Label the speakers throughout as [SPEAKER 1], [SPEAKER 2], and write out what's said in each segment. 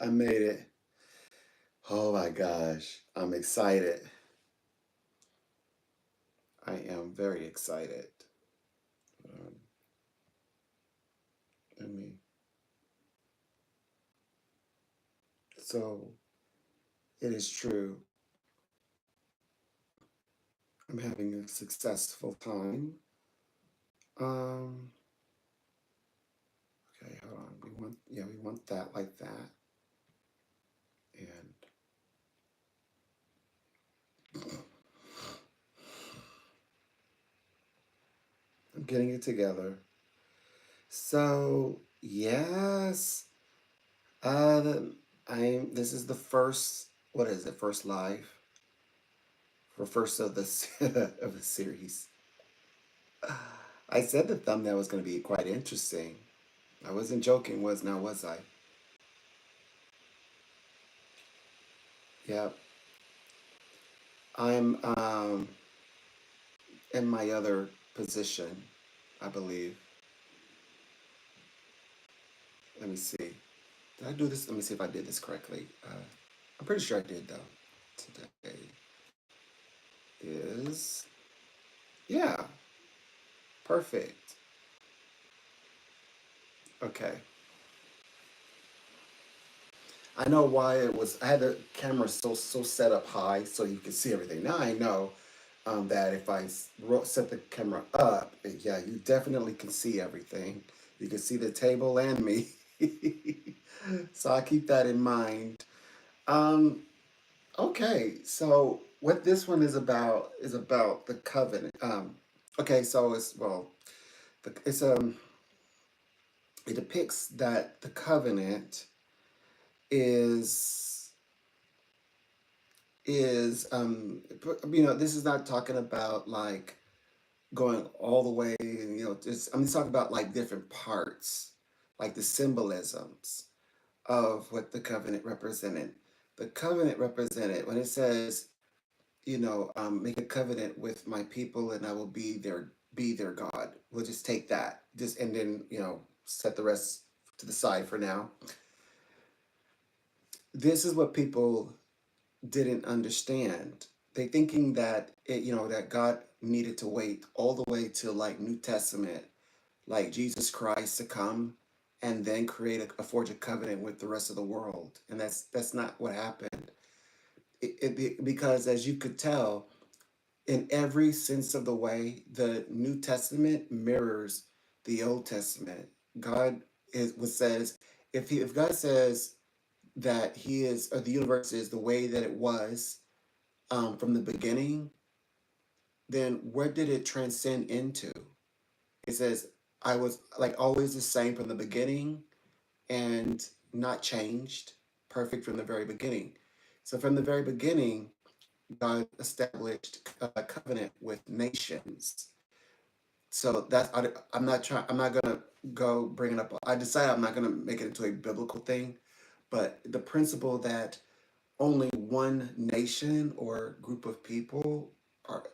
[SPEAKER 1] I made it. Oh my gosh, I'm excited. I am very excited. Um, Let me. So it is true. I'm having a successful time. Um, okay, hold on. We want that like that. And I'm getting it together. So yes, this is the first, what is it, first live for first of this of the series. I said the thumbnail was going to be quite interesting. I wasn't joking, was I? Yep. I'm in my other position, I believe. Let me see. Did I do this? Let me see if I did this correctly. I'm pretty sure I did though. Today is, yeah, perfect. Okay. I know why it was. I had the camera so set up high so you could see everything. Now I know that if set the camera up, yeah, you definitely can see everything. You can see the table and me. So I keep that in mind. Um, okay, so what this one is about the covenant. Okay, so it's it depicts that the covenant is this is not talking about like going all the way, just I'm just talking about like different parts, like the symbolisms of what the covenant represented. The covenant represented when it says, make a covenant with my people and I will be their God. We'll just take that. Just and then, set the rest to the side for now. This is what people didn't understand. They thinking that that God needed to wait all the way to like New Testament, like Jesus Christ to come and then create forge a covenant with the rest of the world. And that's not what happened. Because as you could tell, in every sense of the way, the New Testament mirrors the Old Testament. God is what says, if God says that he is, or the universe is the way that it was from the beginning, then where did it transcend into? It says, I was like always the same from the beginning and not changed, perfect from the very beginning. So from the very beginning, God established a covenant with nations. So I'm not gonna go bring it up. I decided I'm not gonna make it into a biblical thing, but the principle that only one nation or group of people are,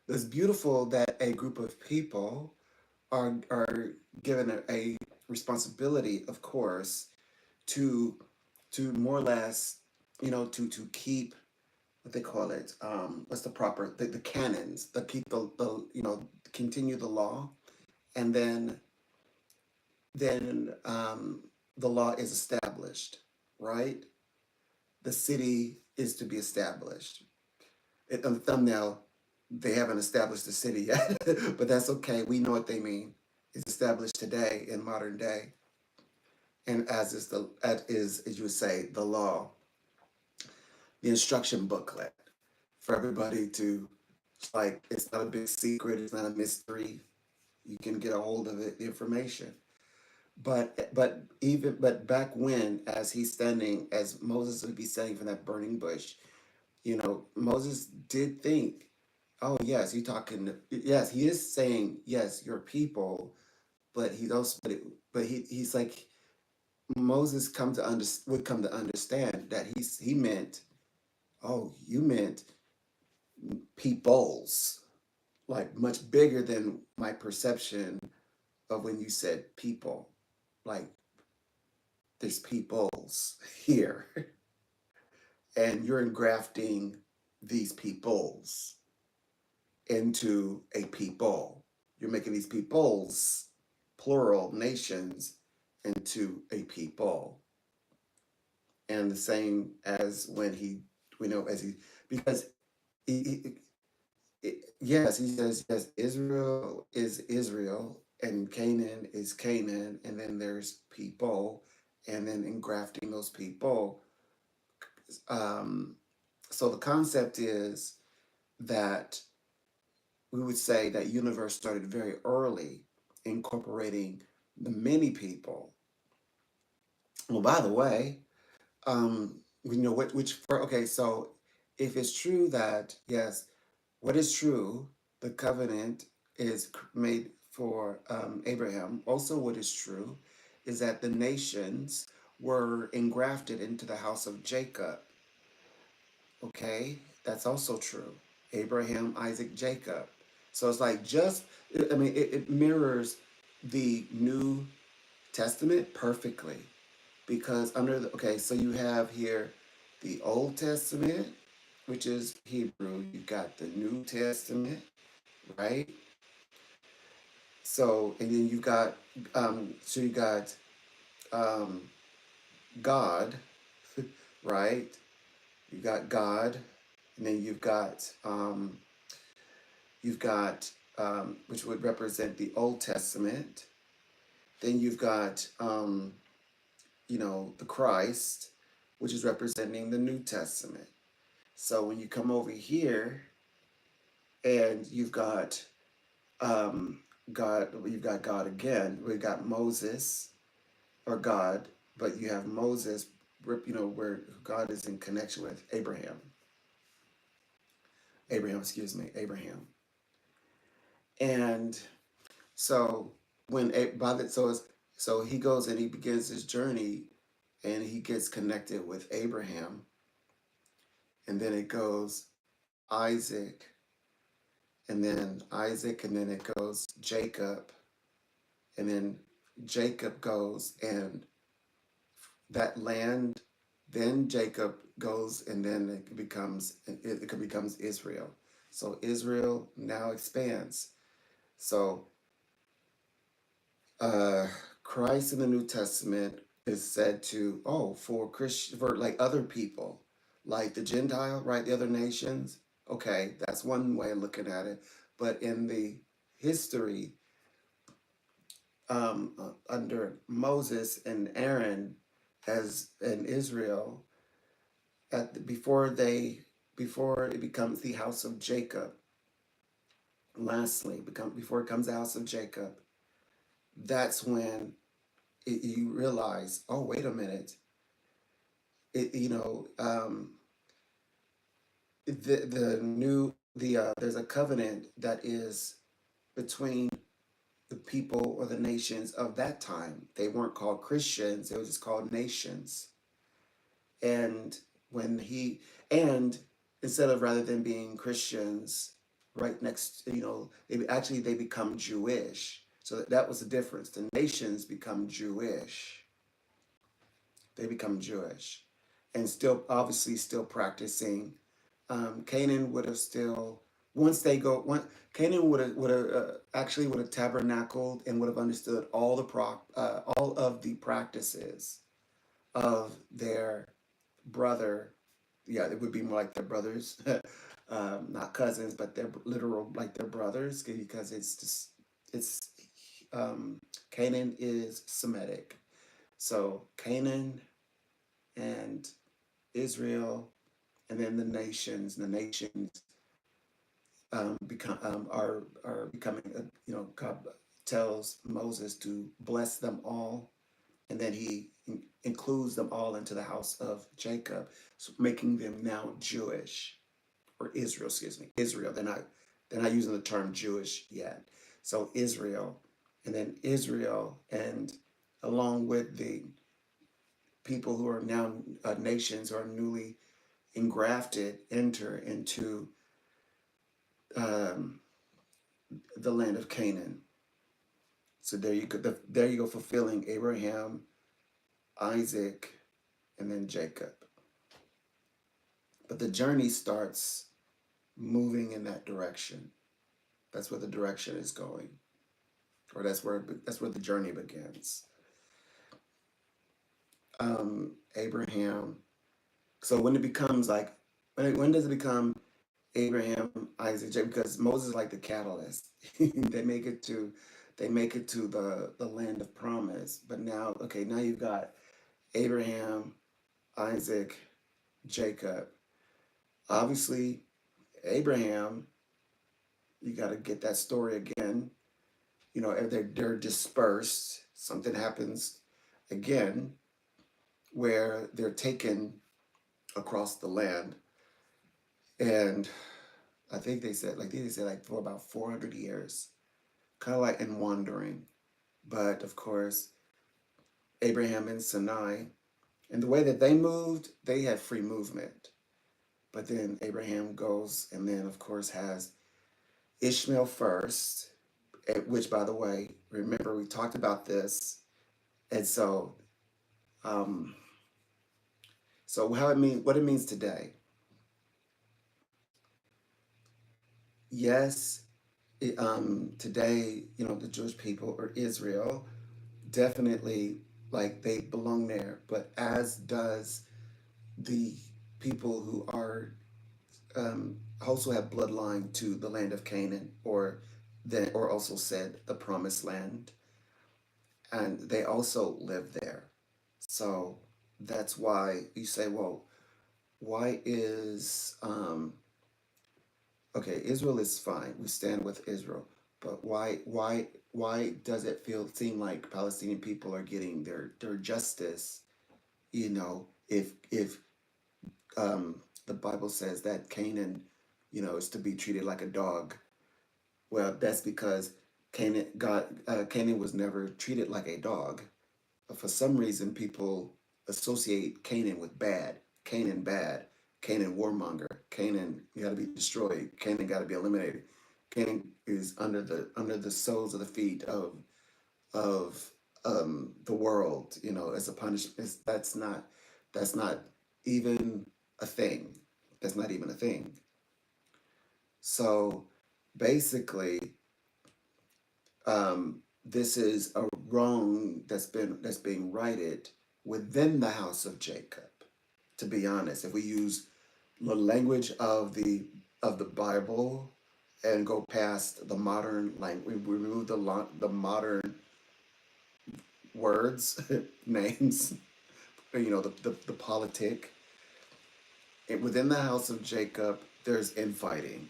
[SPEAKER 1] it's beautiful that a group of people are given a responsibility, of course, to more or less, to keep what they call it, what's the proper the canons, the keep the continue the law, and then the law is established, right? The city is to be established. On the thumbnail, they haven't established the city yet, but that's okay. We know what they mean. It's established today in modern day, and as you would say, the law, the instruction booklet for everybody to, like, it's not a big secret. It's not a mystery. You can get a hold of it, the information. But back when, as Moses would be standing from that burning bush, Moses did think, oh yes, yes, he is saying yes, your people, but he also but he's like Moses would come to understand that he meant, oh, you meant peoples, like much bigger than my perception of when you said people, like there's peoples, peoples here, and you're engrafting these peoples into a people. You're making these peoples, plural nations, into a people. And the same as when he, we know, as he, because yes, he says, yes, Israel is Israel, and Canaan is Canaan, and then there's people, and then engrafting those people. Um, so the concept is that we would say that universe started very early, incorporating the many people. Well, by the way, we know okay, so if it's true that, yes, what is true, the covenant is made for Abraham. Also, what is true is that the nations were engrafted into the house of Jacob. Okay, that's also true. Abraham, Isaac, Jacob. So it's like I mean, it mirrors the New Testament perfectly because okay, so you have here the Old Testament, which is Hebrew. You got the New Testament, right? So, and then so you got um, God, right? You got God, and then you've got which would represent the Old Testament. Then you've got the Christ, which is representing the New Testament. So when you come over here, and you've got God, you've got God again. We've got Moses or God, but you have Moses, where God is in connection with Abraham. Excuse me, Abraham. And so when by the so he goes and he begins his journey, and he gets connected with Abraham, and then it goes Isaac, and then it goes Jacob, and then Jacob goes and that land, then Jacob goes and then it becomes Israel. So Israel now expands. So Christ in the New Testament is said to, for like other people, like the Gentile, right? The other nations. Okay, that's one way of looking at it. But in the history, under Moses and Aaron as in Israel, before it becomes the house of Jacob, lastly, before it becomes the house of Jacob, that's when you realize, oh, wait a minute, it you know the new there's a covenant that is between the people or the nations of that time. They weren't called Christians; they were just called nations. And when he and instead of rather than being Christians right next, they become Jewish. So that was the difference. The nations become Jewish. They become Jewish, and still obviously still practicing. Canaan would have still once they go one Canaan would have tabernacled and would have understood all of the practices of their brother. Yeah, it would be more like their brothers, not cousins, but they're literal like their brothers, because it's Canaan is Semitic. So Canaan and Israel, and then the nations become are becoming. God tells Moses to bless them all, and then he includes them all into the house of Jacob, so making them now Jewish, or Israel. Excuse me, Israel. They're not using the term Jewish yet. So Israel, and then Israel, and along with the people who are now nations who are newly engrafted, enter into um, the land of Canaan. So there you go. There you go, fulfilling Abraham, Isaac, and then Jacob. But the journey starts moving in that direction. That's where the direction is going, or that's where the journey begins. Abraham. So when it becomes like, when does it become Abraham, Isaac, Jacob? Because Moses is like the catalyst. they make it to the land of promise. But now, okay, now you've got Abraham, Isaac, Jacob. Obviously, Abraham, you got to get that story again. You know, they're dispersed. Something happens again where they're taken across the land. And I think they said like for about 400 years, kind of like in wandering. But of course, Abraham and Sinai, and the way that they moved, they had free movement. But then Abraham goes and then, of course, has Ishmael first, which, by the way, remember we talked about this. And so, what it means today. Yes, today, the Jewish people or Israel definitely, like, they belong there, but as does the people who are also have bloodline to the land of Canaan, or also said the promised land, and they also live there. So that's why you say, well, why is okay, Israel is fine. We stand with Israel. But why does it seem like Palestinian people are getting their justice, if the Bible says that Canaan, is to be treated like a dog? Well, that's because Canaan was never treated like a dog. For some reason, people associate Canaan with bad. Canaan bad. Canaan warmonger. Canaan got to be destroyed. Canaan got to be eliminated. Canaan is under the soles of the feet of the world. As a punishment. That's not even a thing. That's not even a thing. So basically, this is a wrong that's being righted within the house of Jacob. To be honest, if we use the language of the Bible and go past the modern language, we remove the modern words, names, the politic. And within the house of Jacob, there's infighting.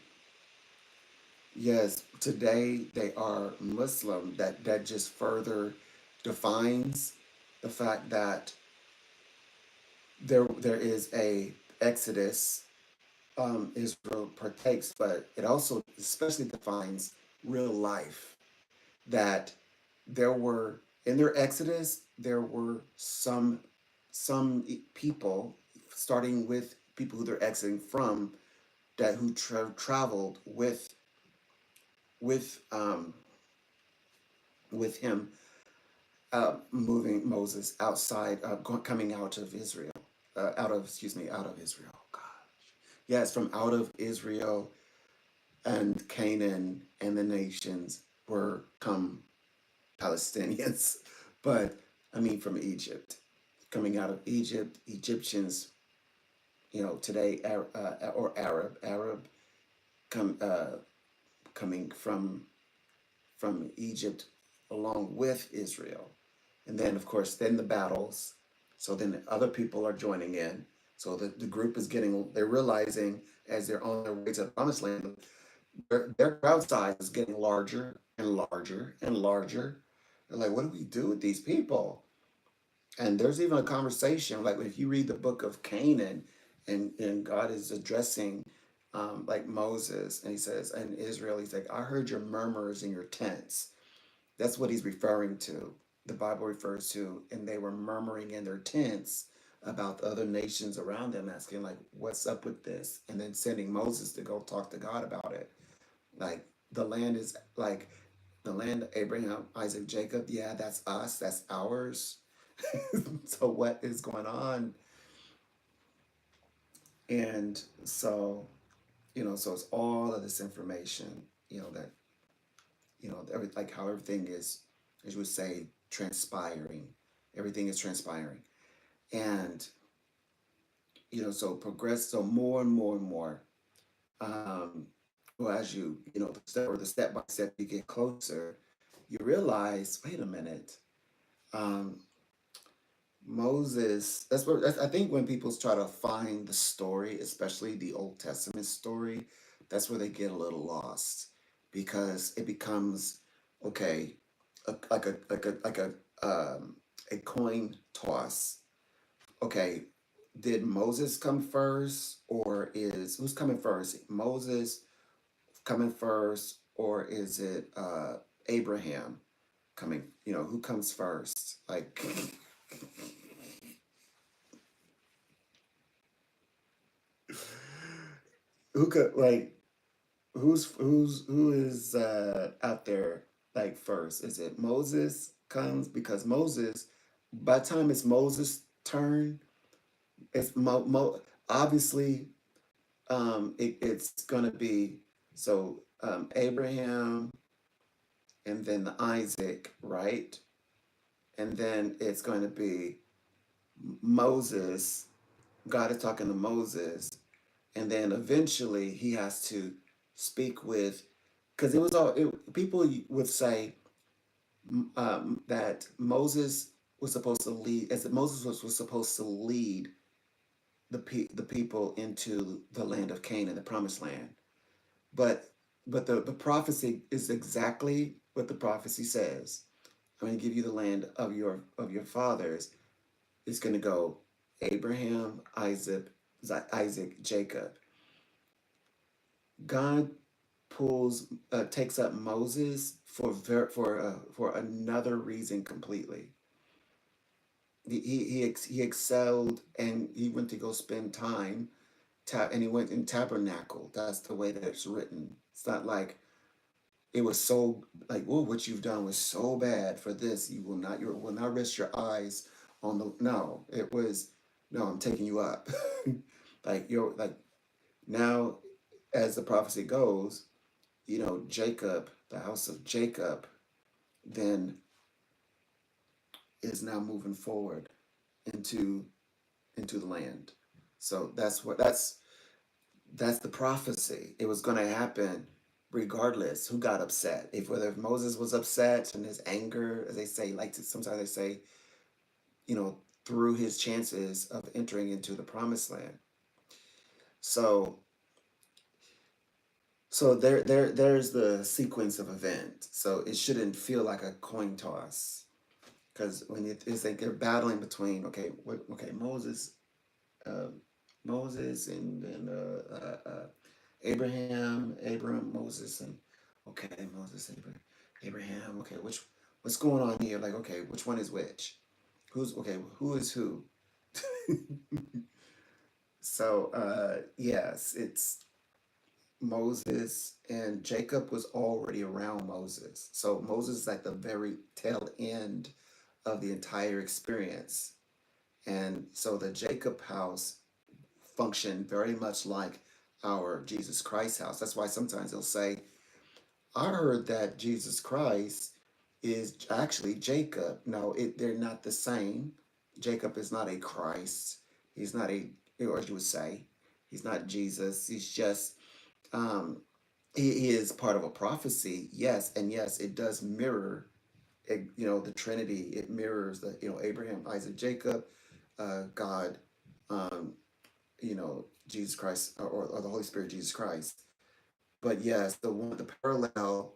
[SPEAKER 1] Yes, today they are Muslim. That just further defines the fact that there is a exodus. Israel partakes, but it also especially defines real life, that there were in their exodus there were some people, starting with people who they're exiting from, that who traveled with um, with him, moving Moses outside, coming out of Israel, out of Israel. Gosh, yes, from out of Israel and Canaan, and the nations were come Palestinians, but I mean from Egypt, coming out of Egypt, Egyptians, today, or Arab, come coming from Egypt along with Israel. And then, of course, then the battles. So then other people are joining in. So the group is they're realizing as they're on their way to the promised land, their crowd size is getting larger and larger and larger. They're like, what do we do with these people? And there's even a conversation, like if you read the book of Canaan, and God is addressing like Moses, and he says, and Israel, he's like, I heard your murmurs in your tents. That's what he's referring to. The Bible refers to, and they were murmuring in their tents about the other nations around them, asking like, what's up with this? And then sending Moses to go talk to God about it. Like, the land is like the land of Abraham, Isaac, Jacob. Yeah, that's us. That's ours. So what is going on? And so, so it's all of this information, that, like how everything is, as you would say, transpiring. Everything is transpiring. And, so progress, so more and more and more. Um, well, as the step by step, you get closer, you realize, wait a minute, um, Moses, I think when people try to find the story, especially the Old Testament story, that's where they get a little lost because it becomes, okay, a coin toss. Okay, did Moses come first, or is who's coming first? Moses coming first, or is it Abraham coming? Who comes first? Like, who could like who is out there like first? Is it Moses comes because Moses? By the time it's Moses' turn, it's obviously it's gonna be so Abraham and then Isaac, right? And then it's going to be Moses. God is talking to Moses, and then eventually he has to speak with, because it was all people would say that Moses was supposed to lead, as Moses was supposed to lead the people into the land of Canaan, the promised land. But the prophecy is exactly what the prophecy says. I'm going to give you the land of your fathers. It's going to go Abraham, Isaac, Jacob. God takes up Moses for another reason completely. He excelled, and he went to go spend time, and he went in tabernacle. That's the way that it's written. It's not like it was so like, oh, what you've done was so bad for this. You will not rest your eyes on the. No, it was, no, I'm taking you up. Like you're like now, as the prophecy goes, Jacob, the house of Jacob, then is now moving forward into the land. So that's the prophecy. It was going to happen regardless who got upset. If Moses was upset and his anger, as they say, sometimes they say, you know, through his chances of entering into the promised land. So there's the sequence of event. So it shouldn't feel like a coin toss, because it's like they're battling between, okay, uh, Moses and then Abraham, Moses, and okay, Moses, Abraham. Okay, what's going on here? Like, okay, which one is which? Who is who? So yes, it's Moses, and Jacob was already around Moses. So Moses is like the very tail end of the entire experience. And so the Jacob house functioned very much like our Jesus Christ house. That's why sometimes they'll say, I heard that Jesus Christ is actually Jacob. No, they're not the same. Jacob is not a Christ. He's not or as you would say, he's not Jesus. He's just, um, he is part of a prophecy. Yes, and yes, it does mirror, the Trinity. It mirrors the, Abraham, Isaac, Jacob, God, um, Jesus Christ, or the Holy Spirit, Jesus Christ. But yes, the parallel.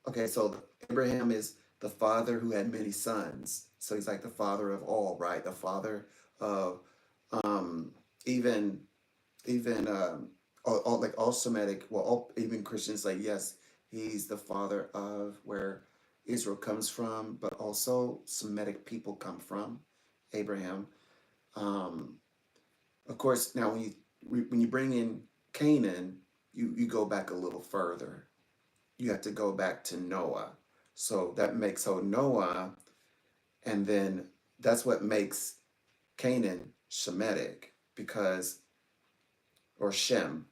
[SPEAKER 1] Okay, so Abraham is the father who had many sons. So he's like the father of all, right? The father of um, even all Semitic. Well, even Christians like, yes, he's the father of where Israel comes from, but also Semitic people come from Abraham. Um, of course, now when you bring in Canaan, you go back a little further. You have to go back to Noah. So that makes Noah, and then that's what makes Canaan Shemitic, because or Shem.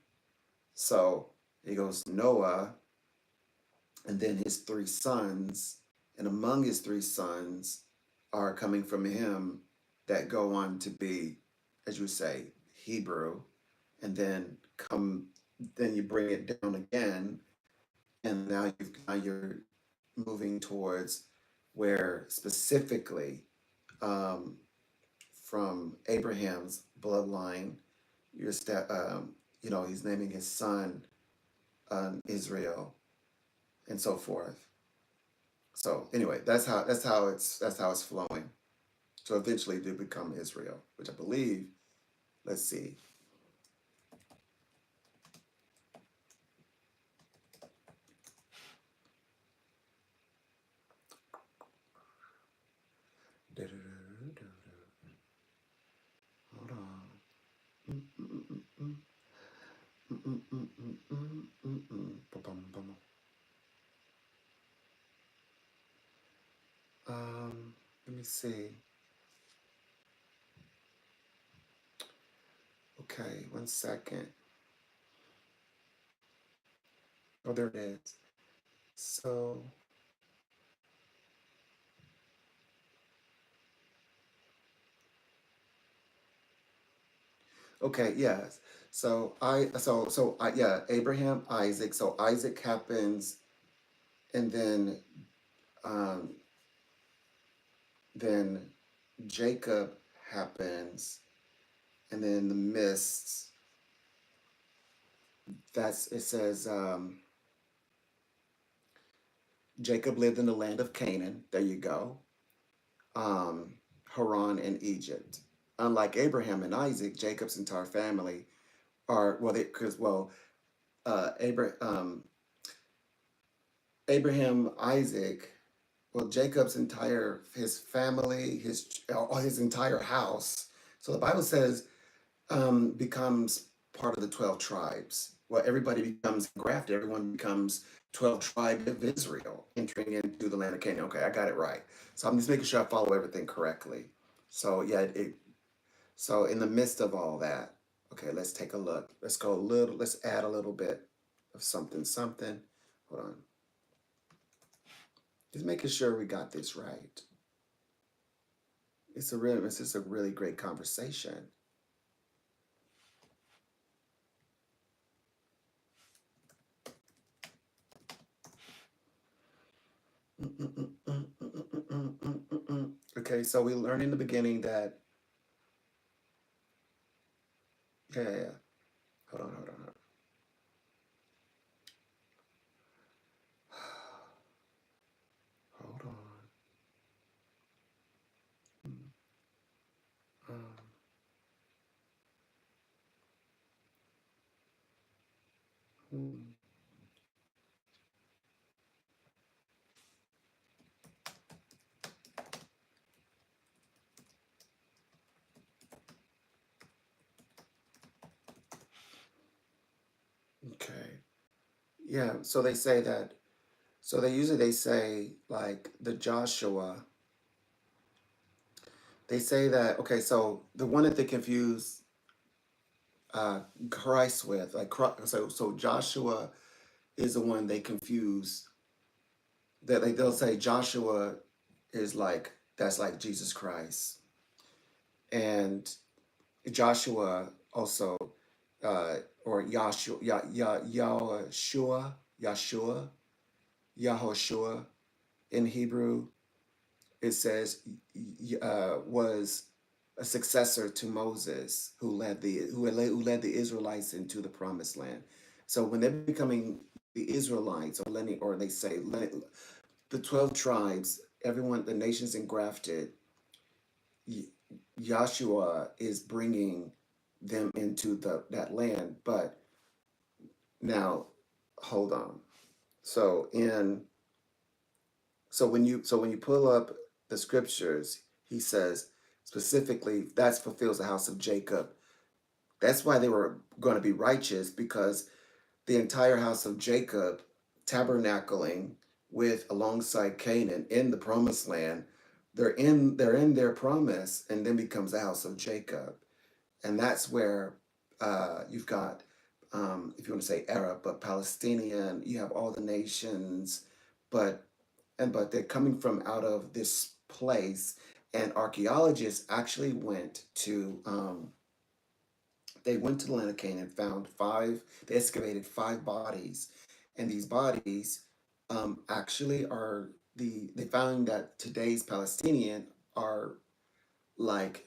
[SPEAKER 1] So he goes Noah, and then his 3 sons, and among his 3 sons are coming from him that go on to be, as you say, Hebrew, and then you bring it down again, and now you're moving towards where specifically um, from Abraham's bloodline, he's naming his son Israel, and so forth. So anyway, that's how it's flowing. So eventually it did become Israel, which I believe. Let's see. Hold on. Let me see. Okay, 1 second. Oh, there it is. So, okay, yes. Yeah, Abraham, Isaac. So Isaac happens, and um, then Jacob happens, and then the mists. It says Jacob lived in the land of Canaan. There you go. Haran and Egypt. Unlike Abraham and Isaac, Jacob's entire family are Abraham, Isaac, Jacob's entire his family, his entire house. So the Bible says becomes part of the 12 tribes. Well, everybody becomes grafted. Everyone becomes 12 tribes of Israel entering into the land of Canaan. Okay, I got it right. So I'm just making sure I follow everything correctly. So yeah, so in the midst of all that, okay, let's take a look. Let's add a little bit of something. Hold on. Just making sure we got this right. It's just a really great conversation. Okay, so we learned in the beginning that yeah. Hold on. Hold on. Um, hmm. Okay. Yeah, so they say that they say like the Joshua. They say that okay, so the one that they confuse Christ with, so Joshua is the one they confuse. That they'll say Joshua is like that's like Jesus Christ, and Joshua also or Yahoshua in Hebrew, it says was a successor to Moses who led the Israelites into the promised land. So when they're becoming the Israelites, or they say the 12 tribes, everyone, the nations engrafted, Yahshua is bringing them into that land. But now, hold on. So when you pull up the scriptures, he says specifically that fulfills the house of Jacob. That's why they were going to be righteous, because the entire house of Jacob tabernacling with alongside Canaan in the promised land, they're in their promise, and then becomes the house of Jacob. And that's where you've got, if you want to say Arab, but Palestinian, you have all the nations, but but they're coming from out of this place. And archaeologists actually went to they went to the land of Canaan, found five, they excavated five bodies, and these bodies actually are they found that today's Palestinian are like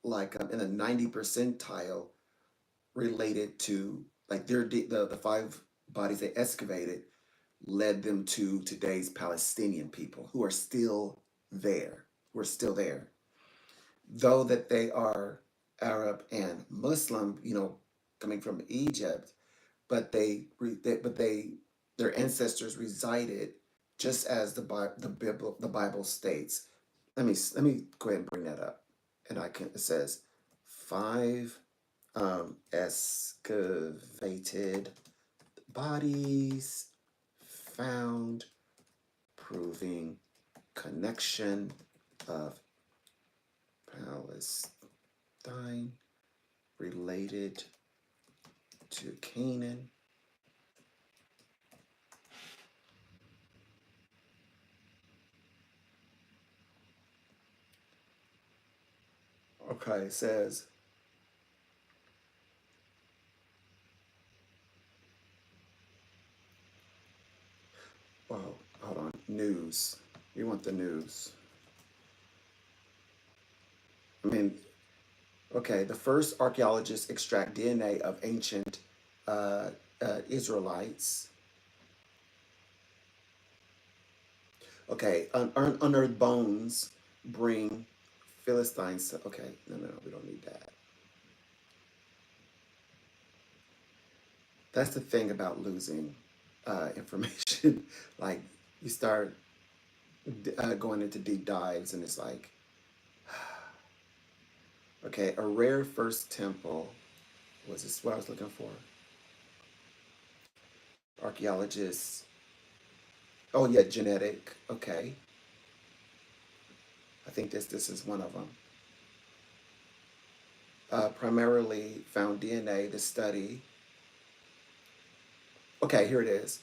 [SPEAKER 1] in the 90 percentile related to like the five bodies they excavated led them to today's Palestinian people who are still there, who are still there, though that they are Arab and Muslim, coming from Egypt, but their ancestors resided just as the Bible states. Let me go ahead and bring that up, and it says five excavated bodies found proving connection of Palestine related to Canaan. Okay, it says, oh, hold on, news. We want the news. I mean, okay, the first archaeologists extract DNA of ancient Israelites. Okay, unearthed bones bring Philistines. Okay, no, we don't need that. That's the thing about losing information. Like you start going into deep dives, and it's like, okay, a rare first temple. Was this what I was looking for? Archaeologists. Oh yeah, genetic. Okay, I think this is one of them. Primarily found DNA to study. Okay, here it is.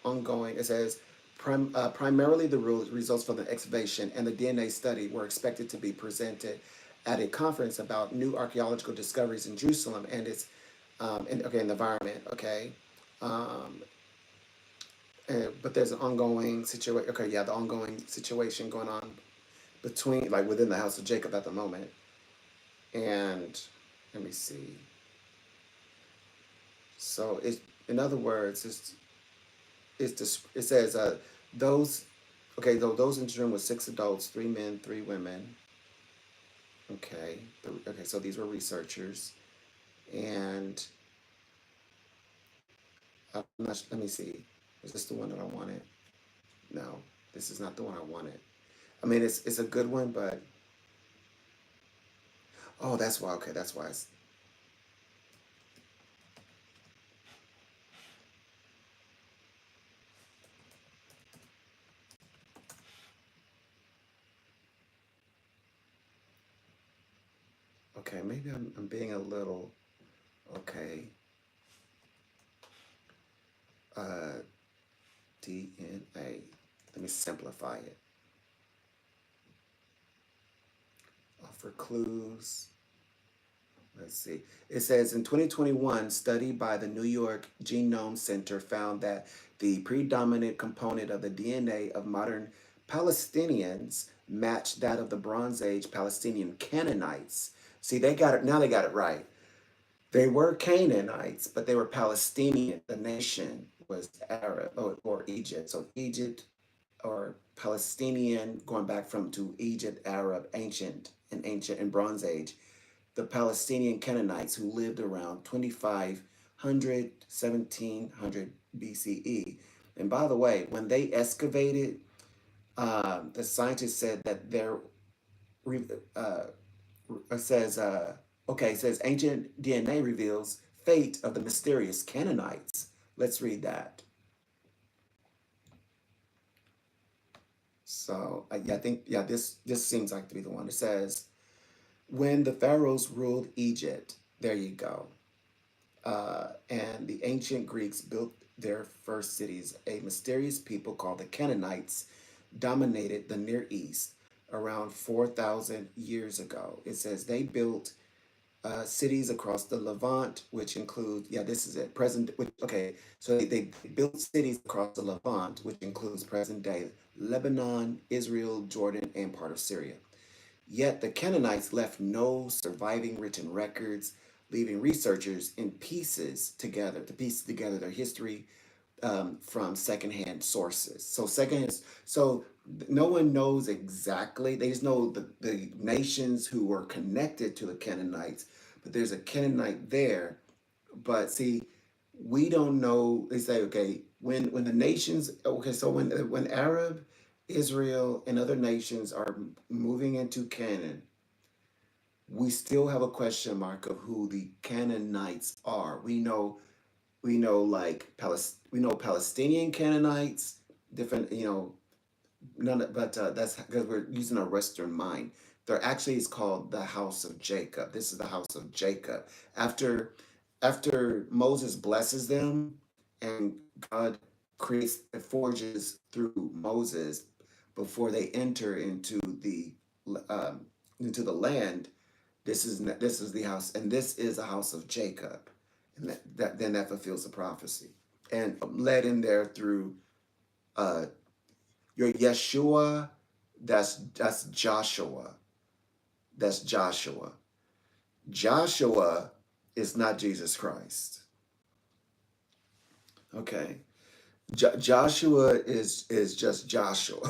[SPEAKER 1] Ongoing. It says primarily the results from the excavation and the DNA study were expected to be presented at a conference about new archaeological discoveries in Jerusalem and its in the environment. Okay, um, but there's an ongoing situation. Okay, yeah, the ongoing situation going on between like within the house of Jacob at the moment. And let me see. So in other words, it says those those in the room were six adults, three men, three women. Okay, okay, so these were researchers, and I'm not. Let me see. Is this the one that I wanted? No, this is not the one I wanted. I mean, it's a good one, but oh, that's why. Okay, that's why. Okay, maybe I'm being a little okay. Uh, DNA. Let me simplify it. Offer clues. Let's see. It says in 2021, study by the New York Genome Center found that the predominant component of the DNA of modern Palestinians matched that of the Bronze Age Palestinian Canaanites. See, they got it. Now they got it right. They were Canaanites, but they were Palestinian. The nation was Arab or Egypt. So Egypt or Palestinian, going back from to Egypt, Arab, ancient and Bronze Age, the Palestinian Canaanites who lived around 2500, 1700 BCE. And by the way, when they excavated, the scientists said that there uh, says okay, it says ancient DNA reveals fate of the mysterious Canaanites. Let's read that. So yeah, I think this seems like to be the one. It says when the pharaohs ruled Egypt, There you go. And the ancient Greeks built their first cities. A mysterious people called the Canaanites dominated the Near East around 4,000 years ago. It says they built cities across the Levant, which include, yeah, this is it, okay, so they built cities across the Levant, which includes present day Lebanon, Israel, Jordan, and part of Syria. Yet the Canaanites left no surviving written records, leaving researchers in pieces together to piece together their history from secondhand sources. So no one knows exactly. They just know the nations who were connected to the Canaanites, but there's a Canaanite there. But see, we don't know. They say, okay, when the nations, okay, so when Arab, Israel, and other nations are moving into Canaan, we still have a question mark of who the Canaanites are. We know like we know Palestinian Canaanites, different, but that's because we're using our Western mind. They're actually, it's called the house of Jacob. This is the house of Jacob. After after Moses blesses them and God creates forges through Moses before they enter um, into the land. This is the house, and this is a house of Jacob, and that fulfills the prophecy, and led in there through uh, your Yeshua. That's Joshua. That's Joshua. Joshua is not Jesus Christ. Okay, Joshua is just Joshua,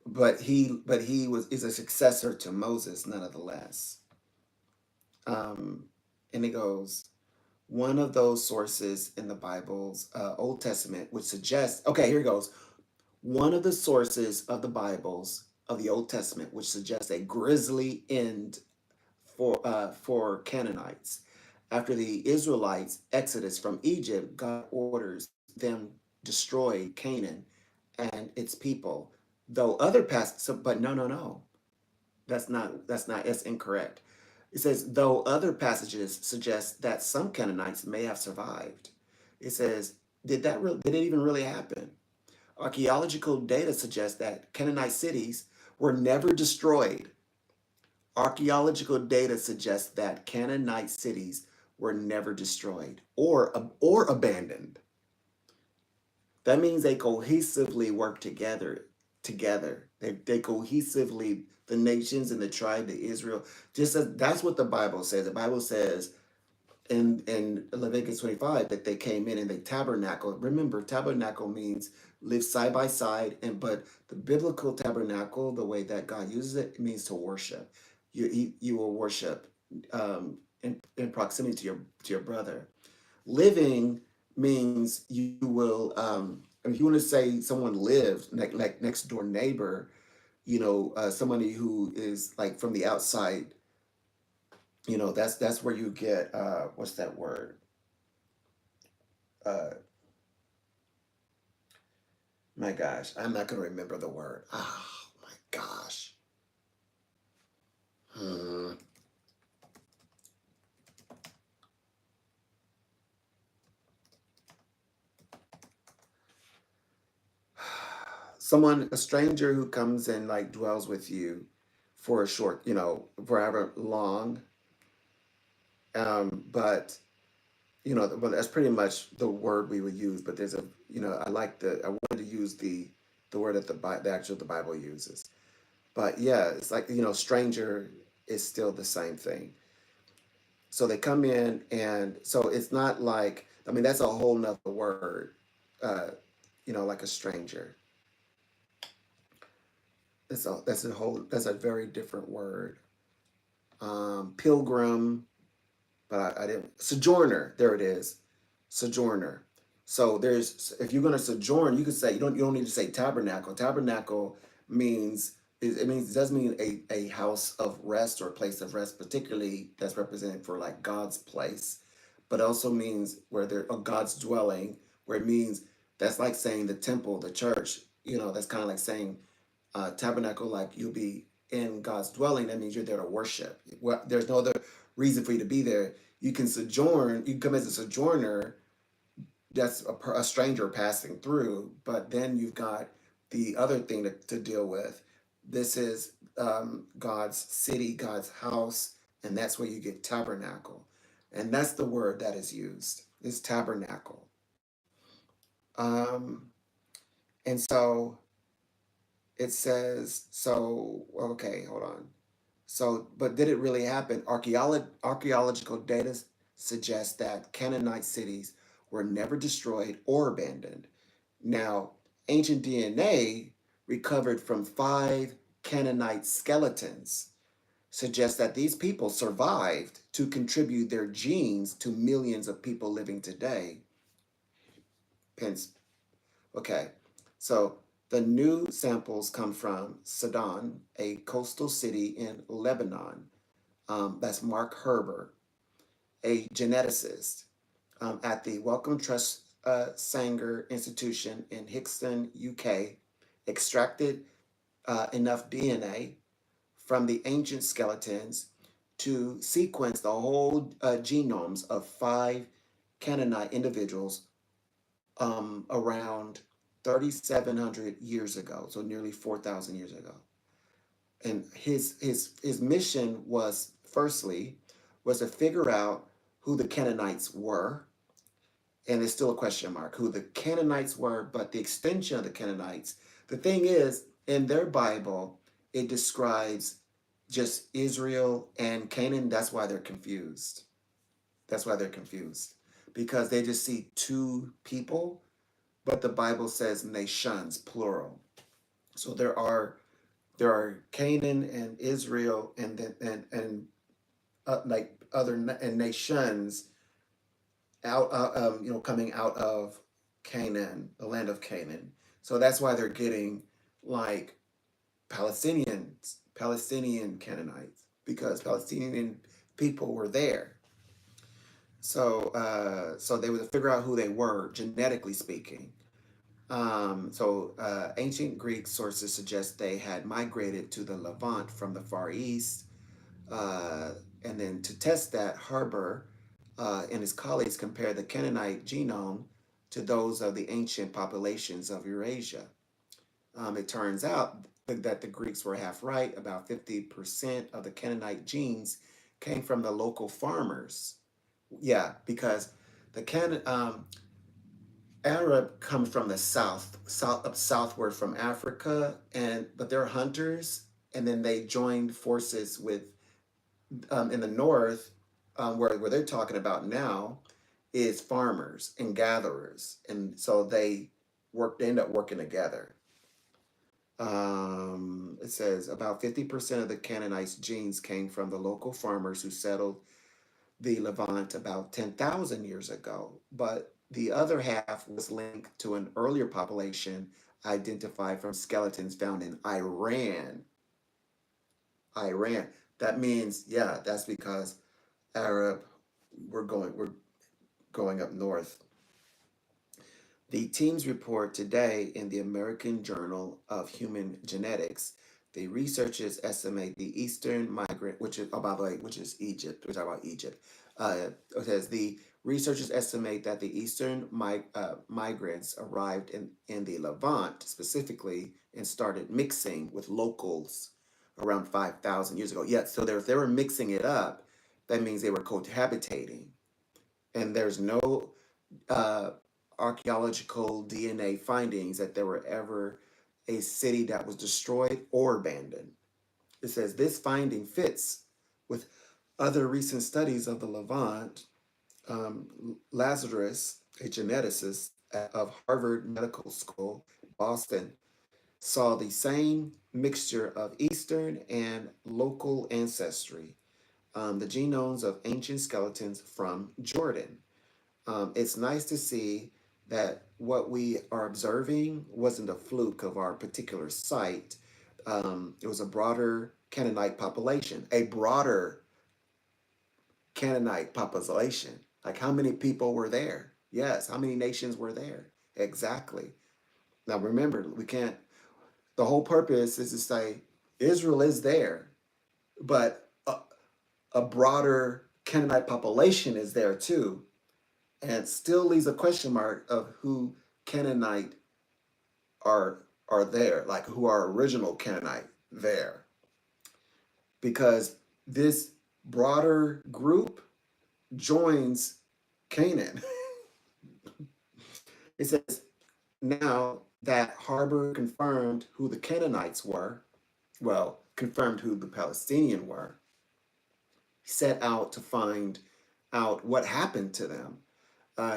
[SPEAKER 1] but he is a successor to Moses nonetheless. And it goes, one of those sources in the Bible's Old Testament which suggests, okay, here it goes. One of the sources of the Bibles of the Old Testament which suggests a grisly end for Canaanites. After the Israelites' exodus from Egypt, God orders them destroy Canaan and its people. Though other passages, but no, that's incorrect. It says, though other passages suggest that some Canaanites may have survived. It says, did it even really happen? Archaeological data suggests that Canaanite cities were never destroyed. Archaeological data suggests that Canaanite cities were never destroyed or abandoned. That means they cohesively work together. They cohesively, the nations and the tribe of Israel. Just as that's what the Bible says. The Bible says in Leviticus 25 that they came in and they tabernacled. Remember, tabernacle means live side by side, but the biblical tabernacle, the way that God uses it, it means to worship. You will worship in proximity to your brother. Living means you will, if you want to say someone lived like next door neighbor, somebody who is like from the outside, that's where you get what's that word? Uh, my gosh, I'm not gonna remember the word. Oh my gosh. Hmm. A stranger who comes and like dwells with you for a short, forever long. But but that's pretty much the word we would use. But there's I wanted to use the word that the Bible uses. But yeah, it's like, stranger is still the same thing. So they come in, and so it's not like, I mean, that's a whole nother word, uh, like a stranger. That's a very different word. Pilgrim, but I didn't, sojourner, there it is. Sojourner. So if you're going to sojourn, you could say, you don't need to say tabernacle. Tabernacle means, it does mean a house of rest or a place of rest, particularly that's represented for like God's place, but also means where there God's dwelling, where it means, that's like saying the temple, the church, that's kind of like saying tabernacle, like you'll be in God's dwelling. That means you're there to worship. Well, there's no other reason for you to be there. You can sojourn, you can come as a sojourner, that's a stranger passing through, but then you've got the other thing to deal with. This is God's city, God's house, and that's where you get tabernacle. And that's the word that is used, is tabernacle. Um, and so it says, so, okay, hold on. So, but did it really happen? Archaeological data suggests that Canaanite cities were never destroyed or abandoned. Now, ancient DNA recovered from 5 Canaanite skeletons suggests that these people survived to contribute their genes to millions of people living today. Hence, okay, so the new samples come from Sidon, a coastal city in Lebanon. That's Mark Herbert, a geneticist at the Wellcome Trust Sanger Institution in Hixton, UK, extracted enough DNA from the ancient skeletons to sequence the whole genomes of 5 Canaanite individuals around 3,700 years ago, so nearly 4,000 years ago. And his mission was, firstly, was to figure out who the Canaanites were, and it's still a question mark who the Canaanites were, but the extension of the Canaanites. The thing is, in their Bible, it describes just Israel and Canaan. That's why they're confused. That's why they're confused, because they just see 2 people, but the Bible says nations, plural. So there are Canaan and Israel and then and like other and nations out coming out of Canaan, the land of Canaan. So that's why they're getting like Palestinian Canaanites, because Palestinian people were there. So they would figure out who they were genetically speaking. Ancient Greek sources suggest they had migrated to the Levant from the Far East. And then to test that, Harber and his colleagues compared the Canaanite genome to those of the ancient populations of Eurasia. It turns out that the Greeks were half right. About 50% of the Canaanite genes came from the local farmers. Yeah, because the Arab come from the southward from Africa, but they're hunters, and then they joined forces with in the north, where they're talking about now, is farmers and gatherers, and so they end up working together. It says about 50% of the Canaanites' genes came from the local farmers who settled the Levant about 10,000 years ago, but the other half was linked to an earlier population identified from skeletons found in Iran. Iran. That means, yeah, that's because Arab, we're going up north. The team's report today in the American Journal of Human Genetics, the researchers estimate the Eastern migrant, which is, oh, by the way, which is Egypt. We're talking about Egypt. It says the researchers estimate that the Eastern migrants arrived in the Levant specifically and started mixing with locals around 5,000 years ago. Yeah, so if they were mixing it up, that means they were cohabitating. And there's no archaeological DNA findings that there were ever a city that was destroyed or abandoned. It says this finding fits with other recent studies of the Levant. Lazarus, a geneticist of Harvard Medical School, Boston, saw the same mixture of Eastern and local ancestry, the genomes of ancient skeletons from Jordan. It's nice to see that what we are observing wasn't a fluke of our particular site. It was a broader Canaanite population, a broader Canaanite population. Like how many people were there? Yes. How many nations were there? Exactly. Now remember, the whole purpose is to say Israel is there, but a broader Canaanite population is there too, and still leaves a question mark of who Canaanite are there, like who are original Canaanite there, because this broader group joins Canaan. It says, now that Harbor confirmed who the Canaanites were, well, confirmed who the Palestinians were, set out to find out what happened to them.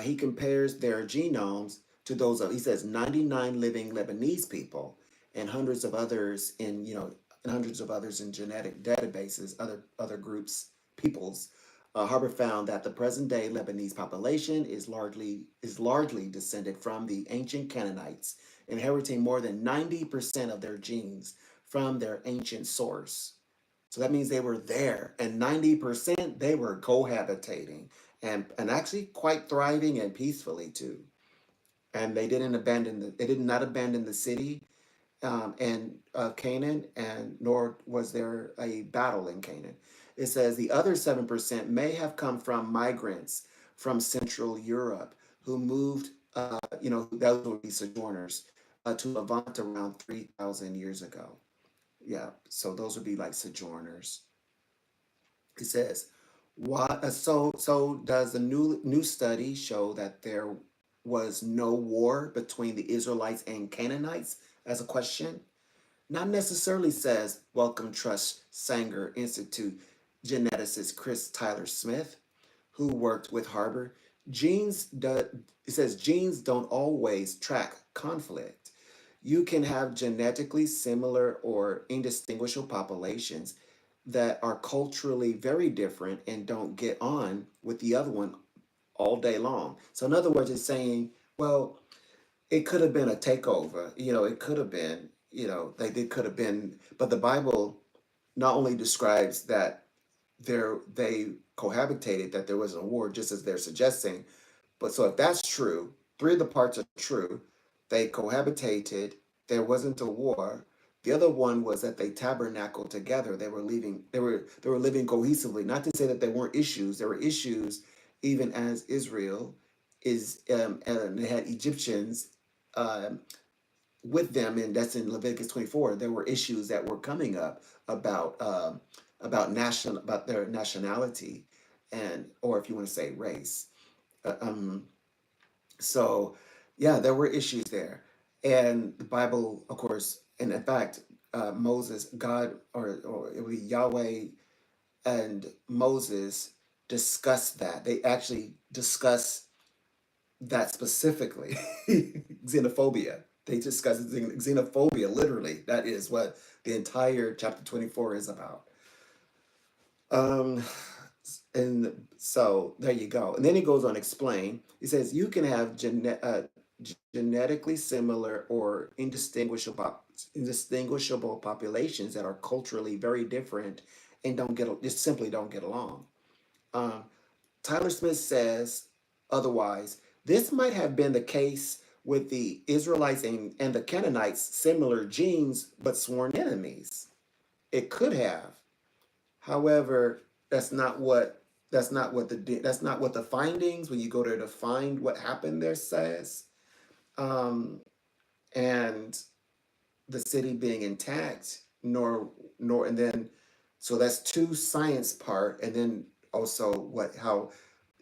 [SPEAKER 1] He compares their genomes to those of, he says, 99 living Lebanese people and hundreds of others in, and hundreds of others in genetic databases, other groups, peoples. Harvard found that the present day Lebanese population is largely descended from the ancient Canaanites, inheriting more than 90% of their genes from their ancient source. So that means they were there, and 90% they were cohabitating and actually quite thriving and peacefully too. And they did not abandon the city and Canaan, and nor was there a battle in Canaan. It says the other 7% may have come from migrants from Central Europe who moved, those would be sojourners, to Levant around 3,000 years ago. Yeah, so those would be like sojourners. It says, why? So does the new study show that there was no war between the Israelites and Canaanites? As a question, not necessarily, says Wellcome Trust Sanger Institute geneticist Chris Tyler Smith, who worked with Harbor. It says genes don't always track conflict. You can have genetically similar or indistinguishable populations that are culturally very different and don't get on with the other one all day long. So in other words, it's saying, well, it could have been a takeover. It could have been, they could have been, but the Bible not only describes that they cohabitated, that there was a war, just as they're suggesting. But so if that's true, three of the parts are true. They cohabitated, there wasn't a war. The other one was that they tabernacled together. They were living cohesively. Not to say that there weren't issues. There were issues even as Israel and they had Egyptians um, with them, and that's in Leviticus 24. There were issues that were coming up about their nationality, and or if you want to say race. Uh, um, so yeah, there were issues there, and the Bible, of course, and in fact, Moses, God, or it would be Yahweh and Moses discussed that. They actually discuss that specifically. Xenophobia. They discuss xenophobia, literally. That is what the entire chapter 24 is about. Um, and so there you go. And then he goes on to explain. He says you can have genetically similar or indistinguishable populations that are culturally very different and just simply don't get along. Um, Tyler Smith says otherwise. This might have been the case with the Israelites and the Canaanites, similar genes, but sworn enemies. It could have. However, that's not what the findings, when you go there to find what happened there, says. Um, and the city being intact, and then so that's two science part, and then also how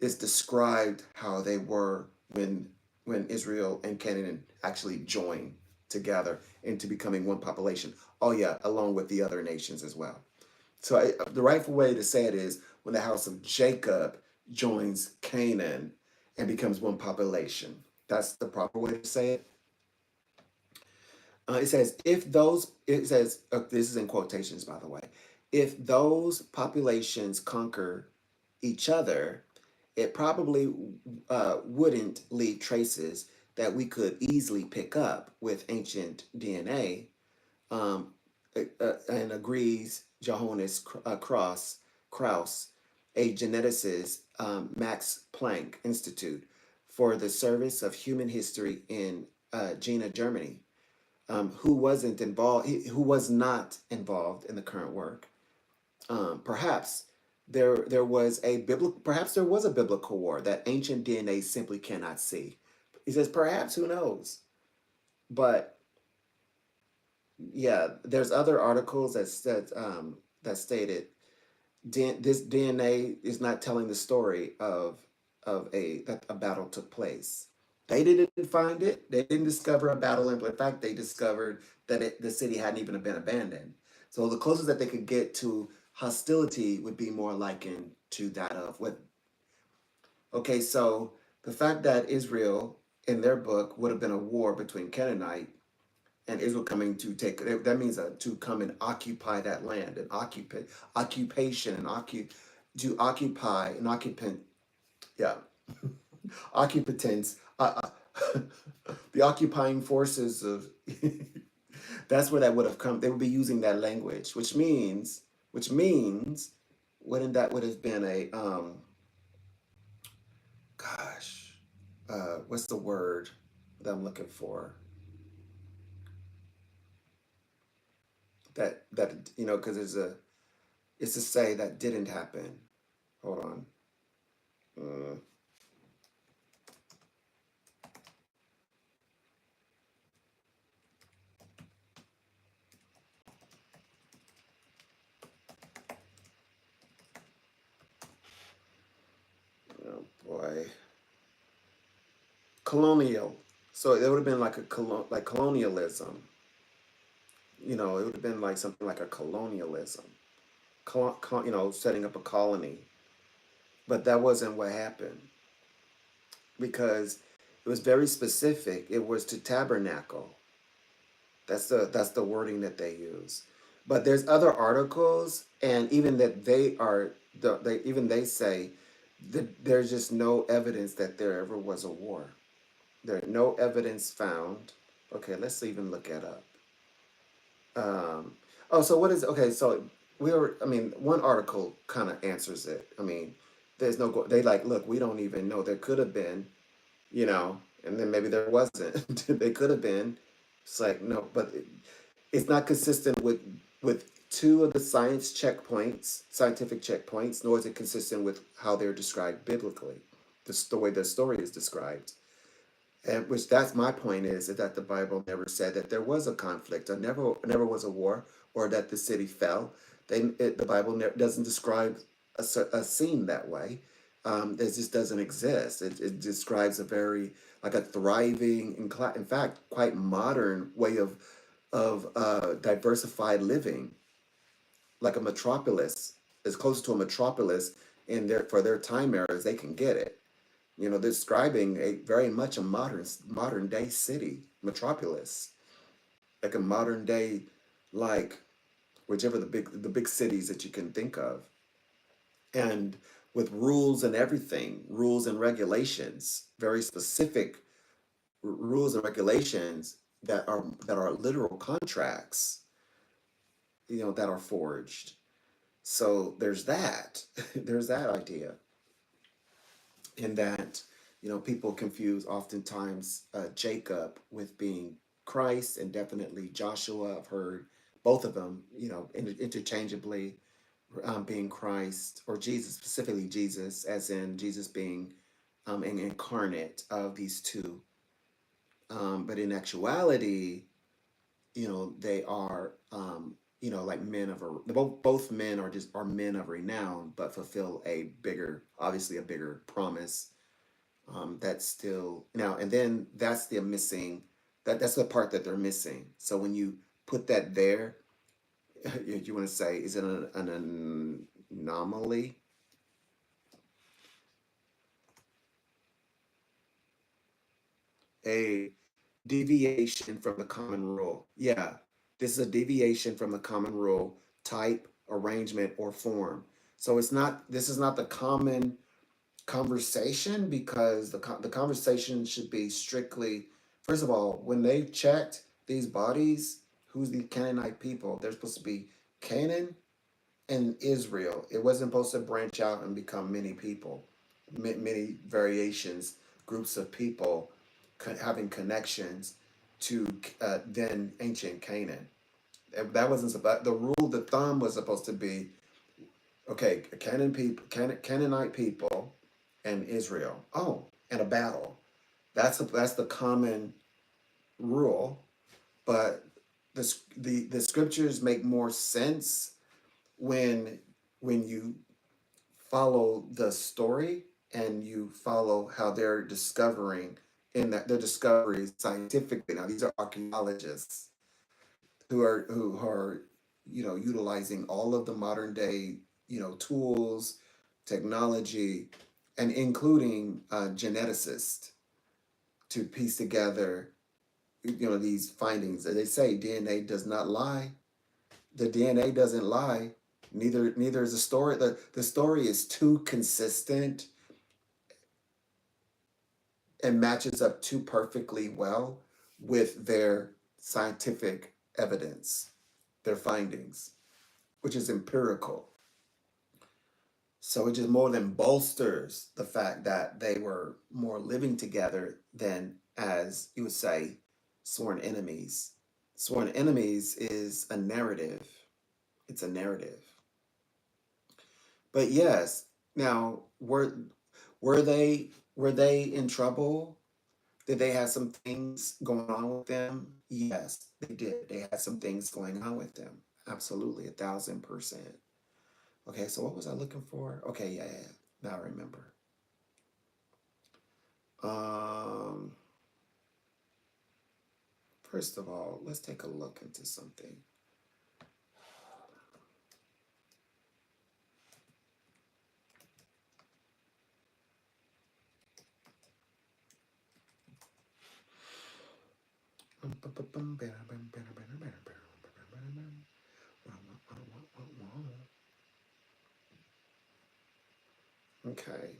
[SPEAKER 1] it's described how they were when Israel and Canaan actually joined together into becoming one population. Oh yeah, along with the other nations as well. So the rightful way to say it is when the house of Jacob joins Canaan and becomes one population. That's the proper way to say it. It says, this is in quotations, by the way, if those populations conquer each other, it probably wouldn't leave traces that we could easily pick up with ancient DNA, um, and agrees Johannes Krauss, a geneticist, Max Planck Institute for the Service of Human History in Jena, Germany, who was not involved in the current work. Perhaps there was a biblical, perhaps there was a biblical war that ancient DNA simply cannot see. He says perhaps, who knows? But yeah, there's other articles that stated this DNA is not telling the story of a that a battle took place. They didn't find it. They didn't discover a battle. In fact, they discovered that the city hadn't even been abandoned. So the closest that they could get to hostility would be more likened to that of what. Okay, so the fact that Israel in their book would have been a war between Canaanite and Israel coming to take, that means to come and occupy that land, and occupation and to occupy an occupant, yeah, occupants, the occupying forces of that's where that would have come. They would be using that language, which means wouldn't that would have been a gosh, what's the word that I'm looking for? That because it's to say that didn't happen. Hold on. Uh, oh boy. Colonial. So it would have been like like colonialism. It would have been like something like a colonialism. Setting up a colony. But that wasn't what happened because it was very specific. It was to tabernacle. That's the wording that they use. But there's other articles, and even that they say that there's just no evidence that there ever was a war. There's no evidence found. Okay, let's even look it up. Oh, so what is okay? So I mean, one article kind of answers it. I mean, there's no. They like, look, we don't even know. There could have been, and then maybe there wasn't. They could have been. It's like no, but it's not consistent with two of the scientific checkpoints, nor is it consistent with how they're described biblically, the way the story is described. And which that's my point is that the Bible never said that there was a conflict, or never was a war, or that the city fell. The Bible doesn't describe a scene that way. It just doesn't exist. It describes a very like a thriving, in fact, quite modern way of diversified living, like a metropolis, as close to a metropolis in for their time era as they can get it. Describing a very much a modern day city metropolis, like a modern day, like whichever the big cities that you can think of, and with rules and everything, rules and regulations, very specific rules and regulations that are literal contracts, that are forged. So there's that. There's that idea. In that people confuse oftentimes Jacob with being Christ, and definitely Joshua. I've heard both of them interchangeably being Christ, or Jesus, specifically Jesus, as in Jesus being an incarnate of these two. But in actuality, they are like men of both men are men of renown, but fulfill obviously a bigger promise. That's still now, and then that's the missing, that's the part that they're missing. So when you put that there, you want to say, is it an anomaly? A deviation from the common rule. Yeah, this is a deviation from the common rule, type, arrangement, or form. So this is not the common conversation, because the conversation should be strictly, first of all, when they checked these bodies, who's the Canaanite people? They're supposed to be Canaan and Israel. It wasn't supposed to branch out and become many people, many variations, groups of people having connections to then ancient Canaan. That wasn't about the rule. The thumb was supposed to be Okay, Canaanite people and Israel. Oh, and a battle. That's the common rule, but the scriptures make more sense when you follow the story and you follow how they're discovering in that their discoveries scientifically. Now these are archaeologists who are utilizing all of the modern day tools, technology, and including geneticists to piece together these findings. They say DNA does not lie. The DNA doesn't lie. Neither is the story. The story is too consistent and matches up too perfectly well with their scientific evidence, their findings, which is empirical. So it just more than bolsters the fact that they were more living together than, as you would say, sworn enemies. Sworn enemies is a narrative. It's a narrative. But yes, now were they in trouble? Did they have some things going on with them? Yes, they did. They had some things going on with them. Absolutely, 1,000%. Okay, so what was I looking for? Okay, yeah. Now I remember. Um, First of all, let's take a look into something. Okay.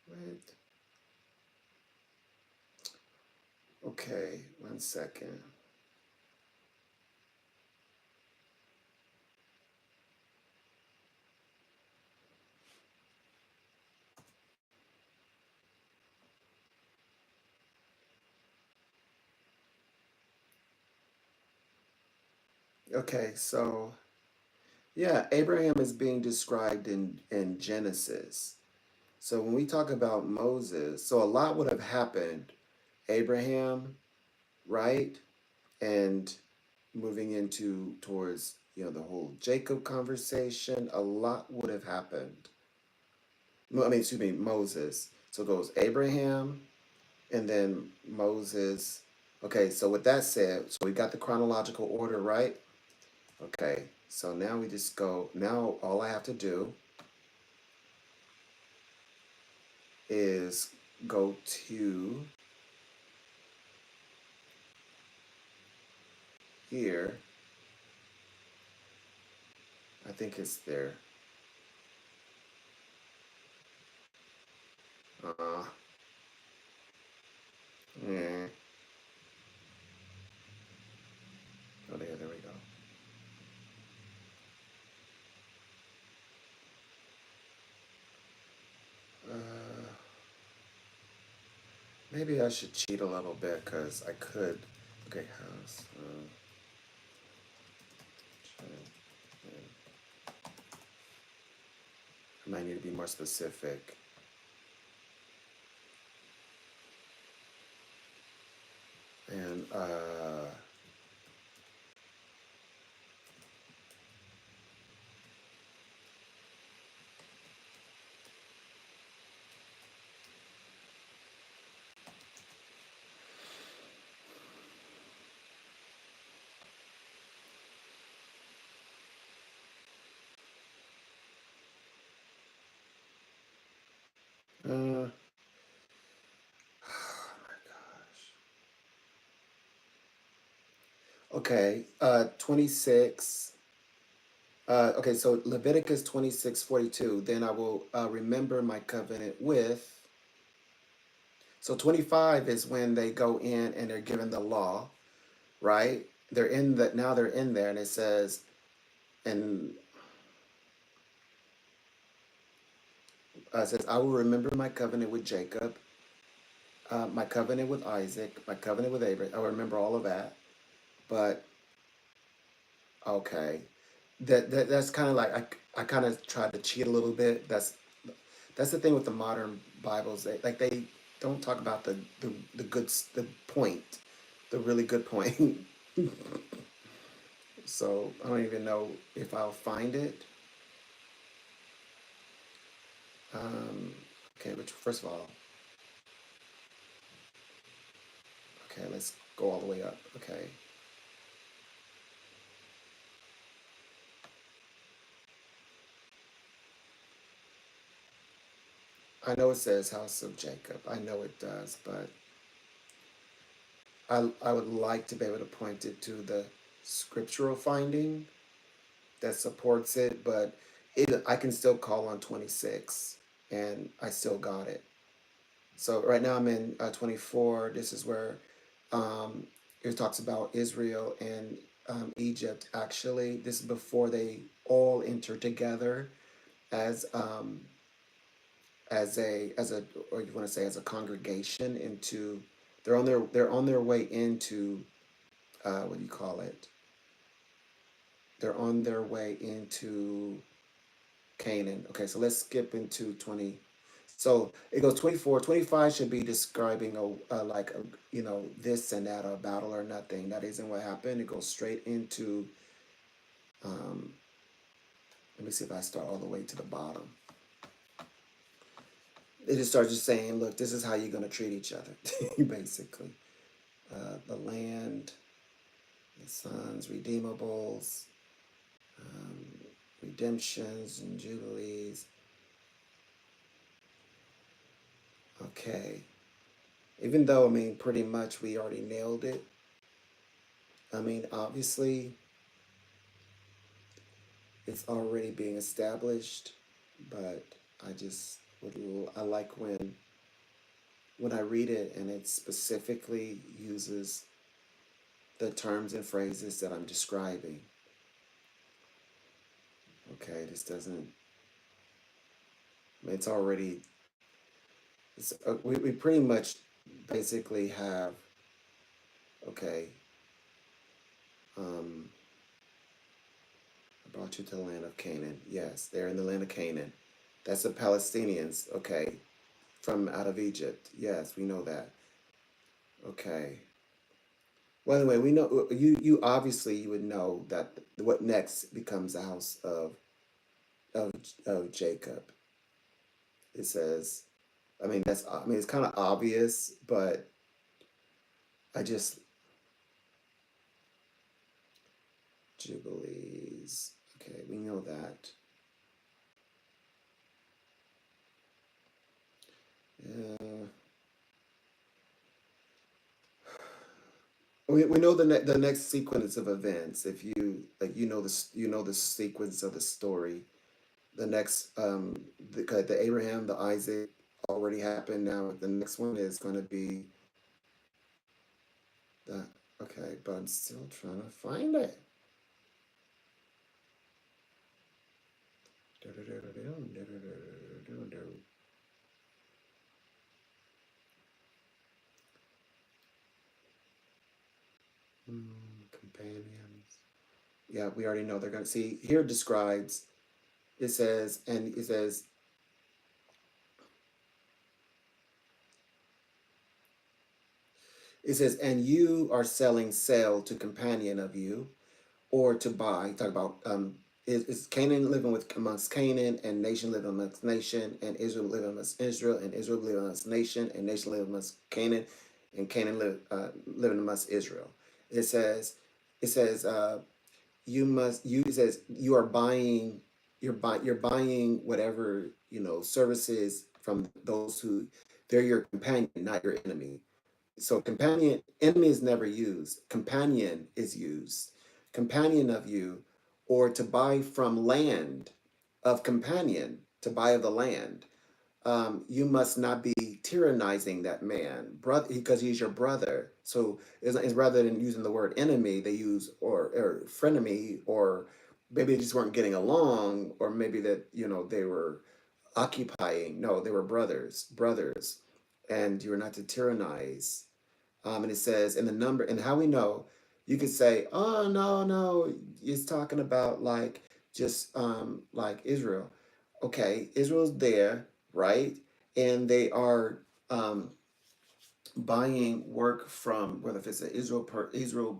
[SPEAKER 1] Wait. Okay, 1 second. Okay, so yeah, Abraham is being described in Genesis. So when we talk about Moses, so a lot would have happened. Abraham, right? And moving into towards the whole Jacob conversation, a lot would have happened. I mean, excuse me, Moses. So it goes Abraham and then Moses. Okay, so with that said, so we got the chronological order, right? Okay, so now we just go. Now all I have to do is go to here. I think it's there. Uh, yeah. Oh, there we go. Uh, Maybe I should cheat a little bit because I could. Okay, house. I might need to be more specific. And oh my gosh. Okay, 26. Okay, so Leviticus 26:42. Then I will remember my covenant with. So 25 is when they go in and they're given the law, right? Now they're in there and it says, and it says, I will remember my covenant with Jacob, my covenant with Isaac, my covenant with Abraham. I remember all of that. But Okay. That's kind of like I kind of try to cheat a little bit. That's the thing with the modern Bibles. They don't talk about the the point, the really good point. So I don't even know if I'll find it. Um, okay, which first of all, okay, let's go all the way up. Okay, I know it says House of Jacob. I know it does, but I would like to be able to point it to the scriptural finding that supports it, but I can still call on 26 and I still got it. So right now I'm in 24. This is where um, it talks about Israel and Egypt. Actually, this is before they all enter together as as a or you want to say as a congregation into they're on their way into what do you call it? They're on their way into Canaan. Okay, so let's skip into 20. So it goes 24. 25 should be describing you know, this and that, a battle or nothing. That isn't what happened. It goes straight into, um, let me see if I start all the way to the bottom. It just starts just saying, look, this is how you're going to treat each other, basically. The land, the sons, redeemables, um, redemptions and jubilees. Okay. Even though, I mean, pretty much we already nailed it. I mean, obviously, it's already being established, but I just I like when I read it and it specifically uses the terms and phrases that I'm describing. Okay, this doesn't. It's already. We pretty much basically have. Okay. Um, I brought you to the land of Canaan. Yes, they're in the land of Canaan. That's the Palestinians. Okay, from out of Egypt. Yes, we know that. Okay. Well, anyway, we know you obviously you would know that what next becomes the house of of Jacob. It says, I mean it's kind of obvious, but I just jubilees. Okay, we know that. Yeah. We know the next sequence of events. If you like, you know the sequence of the story. The next the Abraham, the Isaac already happened. Now the next one is going to be the okay, but I'm still trying to find it. Companions. Yeah, we already know they're going to see here. It describes it says and it says and you are selling sale to companion of you or to buy. Talk about is Canaan living with amongst Canaan, and nation living amongst nation, and Israel living amongst Israel, and Israel living amongst nation, and nation living amongst Canaan, and Canaan living amongst Israel. It says, it says, it says you are buying, you're buying whatever you know services from those who they're your companion, not your enemy. So companion, enemy is never used. Companion is used. Companion of you, or to buy from land of companion, to buy of the land. You must not be tyrannizing that man, brother, because he's your brother. So it's rather than using the word enemy, they use or frenemy, or maybe they just weren't getting along, or maybe that you know they were occupying. No, they were brothers, and you were not to tyrannize and it says in the number and how we know You could say, oh no, no, it's talking about like just like Israel. Okay, Israel's there, right? And they are buying work from, whether if it's an Israel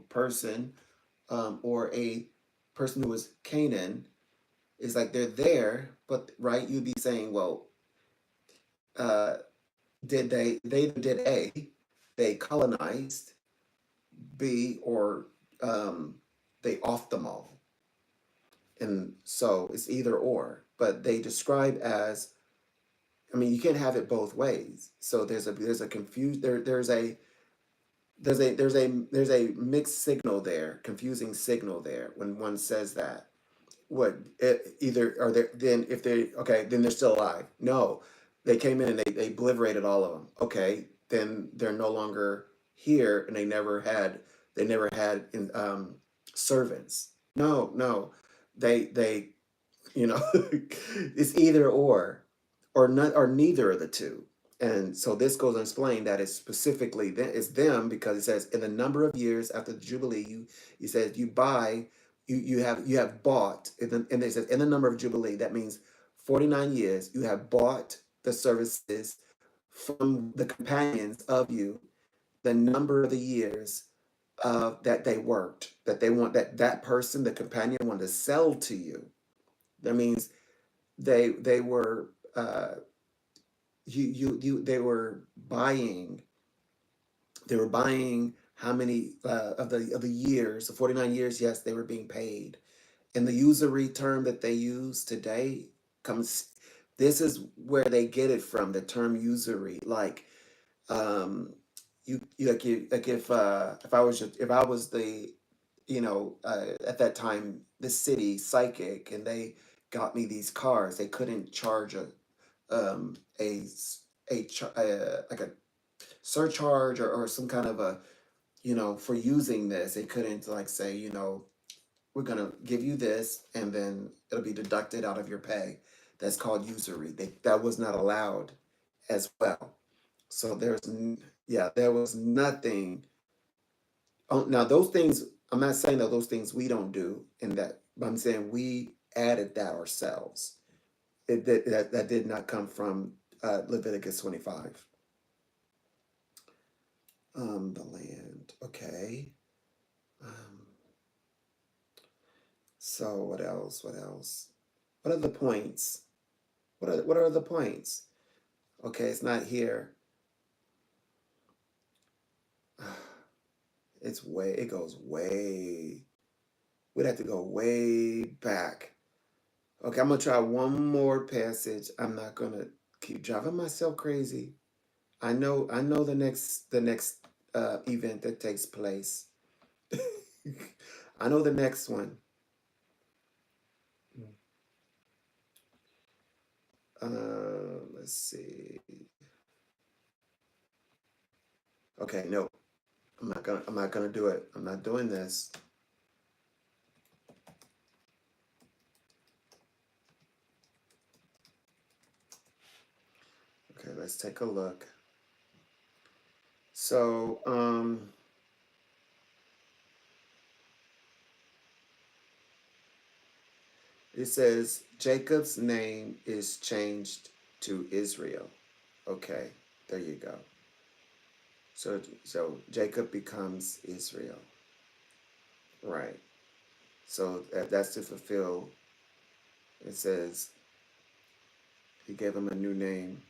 [SPEAKER 1] person or a person who was Canaan. Is like they're there, but right, you'd be saying, well, uh, did they did A, they colonized, B, or um, they off them all. And so it's either or, but they describe as, I mean, you can't have it both ways. So there's a confused there's a mixed signal there, confusing signal there when one says that. What either are they, then if they, okay, then they're still alive? No, they came in and they obliterated all of them. Okay, then they're no longer here, and they never had servants. No, no, they it's either or not, or neither of the two. And so this goes on explain that it's specifically it's them, because it says in the number of years after the jubilee, you said you buy, you have bought, and it says in the number of jubilee, that means 49 years you have bought the services from the companions of you, the number of the years that they worked, that they want, that person, the companion, wanted to sell to you. That means they were they were buying, how many of the years, the 49 years. Yes, they were being paid. And the usury term that they use today comes, this is where they get it from, the term usury. Like like if I was the, at that time, the city psychic, and they got me these cars, they couldn't charge um a like a surcharge, or some kind of a, for using this. They couldn't like say, we're gonna give you this and then it'll be deducted out of your pay. That's called usury. That was not allowed as well. So yeah, there was nothing. Oh, now those things, I'm not saying that those things we don't do, and that, but I'm saying we added that ourselves. That did not come from Leviticus 25. The land. Okay. Um, so what else? What else? What are the points? What are the points? Okay, it's not here. It goes way. We'd have to go way back. Okay, I'm gonna try one more passage. I'm not gonna keep driving myself crazy. I know the next event that takes place. I know the next one. Let's see. Okay, no, I'm not gonna do it. I'm not doing this. Okay, let's take a look. So, it says Jacob's name is changed to Israel. Okay, there you go. So Jacob becomes Israel. Right. So that's to fulfill. It says he gave him a new name.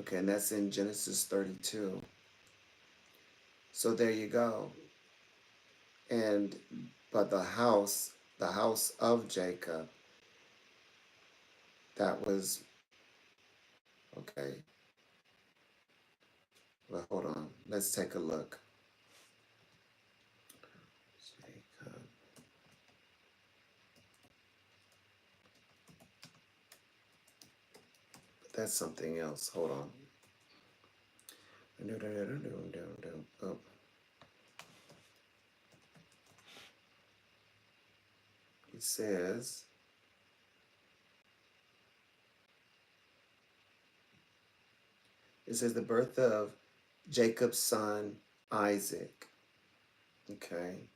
[SPEAKER 1] Okay, and that's in Genesis 32. So there you go. And but the house of Jacob, that was okay. Well, hold on. Let's take a look. Jacob. That's something else. Hold on. Oh, it says the birth of Jacob's son Isaac. Okay.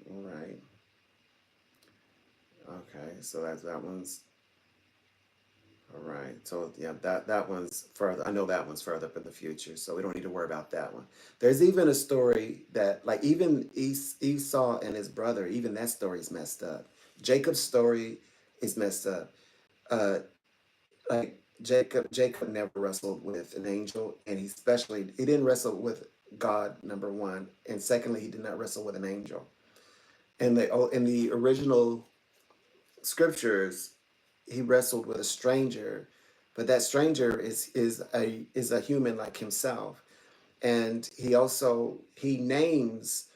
[SPEAKER 1] All right. Okay. So that one's all right. So yeah, that one's further. I know that one's further up in the future, so we don't need to worry about that one. There's even a story that like even Esau and his brother, even that story is messed up. Jacob's story is messed up. Uh, like Jacob never wrestled with an angel, and he didn't wrestle with God, number one, and secondly, he did not wrestle with an angel. And in the original scriptures, he wrestled with a stranger, but that stranger is a human like himself, and he names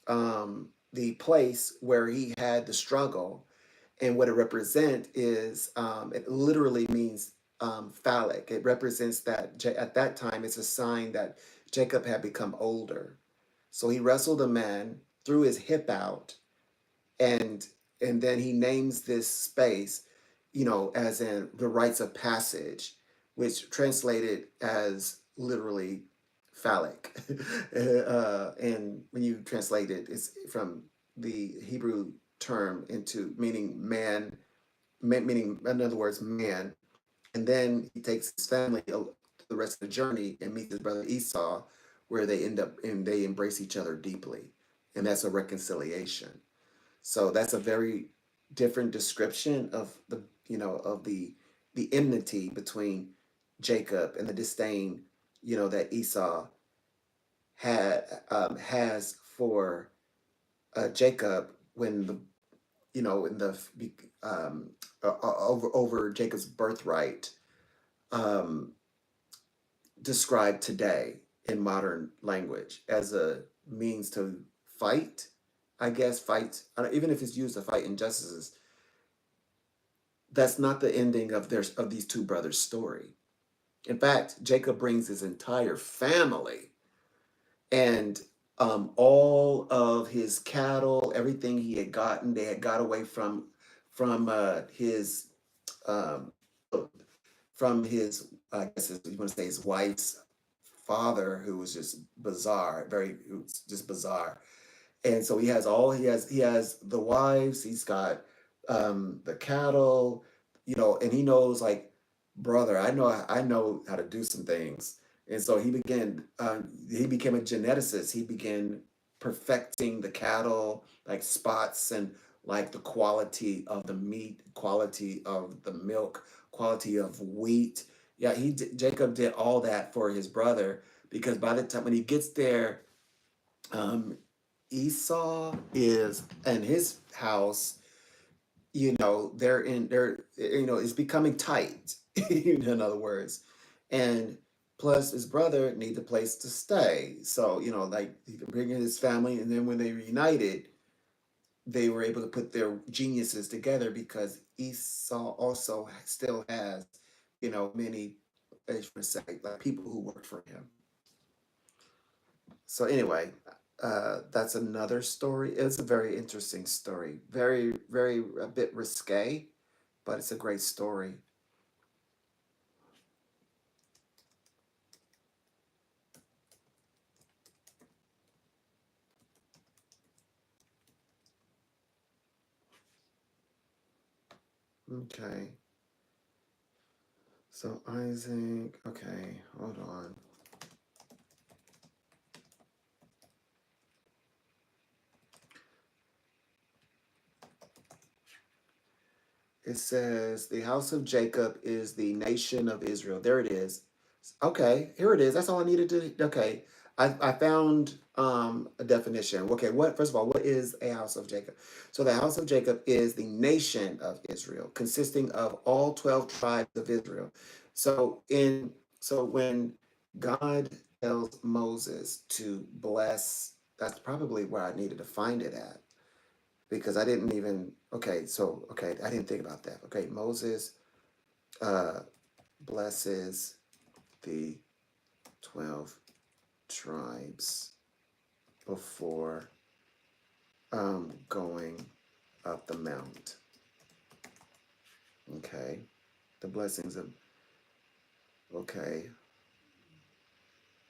[SPEAKER 1] the place where he had the struggle, and what it represents is it literally means phallic. It represents that at that time it's a sign that Jacob had become older, so he wrestled a man, threw his hip out, and then he names this space, as in the rites of passage, which translated as literally phallic. And when you translate it, it's from the Hebrew term into meaning man, meaning in other words man. And then he takes his family the rest of the journey and meets his brother Esau, where they end up and they embrace each other deeply, and that's a reconciliation. So that's a very different description of the enmity between Jacob and the disdain, that Esau has for Jacob when in the over Jacob's birthright, um, described today in modern language as a means to fight, I guess, even if it's used to fight injustices. That's not the ending of these two brothers' story. In fact, Jacob brings his entire family and all of his cattle, everything he had gotten, they had got away his um, from his, I guess you want to say, his wife's father, who was just bizarre, it was just bizarre. And so he has the wives, he's got the cattle, and he knows, like, brother, I know how to do some things. And so he became a geneticist. He began perfecting the cattle, like spots and like the quality of the meat, quality of the milk, quality of wheat. Yeah, Jacob did all that for his brother, because by the time when he gets there, um, Esau is in his house, it's becoming tight, in other words. And plus his brother needs a place to stay. So, like he can bring in his family, and then when they reunited, they were able to put their geniuses together, because Esau also still has, many, as you say, like people who worked for him. So anyway, that's another story. It's a very interesting story. Very, very a bit risque, but it's a great story. Okay. So Isaac, okay, hold on. It says the house of Jacob is the nation of Israel. There it is. Okay, here it is. That's all I needed to. Okay, I found a definition. Okay, what first of all, what is a house of Jacob? So the house of Jacob is the nation of Israel, consisting of all 12 tribes of Israel. So when God tells Moses to bless, that's probably where I needed to find it at, because I didn't even. Okay, I didn't think about that. Okay, Moses uh, blesses the 12 tribes before going up the mount. Okay. The blessings of, okay.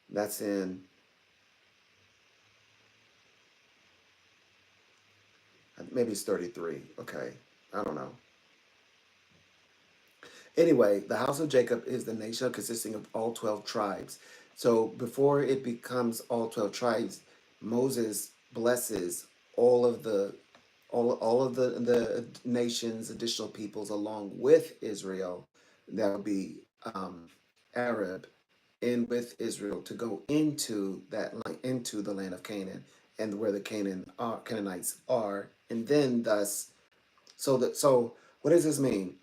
[SPEAKER 1] That's in maybe it's 33. Okay, I don't know. Anyway, the house of Jacob is the nation consisting of all 12 tribes. So before it becomes all 12 tribes, Moses blesses all of the all of the nations, additional peoples along with Israel. That would be Arab, and with Israel to go into into the land of Canaan and where the Canaanites are, and then thus so what does this mean?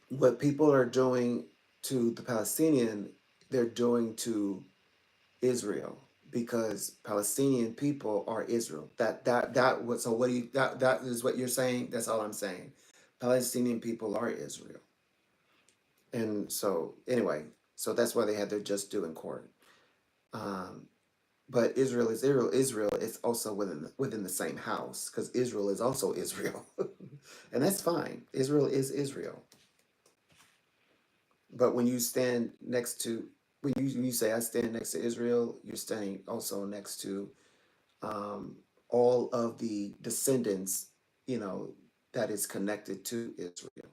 [SPEAKER 1] What people are doing to the Palestinian, they're doing to Israel because Palestinian people are Israel. That was so. What do you that is what you're saying? That's all I'm saying. Palestinian people are Israel, and so anyway, so that's why they had their just due in court. Um, but Israel is Israel. Israel is also within the same house because Israel is also Israel, and that's fine. Israel is Israel. But when you stand next to when you say I stand next to Israel, you're standing also next to all of the descendants, you know, that is connected to Israel.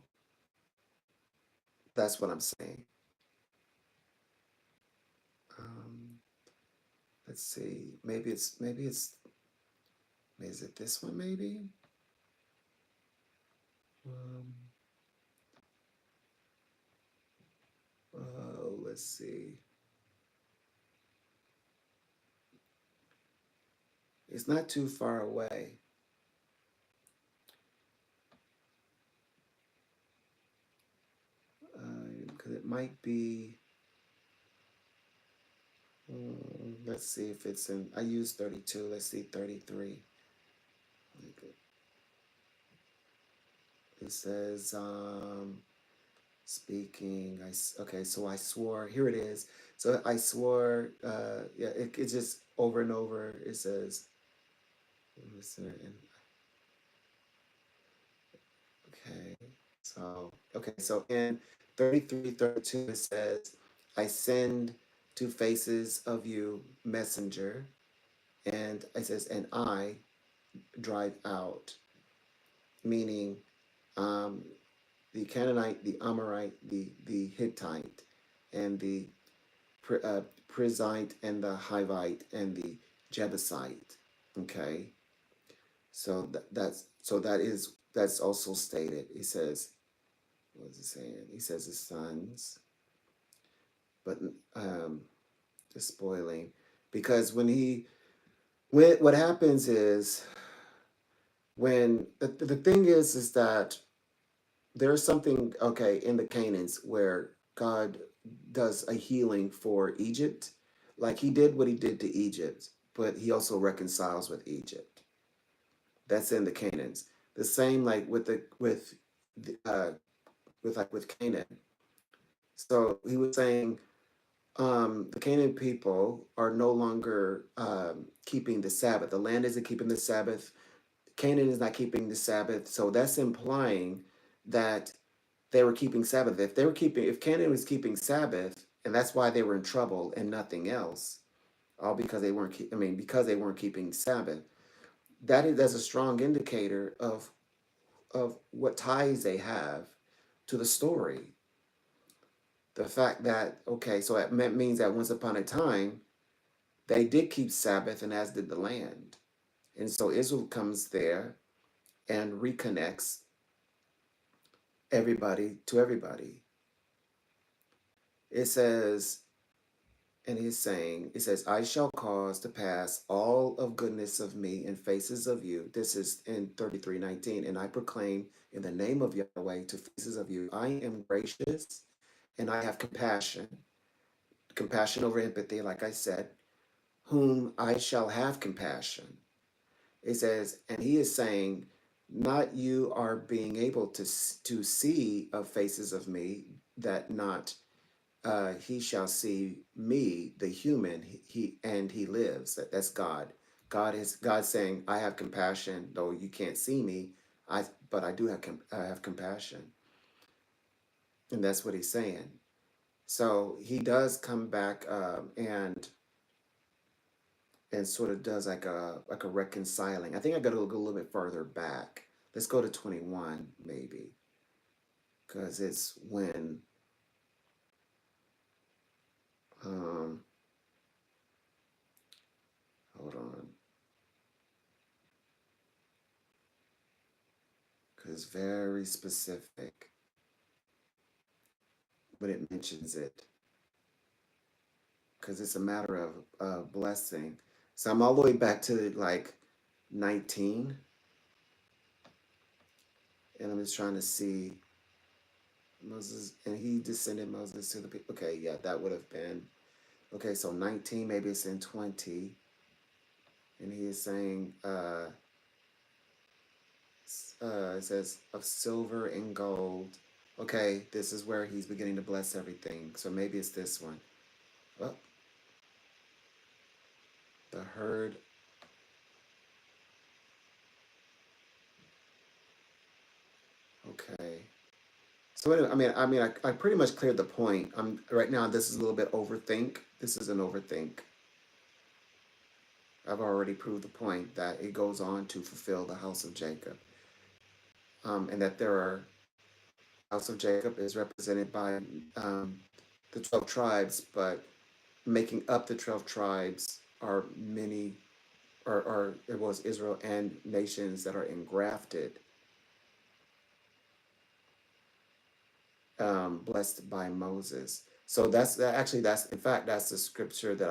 [SPEAKER 1] That's what I'm saying. Um, let's see. Is it this one maybe? Um, let's see. It's not too far away. Because it might be. Let's see if it's in. I use 32. Let's see 33. It says, speaking, okay, so I swore, here it is. So I swore, yeah, it's just over and over. It says, okay, so in 33, 32, it says, I send two faces of you, messenger, and it says, and I drive out, meaning um, the Canaanite, the Amorite, the Hittite, and the Prizite, and the Hivite, and the Jebusite. Okay, so that's also stated. He says, what is he saying? He says his sons, but just spoiling, because when what happens is when the thing is that there's something, okay, in the Canaans where God does a healing for Egypt. Like he did what he did to Egypt, but he also reconciles with Egypt. That's in the Canaans. The same like with Canaan. So he was saying the Canaan people are no longer keeping the Sabbath. The land isn't keeping the Sabbath. Canaan is not keeping the Sabbath. So that's implying that they were keeping Sabbath. If Canaan was keeping Sabbath, and that's why they were in trouble and nothing else, all because they weren't. Because they weren't keeping Sabbath. That's a strong indicator of what ties they have to the story. The fact that okay, so it means that once upon a time they did keep Sabbath, and as did the land, and so Israel comes there and reconnects everybody to everybody. It says And he's saying, it says, I shall cause to pass all of goodness of me in faces of you. This is in 33:19. And I proclaim in the name of Yahweh to faces of you, I am gracious and I have compassion. Compassion over empathy, like I said, whom I shall have compassion. It says, and he is saying, not you are being able to see of faces of me, that not he shall see me, the human, he lives. That's God. God saying, I have compassion, though you can't see me, but I do I have compassion, and that's what he's saying. So he does come back, and and sort of does like a reconciling. I think I got to go a little bit further back. Let's go to 21 maybe, because it's when um hold on, because it's very specific when it mentions it, because it's a matter of blessing. So I'm all the way back to like 19, and I'm just trying to see Moses, and he descended Moses to the people. Okay, yeah, that would have been okay. So 19, maybe it's in 20, and he is saying, it says of silver and gold. Okay, this is where he's beginning to bless everything. So maybe it's this one. Oh, the herd. Okay. So anyway, I pretty much cleared the point. I'm right now. This is a little bit overthink. This is an overthink. I've already proved the point that it goes on to fulfill the house of Jacob, and that there are house of Jacob is represented by the 12 tribes, but making up the 12 tribes are many, or it was Israel and nations that are engrafted, blessed by Moses. So that's in fact that's the scripture that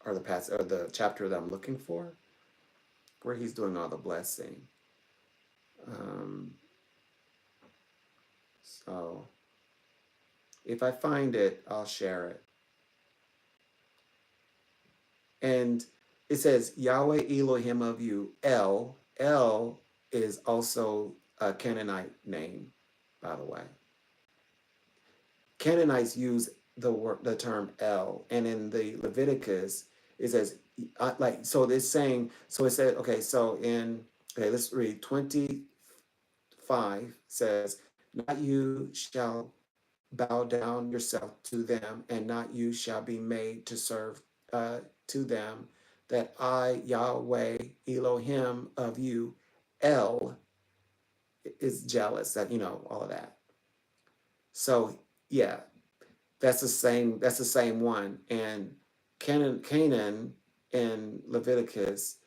[SPEAKER 1] or the chapter that I'm looking for, where he's doing all the blessing. Um, so if I find it, I'll share it. And it says Yahweh Elohim of you. El is also a Canaanite name, by the way. Canaanites use the term El, and in the Leviticus it says so it's saying, so it said, okay, so in, okay, let's read 25 says, not you shall bow down yourself to them, and not you shall be made to serve to them, that I, Yahweh, Elohim of you, El, is jealous, that, all of that. So, yeah, that's the same one. And Canaan in Leviticus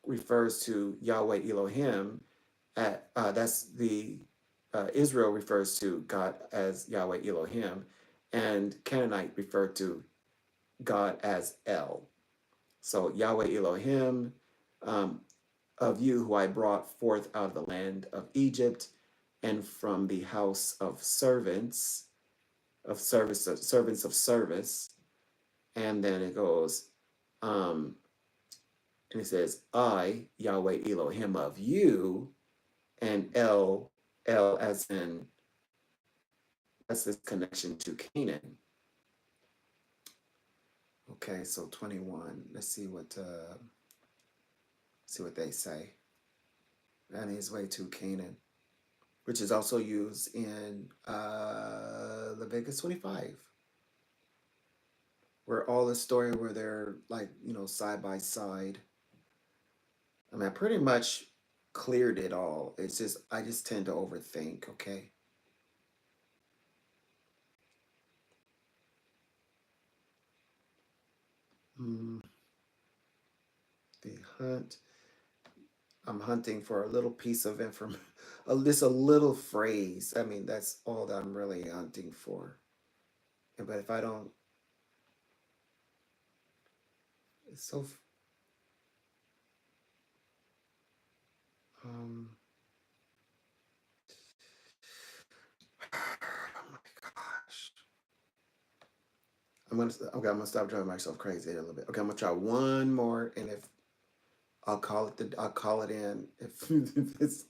[SPEAKER 1] refers to Yahweh Elohim. That's the Israel refers to God as Yahweh Elohim, and Canaanite referred to God as El. So Yahweh Elohim, of you who I brought forth out of the land of Egypt, and from the house of servants of service. And then it goes, and it says, I, Yahweh Elohim of you, and El as in, that's this connection to Canaan. Okay, so 21. Let's see what they say. On his way to Canaan, which is also used in Leviticus 25, where all the story where they're like, side by side. I pretty much cleared it all. It's just, I just tend to overthink, okay? The hunt. I'm hunting for a little piece of information, just a little phrase. That's all that I'm really hunting for. But if I don't, it's so, oh my gosh. I'm gonna stop driving myself crazy a little bit. Okay, I'm gonna try one more, and if I'll call it in. If it's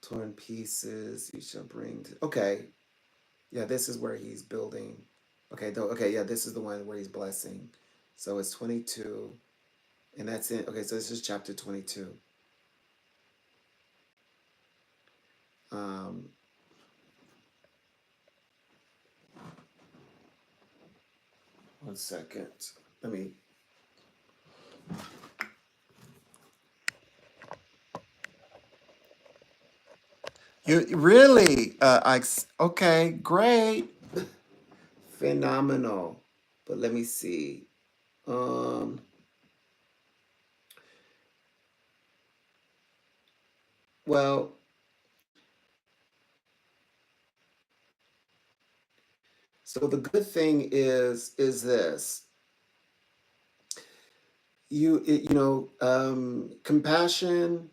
[SPEAKER 1] torn pieces, you shall bring to, okay. Yeah, this is where he's building. Okay, okay, yeah, this is the one where he's blessing. So it's 22, and that's it. Okay, so this is chapter 22. Um, One second. Let me You really, okay, great, phenomenal. But let me see. Um, well, so the good thing is this. Compassion.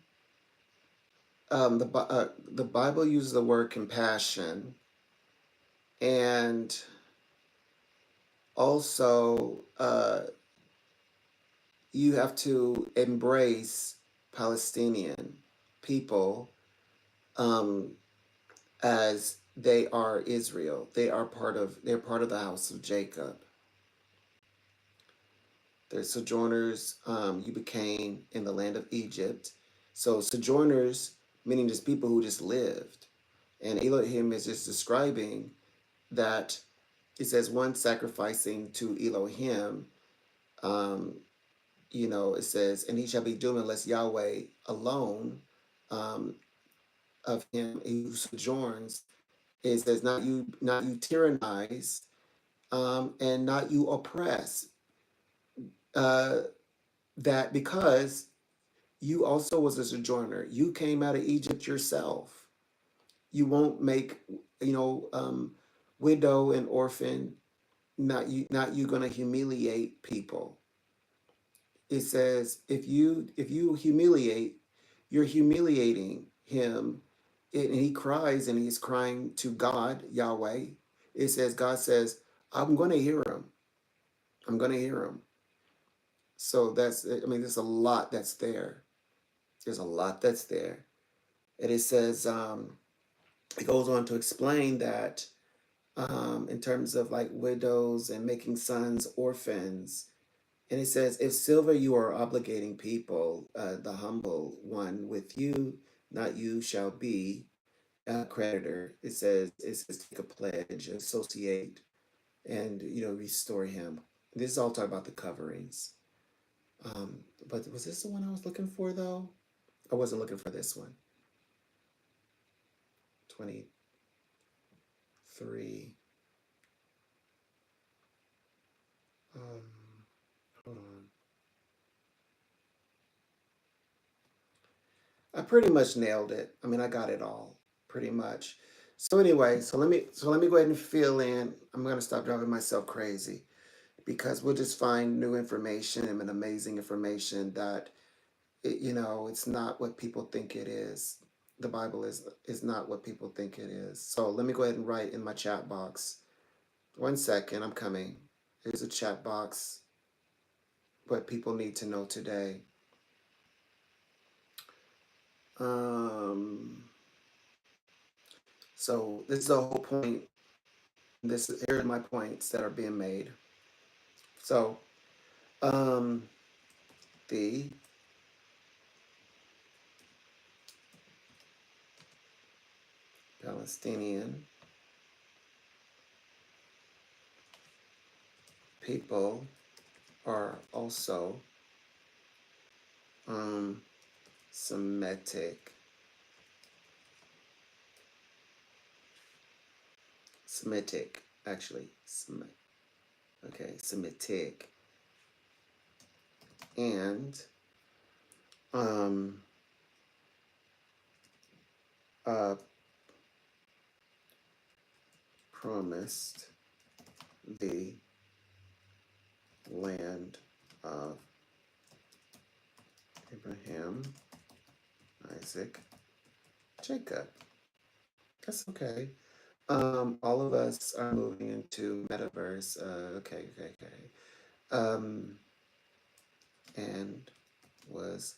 [SPEAKER 1] The Bible uses the word compassion, and also you have to embrace Palestinian people um, as they are Israel. They're part of the house of Jacob. They're sojourners. You became in the land of Egypt. So sojourners, meaning just people who just lived. And Elohim is just describing that it says one sacrificing to Elohim. Um, it says, and he shall be doomed unless Yahweh alone um, of him who sojourns. It says, not you tyrannize, and not you oppress. Uh, that because you also was a sojourner. You came out of Egypt yourself. You won't make, widow and orphan, not you gonna humiliate people. It says if you humiliate, you're humiliating him. And he cries, and he's crying to God, Yahweh. It says, God says, I'm gonna hear him. I'm gonna hear him. So there's a lot that's there. There's a lot that's there. And it says, it goes on to explain that in terms of like widows and making sons orphans. And it says, if silver you are obligating people, the humble one with you, not you shall be a creditor. It says take a pledge, associate, and restore him. This is all talking about the coverings. But was this the one I was looking for though? I wasn't looking for this one. 23. Hold on. I pretty much nailed it. I mean, I got it all pretty much. So anyway, so let me go ahead and fill in. I'm going to stop driving myself crazy because we'll just find new information and amazing information that it's not what people think it is. The Bible is not what people think it is. So let me go ahead and write in my chat box. 1 second, I'm coming. Here's a chat box. What people need to know today. So this is the whole point. Here are my points that are being made. So, the Palestinian people are also Semitic. Semitic, actually. Semitic. And promised the land of Abraham, Isaac, Jacob. That's okay. All of us are moving into metaverse. Okay. And was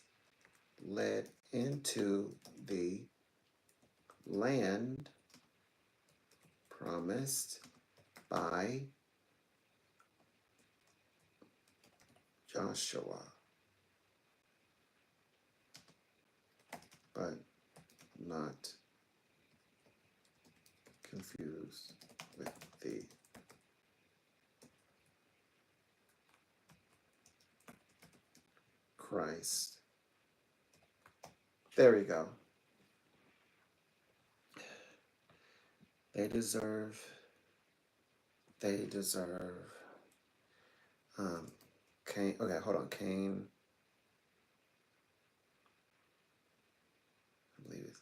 [SPEAKER 1] led into the land promised by Joshua, but not confused with the Christ. There we go. They deserve Cain. Okay, hold on. Cain, I believe it's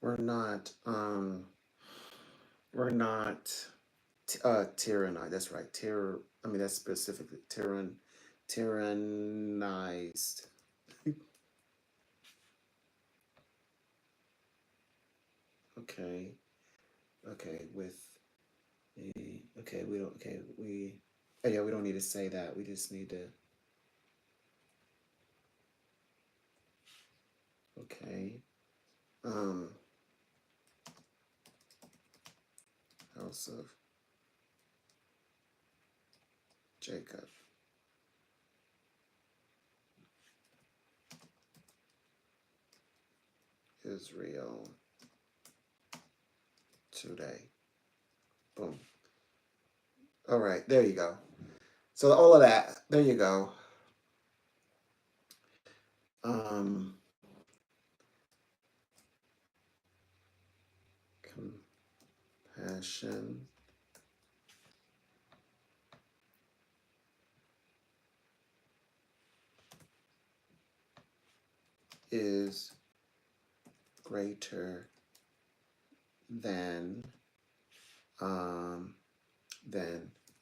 [SPEAKER 1] we're not tyrannized. That's right. That's specifically tyrannized. Okay. Okay, with the okay, we don't okay, we oh yeah, we don't need to say that. We just need to okay. House of Jacob. Israel today. Boom. All right, there you go. So all of that, there you go. Compassion is greater than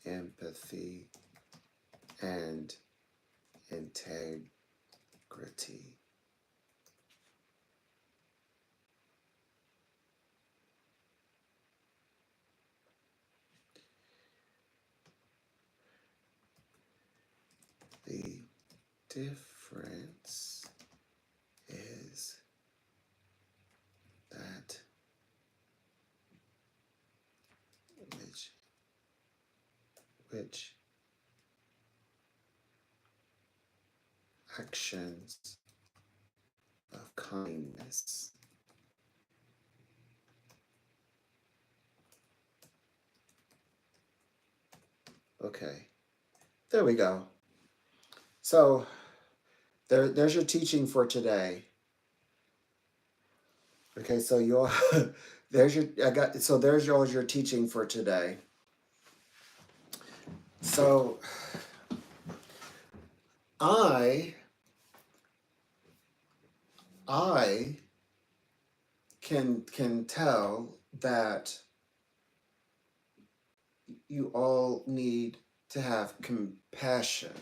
[SPEAKER 1] empathy and integrity. The difference is that which actions of kindness okay, there we go. So there's your teaching for today. Okay, so you'll there's your teaching for today. So I can tell that you all need to have compassion.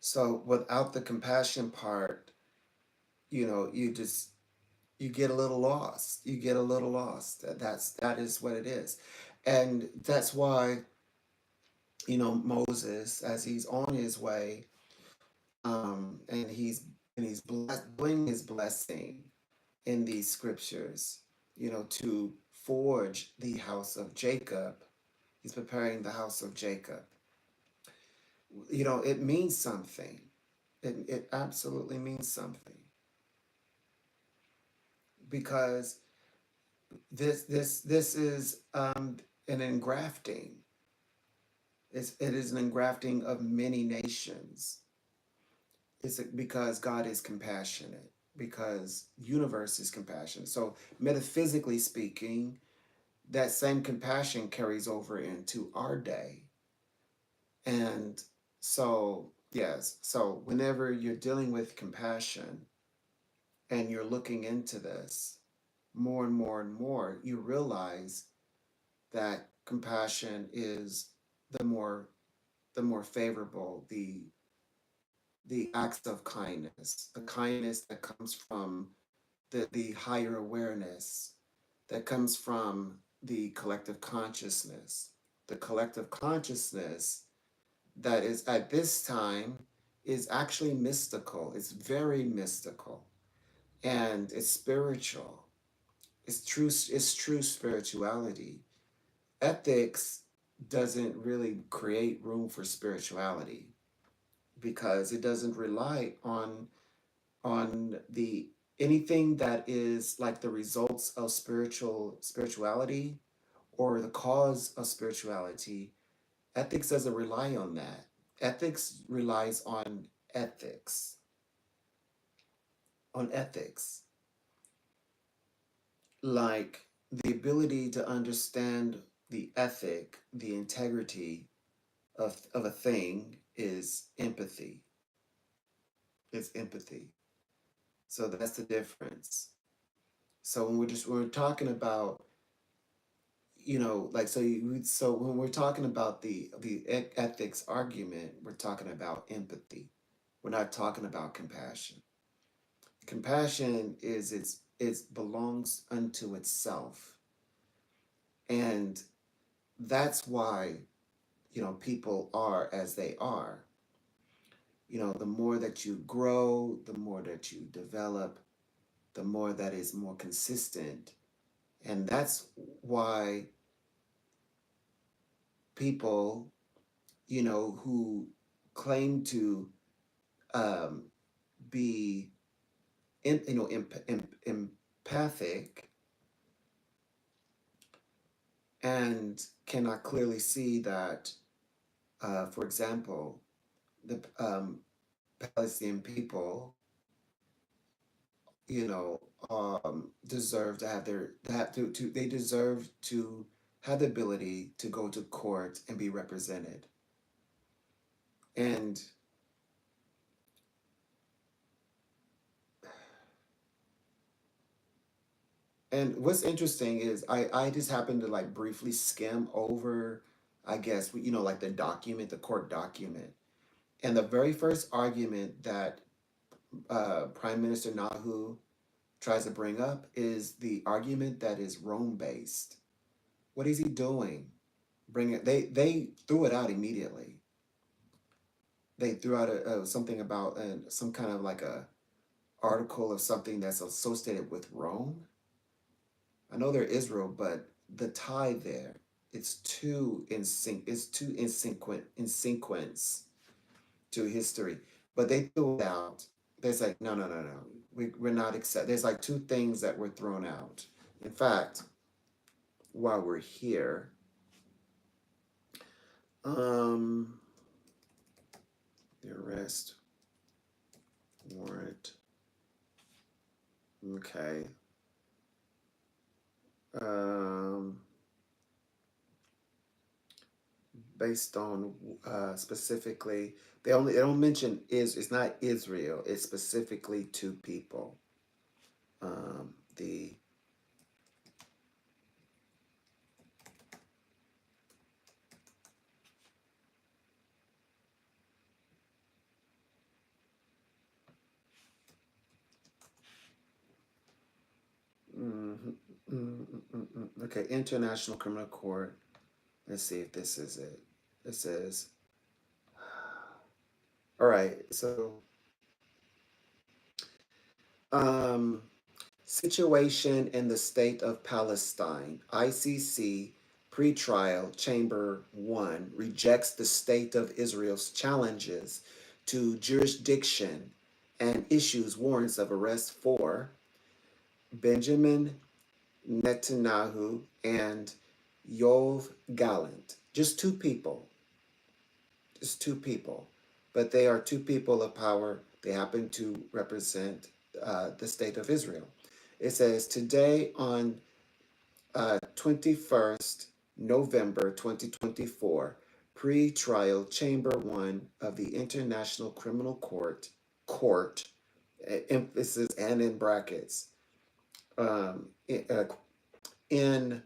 [SPEAKER 1] So without the compassion part, you get a little lost. You get a little lost. That is what it is. And that's why, Moses, as he's on his way, and he's doing his blessing in these scriptures, to forge the house of Jacob. He's preparing the house of Jacob. It means something. It absolutely means something. Because this is an engrafting. It is an engrafting of many nations. It's because God is compassionate, because universe is compassionate. So metaphysically speaking, that same compassion carries over into our day. And so, yes, so whenever you're dealing with compassion and you're looking into this more and more and more, you realize that compassion is the more favorable, the acts of kindness, the kindness that comes from the higher awareness, that comes from the collective consciousness. The collective consciousness that is at this time is actually mystical. It's very mystical, and it's spiritual. It's true spirituality. Ethics doesn't really create room for spirituality, because it doesn't rely on the anything that is like the results of spirituality or the cause of spirituality, ethics doesn't rely on that. Ethics relies ethics, on ethics, like the ability to understand the ethic, the integrity of a thing is empathy. It's empathy. So that's the difference. So when we're talking about, like, so when we're talking about the ethics argument, we're talking about empathy. We're not talking about compassion. Compassion is it belongs unto itself. And that's why, people are as they are. The more that you grow, the more that you develop, the more that is more consistent. And that's why people, who claim to um, be, empathic and cannot clearly see that, for example, the Palestinian people, deserve to have they deserve to have the ability to go to court and be represented. And what's interesting is I just happened to like briefly skim over, I guess, like the document, the court document. And the very first argument that Prime Minister Nahu tries to bring up is the argument that is Rome based. What is he doing? They threw it out immediately. They threw out something about some kind of like a article of something that's associated with Rome. I know they're Israel, but the tie there, it's too in sync. It's too in sequence to history. But they threw it out. There's like no, no, no, no. We're not accept. There's like two things that were thrown out. In fact, while we're here, um, the arrest warrant. Okay. Um, Based on specifically, they don't mention it's not Israel. It's specifically two people. The okay, International Criminal Court. Let's see if this is it. It says, all right, so um, situation in the state of Palestine. ICC pretrial chamber 1 rejects the state of Israel's challenges to jurisdiction and issues warrants of arrest for Benjamin Netanyahu and Yoav Gallant. Just two people. Just two people. But they are two people of power. They happen to represent the state of Israel. It says today on 21st November 2024, pre-trial Chamber 1 of the International Criminal Court, emphasis and in brackets, in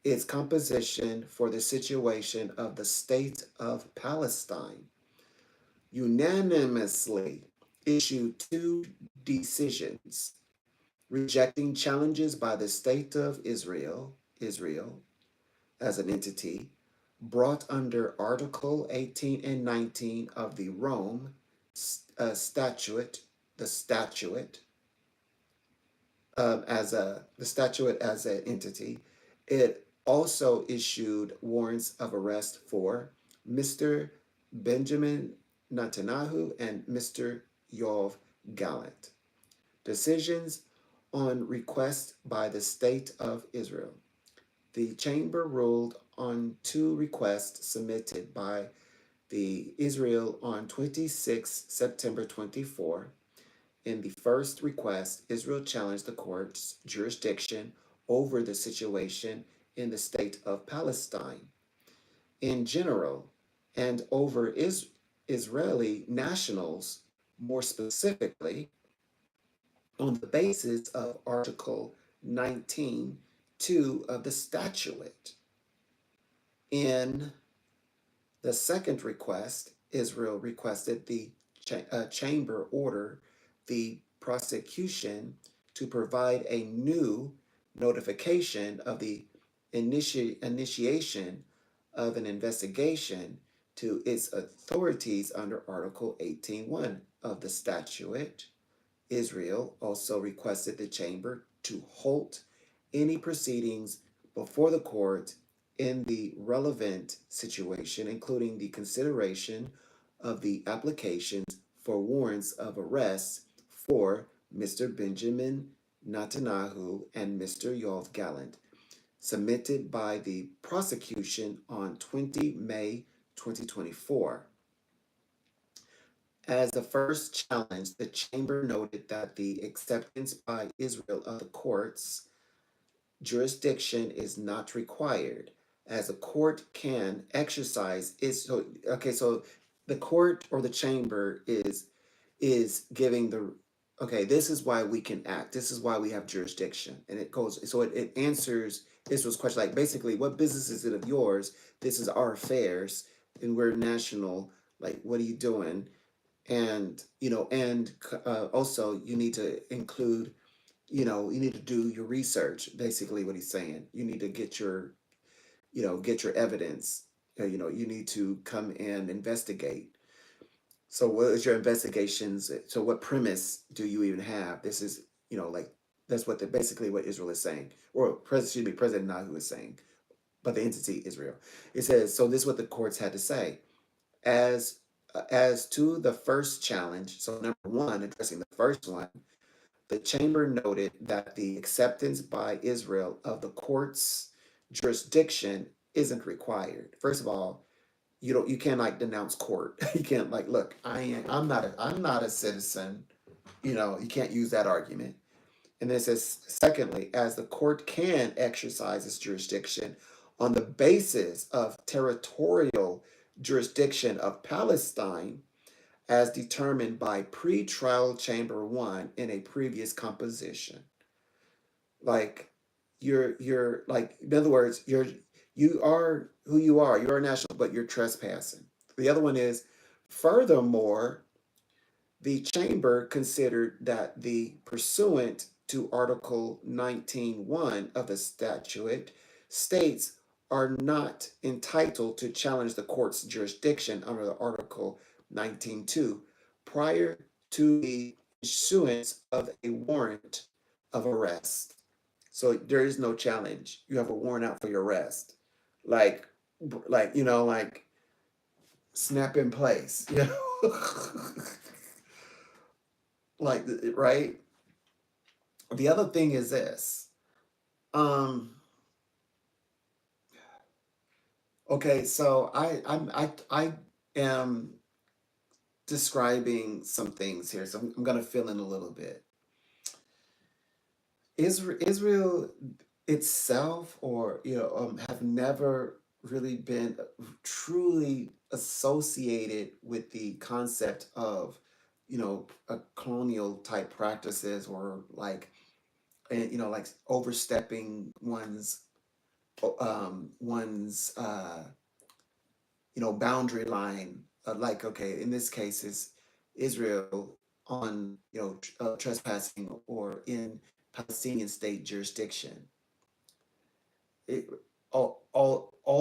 [SPEAKER 1] its composition for the situation of the state of Palestine, unanimously issued two decisions rejecting challenges by the state of Israel as an entity, brought under Article 18 and 19 of the Rome Statute, the statute the statute as an entity. It also issued warrants of arrest for Mr. Benjamin Netanyahu and Mr. Yoav Gallant. Decisions on request by the State of Israel. The chamber ruled on two requests submitted by the Israel on 26 September 24. In the first request, Israel challenged the court's jurisdiction over the situation in the state of Palestine in general and over Israeli nationals, more specifically, on the basis of Article 19(2) of the statute. In the second request, Israel requested the chamber order the prosecution to provide a new notification of the initiation of an investigation to its authorities under Article 18(1) of the statute. Israel also requested the chamber to halt any proceedings before the court in the relevant situation, including the consideration of the applications for warrants of arrest for Mr. Benjamin Netanyahu and Mr. Yoav Gallant, submitted by the prosecution on 20 May 2024. As the first challenge, the chamber noted that the acceptance by Israel of the court's jurisdiction is not required, as a court can exercise its. So the court or the chamber is giving the. Okay, this is why we can act. This is why we have jurisdiction, and it goes. So it answers Israel's question, like basically, what business is it of yours? This is our affairs, and we're national. Like, what are you doing? And also you need to include, you need to do your research. Basically, what he's saying, you need to get your evidence. You need to come and investigate. So what is your investigations? So what premise do you even have? This is, like, that's basically what Israel is saying, or President Nahu is saying, but the entity Israel. It says, so this is what the courts had to say. As to the first challenge, so number one, addressing the first one, the chamber noted that the acceptance by Israel of the court's jurisdiction isn't required. First of all, you can't like denounce court. You can't like, look, I'm not a citizen. You can't use that argument. And then it says, secondly, as the court can exercise its jurisdiction on the basis of territorial jurisdiction of Palestine, as determined by pre-trial chamber 1 in a previous composition. Like, you're like, in other words, you are who you are. You're a national, but you're trespassing. The other one is, furthermore, the chamber considered that the pursuant to Article 19(1) of the statute, states are not entitled to challenge the court's jurisdiction under the Article 19(2) prior to the issuance of a warrant of arrest. So there is no challenge. You have a warrant out for your arrest. Like, like snap in place, like, right? The other thing is this. Okay, so I am describing some things here, so I'm gonna fill in a little bit. Israel itself, or have never really been truly associated with the concept of a colonial type practices, or like like overstepping one's boundary line. Like, okay, in this case is Israel on trespassing or in Palestinian state jurisdiction. It, all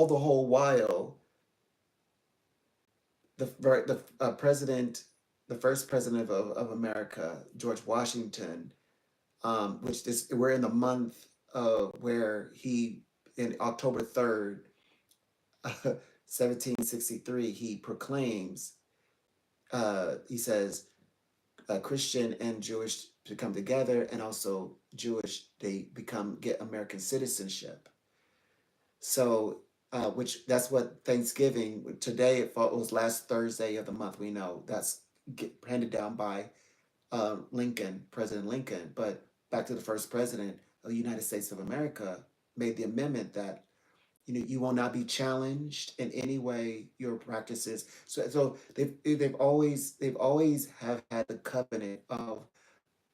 [SPEAKER 1] the whole while, the president, the first president of America, George Washington, we're in the month where he, in October 3rd, 1763, he proclaims, he says, Christian and Jewish to come together, and also Jewish, they get American citizenship. So, which that's what Thanksgiving today. It was last Thursday of the month. We know that's handed down by Lincoln, President Lincoln. But back to the first president of the United States of America made the amendment that you will not be challenged in any way your practices. So they've always have had the covenant of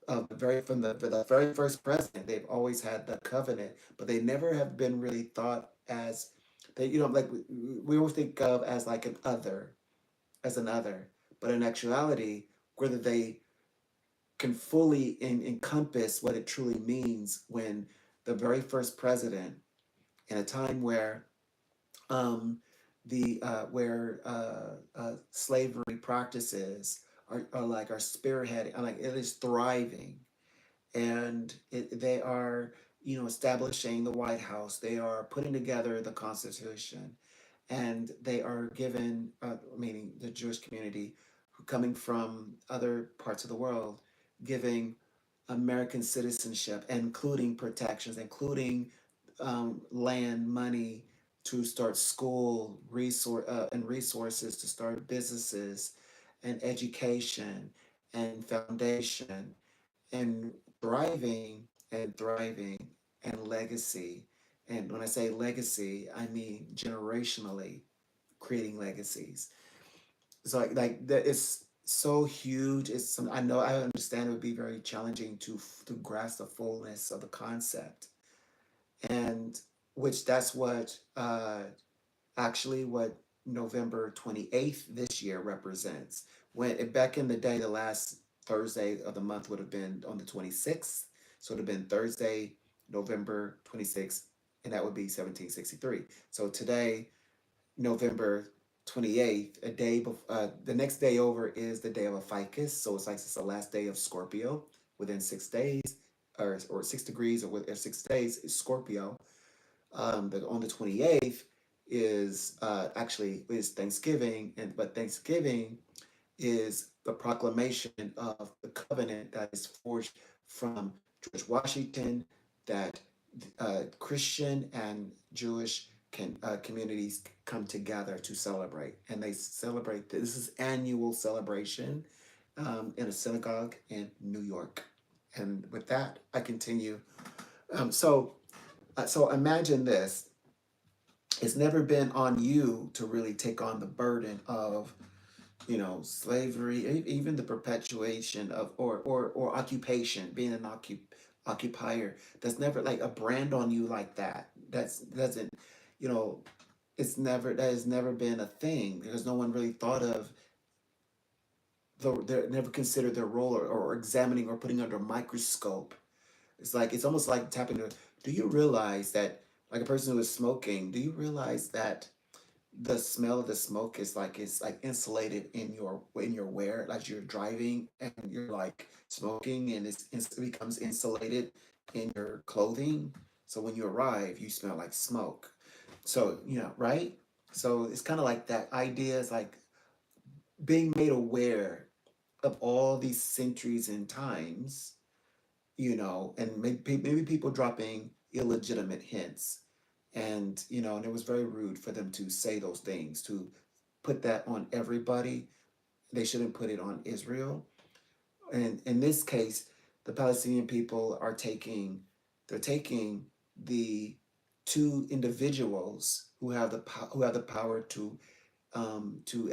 [SPEAKER 1] the very from the very first president. They've always had the covenant, but they never have been really thought as they like we always think of as like an other, but in actuality, whether they can fully encompass what it truly means when the very first president in a time where um, the where slavery practices are spearheading, like it is thriving, and they are establishing the White House. They are putting together the Constitution, and they are given, meaning the Jewish community, coming from other parts of the world, giving American citizenship, including protections, including land, money to start school, and resources to start businesses, and education, and foundation, and thriving, and legacy. And when I say legacy, I mean generationally creating legacies. So like that is so huge. I know, I understand it would be very challenging to grasp the fullness of the concept, and which that's what actually what November 28th this year represents. When back in the day, the last Thursday of the month would have been on the 26th. So it would have been Thursday, November 26th, and that would be 1763. So today, November 28th, the next day over is the day of a ficus. So it's the last day of Scorpio within 6 days, or 6 degrees, or within 6 days is Scorpio. On the 28th is actually is Thanksgiving, but Thanksgiving is the proclamation of the covenant that is forged from George Washington, that Christian and Jewish communities come together to celebrate, and they celebrate. This is annual celebration in a synagogue in New York. And with that, I continue. So imagine this. It's never been on you to really take on the burden of, slavery, even the perpetuation of, or occupation, being an occupier. That's never like a brand on you like that. That's doesn't, you know, that has never been a thing, because no one really thought of they never considered their role, or examining, or putting under a microscope. It's almost like tapping to. Do you realize that, like a person who is smoking? Do you realize that the smell of the smoke is like it's like insulated in your wear, like you're driving and you're like smoking, and it becomes insulated in your clothing. So when you arrive, you smell like smoke. So right. So it's kind of like that idea is like being made aware of all these centuries and times, and maybe people dropping illegitimate hints. And it was very rude for them to say those things, to put that on everybody. They shouldn't put it on Israel. And in this case, the Palestinian people they're taking the two individuals who have the power to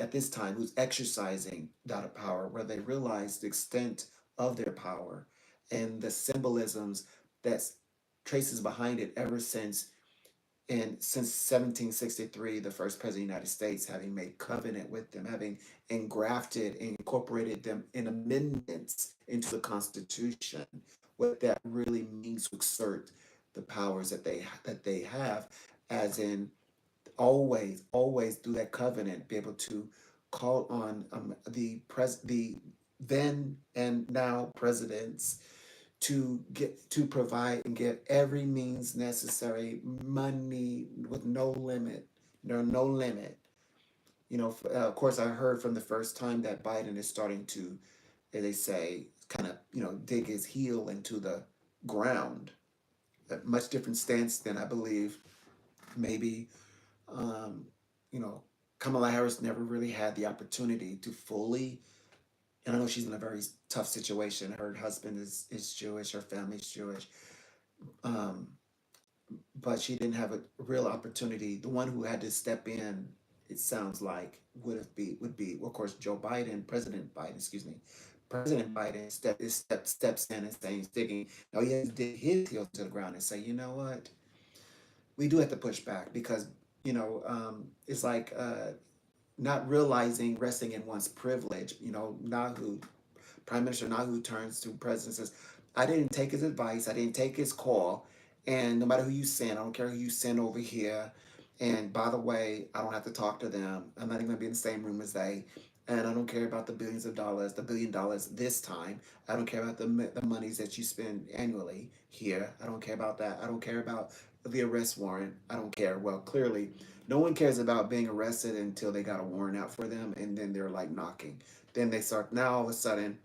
[SPEAKER 1] at this time, who's exercising that power, where they realize the extent of their power and the symbolisms that traces behind it ever since 1763, the first president of the United States having made covenant with them, having engrafted and incorporated them in amendments into the Constitution. What that really means to exert the powers that they have, as in always through that covenant, be able to call on the then and now presidents to provide and give every means necessary, money with no limit. No limit. Of course, I heard from the first time that Biden is starting to, as they say, kind of dig his heel into the ground. A much different stance than I believe maybe, um, you know, Kamala Harris never really had the opportunity to fully, and I know she's in a very tough situation. Her husband is Jewish, her family's Jewish, um, but she didn't have a real opportunity. The one who had to step in, it sounds like, would be, of course, Joe Biden, President Biden, excuse me. President Biden steps in and saying, sticking. Now he has to dig his heels to the ground and say, you know what, we do have to push back because it's like not realizing resting in one's privilege. Nahu, Prime Minister Nahu turns to President and says, I didn't take his advice, I didn't take his call, and no matter who you send, I don't care who you send over here. And by the way, I don't have to talk to them. I'm not even going to be in the same room as they. And I don't care about the billions of dollars, the $1 billion this time. I don't care about the monies that you spend annually here. I don't care about that. I don't care about the arrest warrant. I don't care. Well, clearly, no one cares about being arrested until they got a warrant out for them, and then they're like knocking. Then they start. Now all of a sudden,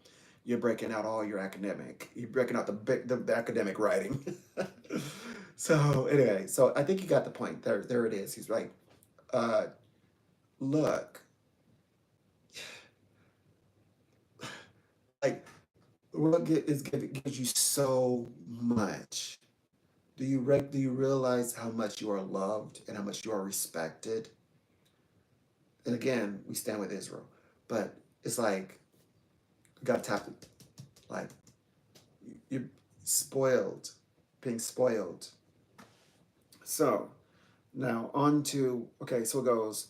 [SPEAKER 1] you're breaking out all your academic. You're breaking out the academic writing. So anyway, so I think you got the point. There it is. He's right. Uh, Look, like what gives you so much. Do you realize how much you are loved and how much you are respected? And again, we stand with Israel, but it's like you got to tap it. Like you're spoiled, being spoiled. So now on to, okay, so it goes.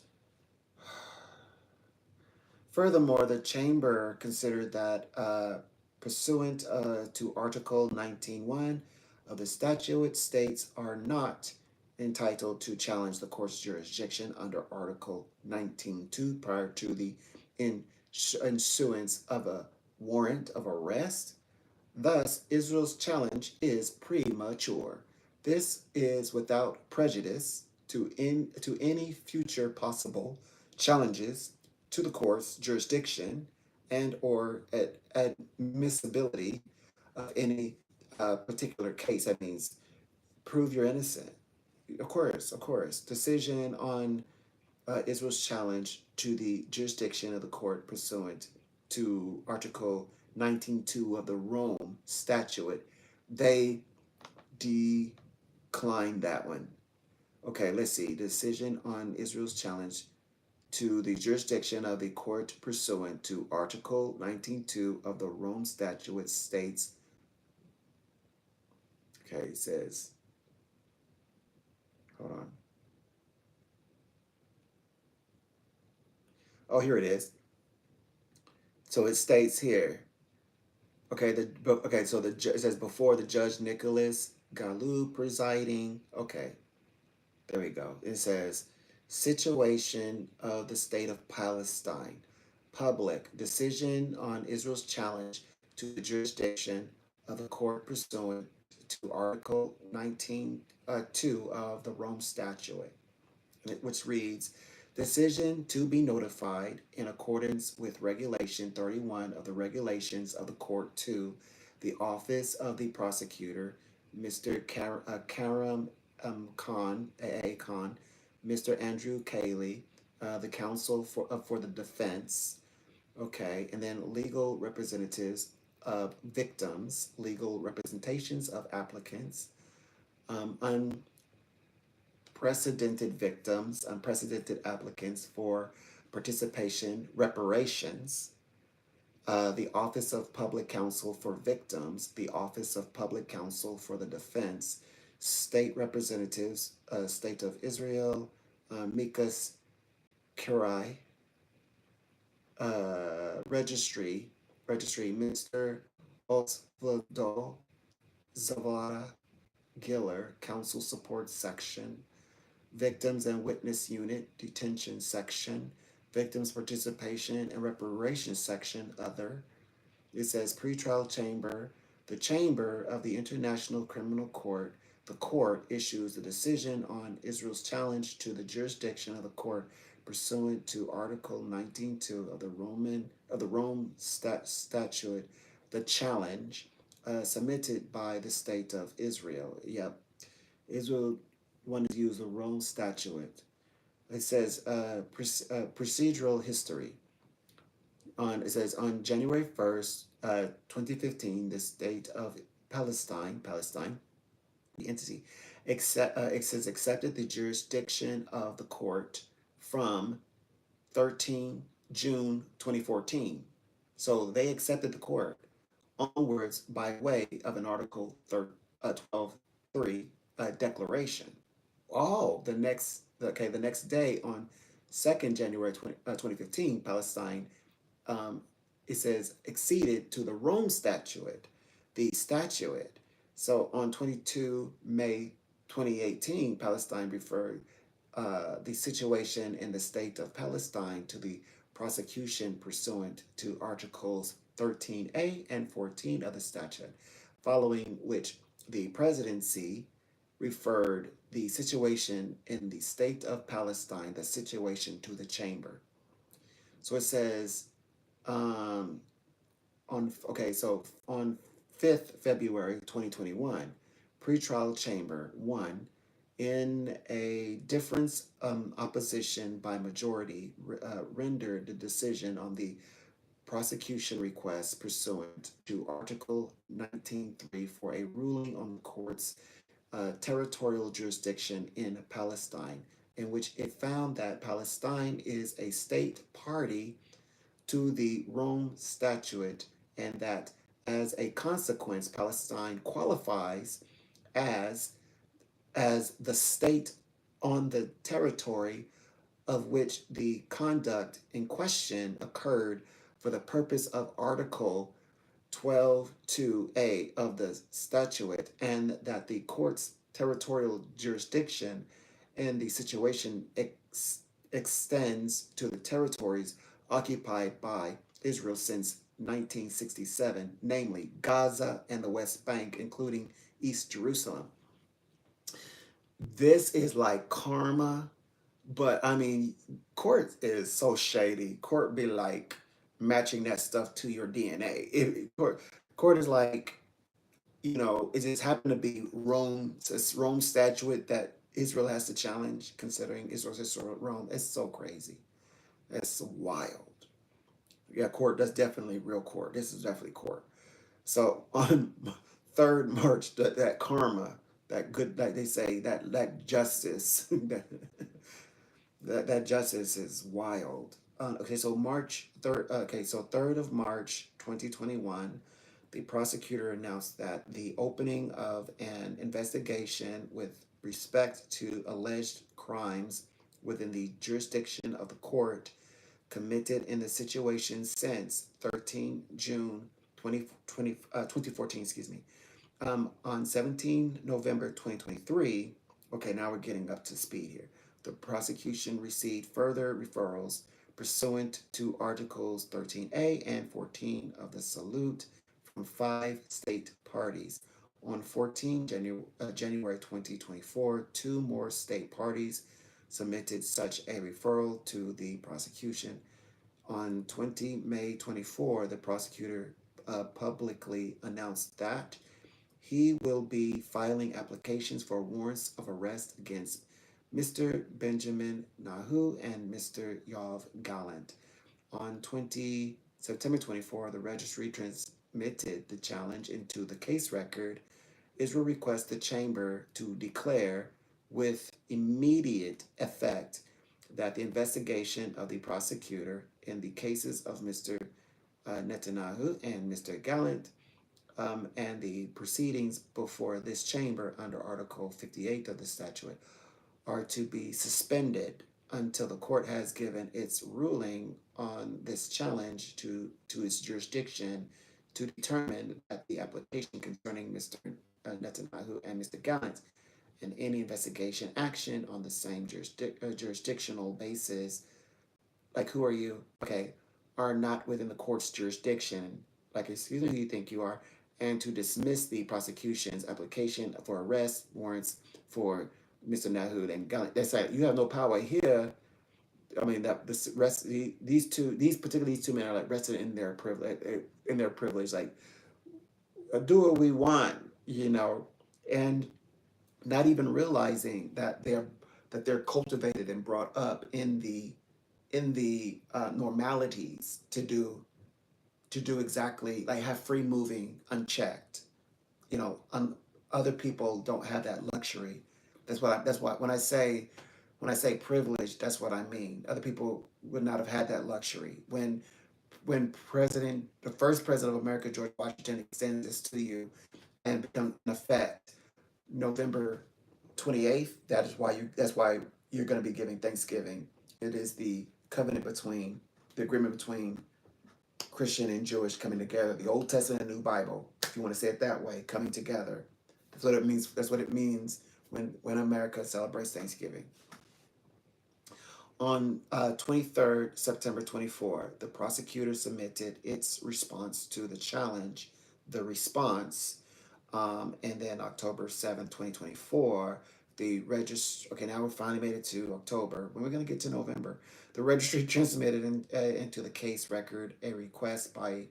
[SPEAKER 1] Furthermore, the chamber considered that pursuant to Article 19.1 of the statute, states are not entitled to challenge the court's jurisdiction under Article 19.2 prior to the issuance of a warrant of arrest. Thus, Israel's challenge is premature. This is without prejudice to any future possible challenges to the court's jurisdiction and or admissibility of any particular case. That means prove you're innocent. Of course. Decision on Israel's challenge to the jurisdiction of the court pursuant to Article 19.2 of the Rome Statute, they declined that one. Okay, let's see. Decision on Israel's challenge to the jurisdiction of the court pursuant to Article 19.2 of the Rome Statute states, okay, it says, hold on. Oh, here it is. So it states here, okay, so it says before the judge Nicholas Galou presiding. Okay, there we go. It says situation of the state of Palestine. Public decision on Israel's challenge to the jurisdiction of the court pursuant to Article 19.2 of the Rome Statute, which reads, decision to be notified in accordance with Regulation 31 of the Regulations of the Court to the Office of the Prosecutor, Mr. Karam Khan, A.A. Khan, Mr. Andrew Cayley, the counsel for the defense, okay, and then legal representatives of victims, legal representations of applicants, unprecedented applicants for participation, reparations, the Office of Public Counsel for Victims, the Office of Public Counsel for the Defense, state representatives, State of Israel, Mikas Kirai, Registry, Mr. Osvaldo Zavara Giller, Counsel Support Section, Victims and Witness Unit, Detention Section, Victims Participation and Reparations Section, Other. It says Pretrial Chamber, the Chamber of the International Criminal Court. The court issues a decision on Israel's challenge to the jurisdiction of the court pursuant to Article 19.2 of the Rome Statute. The challenge submitted by the State of Israel. Yep, Israel want to use the Rome Statute. It says procedural history. It says on January 1st, 2015, the state of Palestine, the entity, it says accepted the jurisdiction of the court from 13 June 2014. So they accepted the court onwards by way of an Article 12.3 declaration. Oh, the next day on 2nd January 2015, Palestine, um, it says, acceded to the Rome Statute, the statute. So on 22 May 2018, Palestine referred the situation in the state of Palestine to the prosecution pursuant to Articles 13A and 14 of the statute, following which the presidency referred the situation in the state of Palestine, the situation to the chamber. So it says, um, on 5th February 2021, pretrial chamber 1, in a difference opposition by majority, rendered the decision on the prosecution request pursuant to Article 19.3 for a ruling on the court's territorial jurisdiction in Palestine, in which it found that Palestine is a state party to the Rome Statute, and that as a consequence, Palestine qualifies as the state on the territory of which the conduct in question occurred for the purpose of Article 12.2a of the statute, and that the court's territorial jurisdiction in the situation extends to the territories occupied by Israel since 1967, namely Gaza and the West Bank, including East Jerusalem. This is like karma, but I mean, court is so shady. Court be like matching that stuff to your DNA. Court is like, it just happened to be Rome, it's Rome statute that Israel has to challenge, considering Israel's historical Rome. It's so crazy. It's wild. Yeah, court, that's definitely real court. This is definitely court. So on 3rd March, that karma, that good, like they say, that justice, that justice is wild. Okay, so March 3rd, okay, so 3rd of March 2021, the prosecutor announced that the opening of an investigation with respect to alleged crimes within the jurisdiction of the court committed in the situation since 13 June 2014, excuse me. On 17 November 2023, okay, now we're getting up to speed here. The prosecution received further referrals pursuant to Articles 13A and 14 of the Salute from 5 state parties. On 14 January 2024, 2 more state parties submitted such a referral to the prosecution. On 20 May 24, the prosecutor publicly announced that he will be filing applications for warrants of arrest against Mr. Benjamin Nahu and Mr. Yoav Gallant. On September 24, the registry transmitted the challenge into the case record. Israel requests the chamber to declare with immediate effect that the investigation of the prosecutor in the cases of Mr. Netanyahu and Mr. Gallant and the proceedings before this chamber under Article 58 of the statute are to be suspended until the court has given its ruling on this challenge to its jurisdiction to determine that the application concerning Mr. Netanyahu and Mr. Gallant and any investigation action on the same jurisdictional basis, like who are you? Okay, are not within the court's jurisdiction. Like, excuse me, who you think you are, and to dismiss the prosecution's application for arrest warrants for Mr. Nahud and Gallant. That's like, you have no power here. I mean, that the rest, these two men are like rested in their privilege, like do what we want, and not even realizing that they're cultivated and brought up in the normalities to do exactly like have free moving unchecked. You know, other people don't have that luxury. That's why when I say privilege, that's what I mean. Other people would not have had that luxury. When the first president of America, George Washington, extended this to you and become in effect November 28th, that's why you're going to be giving Thanksgiving. It is the agreement between Christian and Jewish coming together, the Old Testament and New Bible, if you want to say it that way, coming together. That's what it means. That's what it means when America celebrates Thanksgiving. On 23rd September 24, the prosecutor submitted its response to the challenge. The response, and then October 7, 2024, okay, now we finally made it to October. When we're going to get to November, the registry transmitted into the case record a request by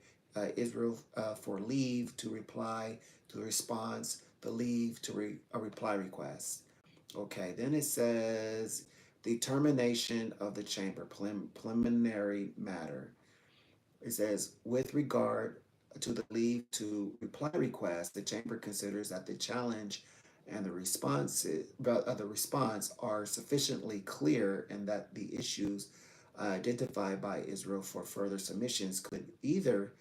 [SPEAKER 1] Israel for leave to reply to the response, the leave to a reply request. Okay, then it says determination of the chamber, preliminary matter. It says, with regard to the leave to reply request, the chamber considers that the challenge and the response are sufficiently clear and that the issues identified by Israel for further submissions could either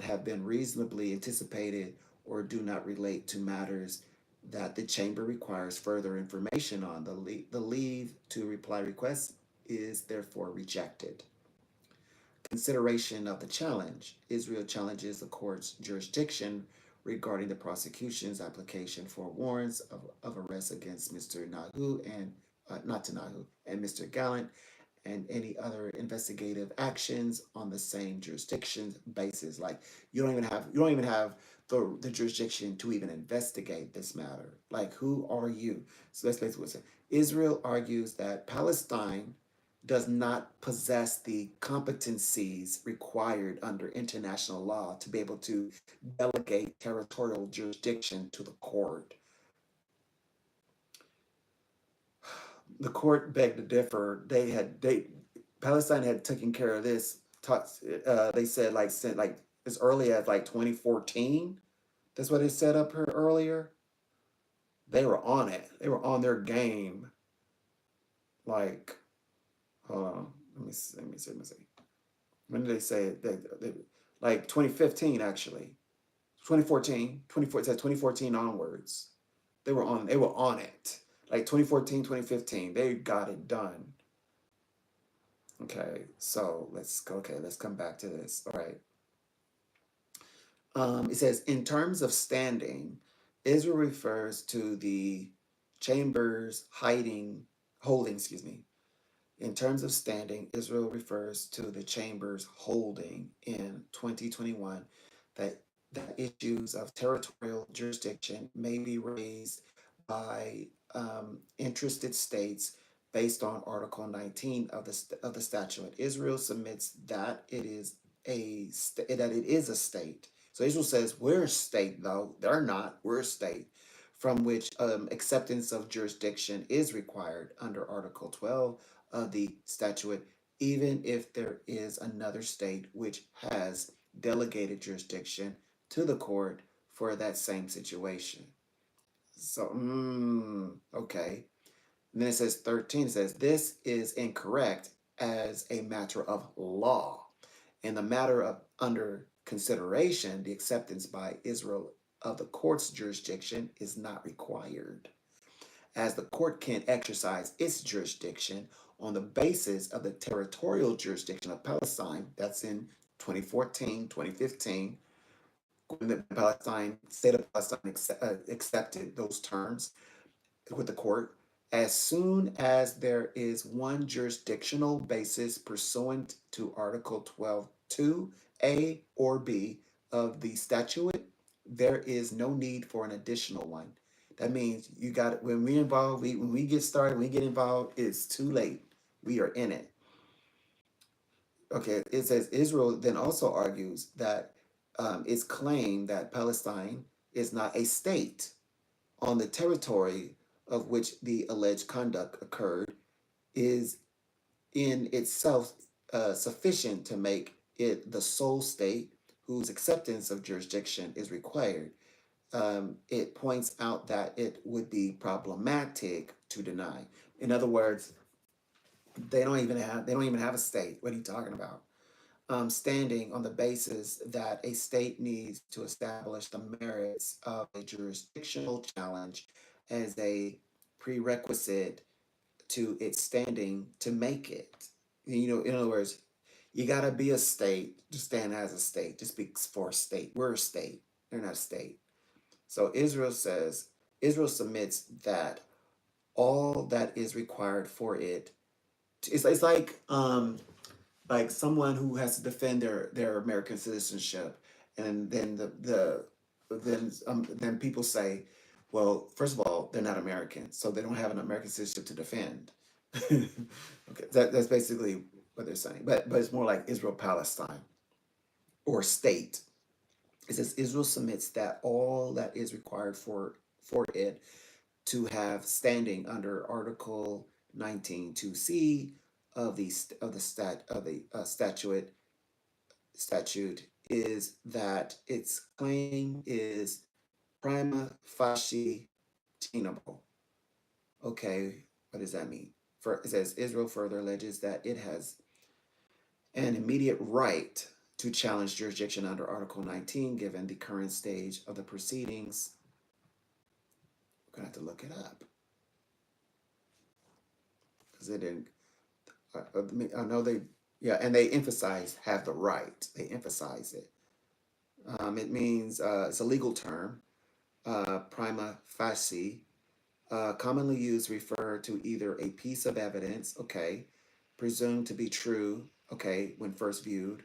[SPEAKER 1] have been reasonably anticipated or do not relate to matters that the chamber requires further information on. The leave to reply request is therefore rejected. Consideration of the challenge. Israel challenges the court's jurisdiction regarding the prosecution's application for warrants of arrest against Mr. Nahu and not to Nahu and Mr. Gallant and any other investigative actions on the same jurisdiction basis. Like you don't even have the jurisdiction to even investigate this matter. Like who are you? So that's basically what it says. Israel argues that Palestine does not possess the competencies required under international law to be able to delegate territorial jurisdiction to the court. The court begged to differ. Palestine had taken care of this. They said like as early as like 2014. That's what they set up here earlier. They were on it. They were on their game. Like, hold on. Let me see. When did they say it? Like 2015 actually. 2014. 2014 onwards. They were on it. Like 2014, 2015. They got it done. Okay, so let's come back to this. All right. It says, in terms of standing, Israel refers to the chamber's holding, In terms of standing, Israel refers to the chamber's holding in 2021 that issues of territorial jurisdiction may be raised by interested states based on Article 19 of the statute. Israel submits that it is a state. So Israel says we're a state, though they're not. We're a state from which acceptance of jurisdiction is required under Article 12 of the statute, even if there is another state which has delegated jurisdiction to the court for that same situation. So, okay. And then it says 13, it says, this is incorrect as a matter of law. In the matter of under consideration, the acceptance by Israel of the court's jurisdiction is not required, as the court can exercise its jurisdiction on the basis of the territorial jurisdiction of Palestine. That's in 2014, 2015, when the state of Palestine accepted those terms with the court. As soon as there is one jurisdictional basis pursuant to Article 12.2a or b of the statute, there is no need for an additional one. That means you got it. When we get started, when we get involved, it's too late. We are in it. Okay, it says Israel then also argues that its claim that Palestine is not a state on the territory of which the alleged conduct occurred is in itself sufficient to make it the sole state whose acceptance of jurisdiction is required. It points out that it would be problematic to deny. In other words, they don't even have a state. What are you talking about? Standing on the basis that a state needs to establish the merits of a jurisdictional challenge as a prerequisite to its standing to make it. In other words, you got to be a state to stand as a state, to speak for a state. We're a state. They're not a state. So Israel submits that all that is required for it. It's like someone who has to defend their American citizenship, and then then people say, well, first of all, they're not American, so they don't have an American citizenship to defend. Okay, that's basically what they're saying, but it's more like Israel Palestine or state. It says Israel submits that all that is required for it to have standing under Article 19(2)(c) of the statute is that its claim is prima facie tenable. Okay, what does that mean? It says Israel further alleges that it has an immediate right to challenge jurisdiction under Article 19 given the current stage of the proceedings. We're going to have to look it up because they didn't. I know they, yeah, and they emphasize have the right. They emphasize it. It means it's a legal term, prima facie, commonly used to refer to either a piece of evidence, okay, presumed to be true, okay, when first viewed,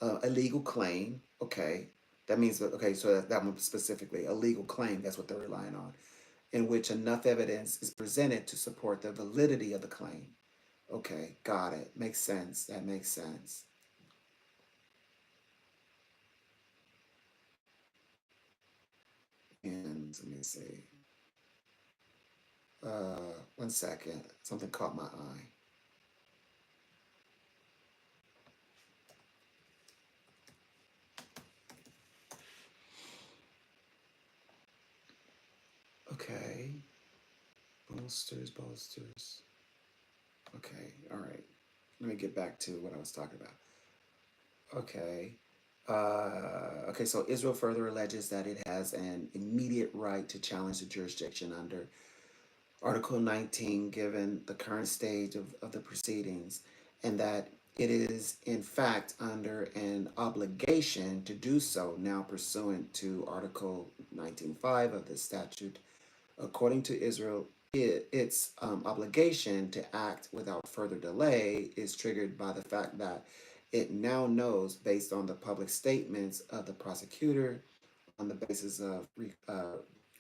[SPEAKER 1] a legal claim, okay, that means that, okay, so that one specifically, a legal claim, that's what they're relying on, in which enough evidence is presented to support the validity of the claim. Okay, got it. Makes sense. That makes sense. And let me see. 1 second. Something caught my eye. Okay. Bolsters. Okay, all right. Let me get back to what I was talking about. Okay. Okay, so Israel further alleges that it has an immediate right to challenge the jurisdiction under Article 19, given the current stage of the proceedings, and that it is in fact under an obligation to do so now pursuant to Article 19.5 of the statute. According to Israel, its obligation to act without further delay is triggered by the fact that it now knows, based on the public statements of the prosecutor, on the basis of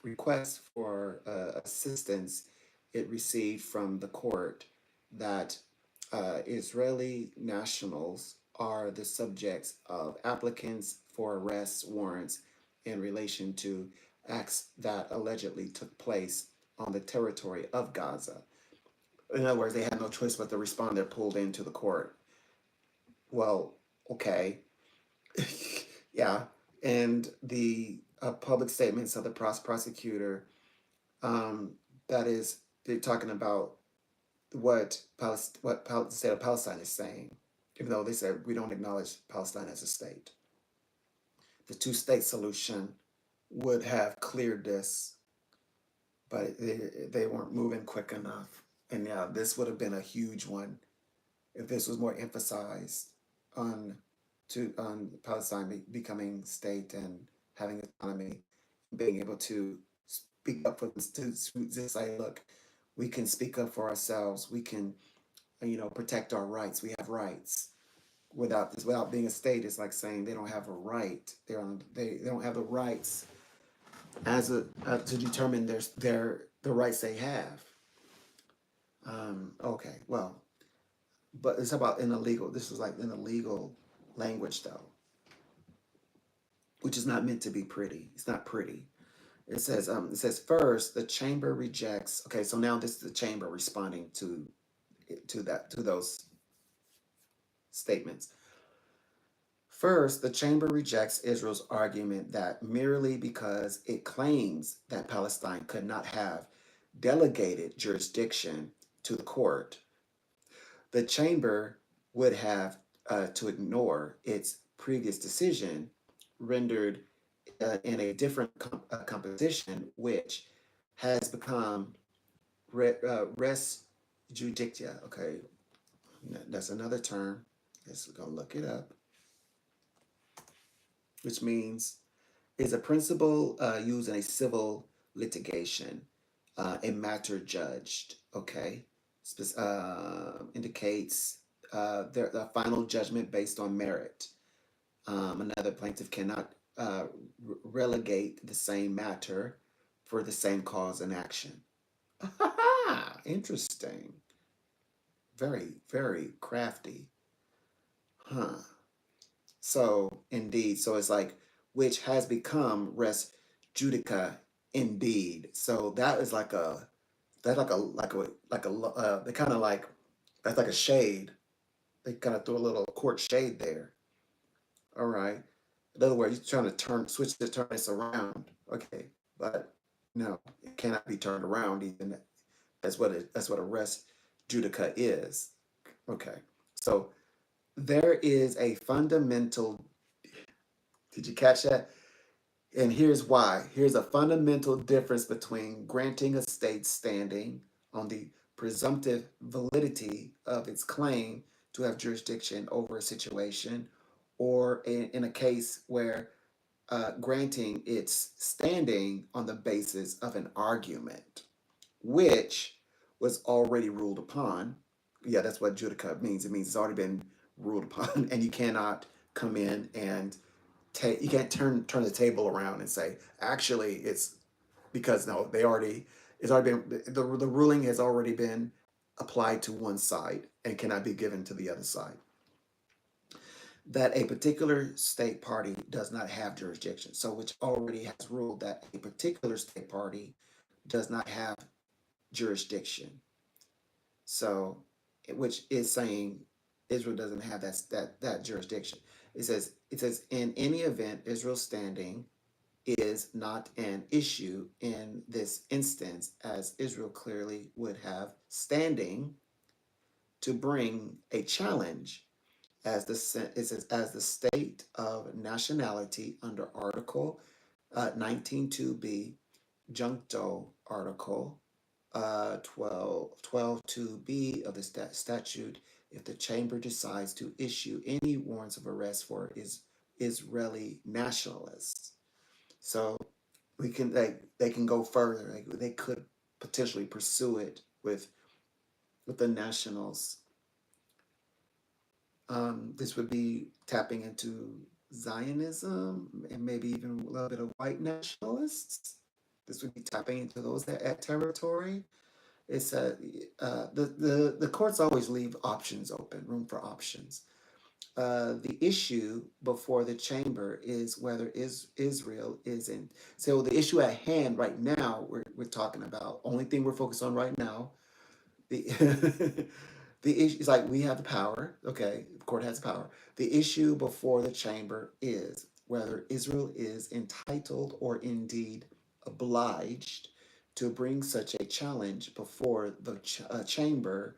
[SPEAKER 1] requests for assistance it received from the court, that Israeli nationals are the subjects of applicants for arrest warrants in relation to acts that allegedly took place on the territory of Gaza. In other words, they had no choice but to respond. They're pulled into the court. Well, okay. Yeah. And the public statements of the prosecutor, that is, they're talking about what the state of Palestine is saying, even though they said we don't acknowledge Palestine as a state. The two-state solution would have cleared this, but they weren't moving quick enough. And yeah, this would have been a huge one if this was more emphasized on Palestine becoming state and having autonomy, being able to speak up for to say, look, we can speak up for ourselves. We can, protect our rights. We have rights. Without being a state, it's like saying they don't have a right. They don't have the rights as to determine the rights they have. Okay, well, but it's about in the legal. This is like in the legal language, though, which is not meant to be pretty. It's not pretty. It says first the chamber rejects. Okay, so now this is the chamber responding to those statements. First, the chamber rejects Israel's argument that merely because it claims that Palestine could not have delegated jurisdiction to the court, the chamber would have to ignore its previous decision rendered in a different composition, which has become res judicia. Okay, that's another term. Let's go look it up, which means is a principle used in a civil litigation, a matter judged. Okay, indicates the final judgment based on merit. Another plaintiff cannot relegate the same matter for the same cause and action. Interesting. Very, very crafty. Huh. So indeed, so it's like which has become res judica indeed. So that is like a that's they kind of like that's like a shade. They kind of threw a little court shade there. All right. In other words, you're trying to turn this around. Okay, but no, it cannot be turned around. Even that's what a res judica is. Okay, so there is a fundamental. Did you catch that? And here's why. Here's a fundamental difference between granting a state standing on the presumptive validity of its claim to have jurisdiction over a situation, or in a case where granting its standing on the basis of an argument, which was already ruled upon. Yeah, that's what judica means. It means it's already been ruled upon, and you cannot come in and you can't turn the table around and say actually it's because no, it's already been the ruling has already been applied to one side and cannot be given to the other side. That a particular state party does not have jurisdiction, so which already has ruled that a particular state party does not have jurisdiction. So, which is saying Israel doesn't have that jurisdiction. It says in any event, Israel's standing is not an issue in this instance, as Israel clearly would have standing to bring a challenge as it says as the state of nationality under Article 19.2b, Juncto Article 12.2b of the statute, if the chamber decides to issue any warrants of arrest for Israeli nationalists. So they can go further. They could potentially pursue it with the nationals. This would be tapping into Zionism and maybe even a little bit of white nationalists. This would be tapping into those that territory. It's the courts always leave options open, room for options. The issue before the chamber is whether Israel is in. So the issue at hand right now, we're talking about, only thing we're focused on right now, the the issue is like we have the power. Okay, the court has power. The issue before the chamber is whether Israel is entitled or indeed obliged to bring such a challenge before the chamber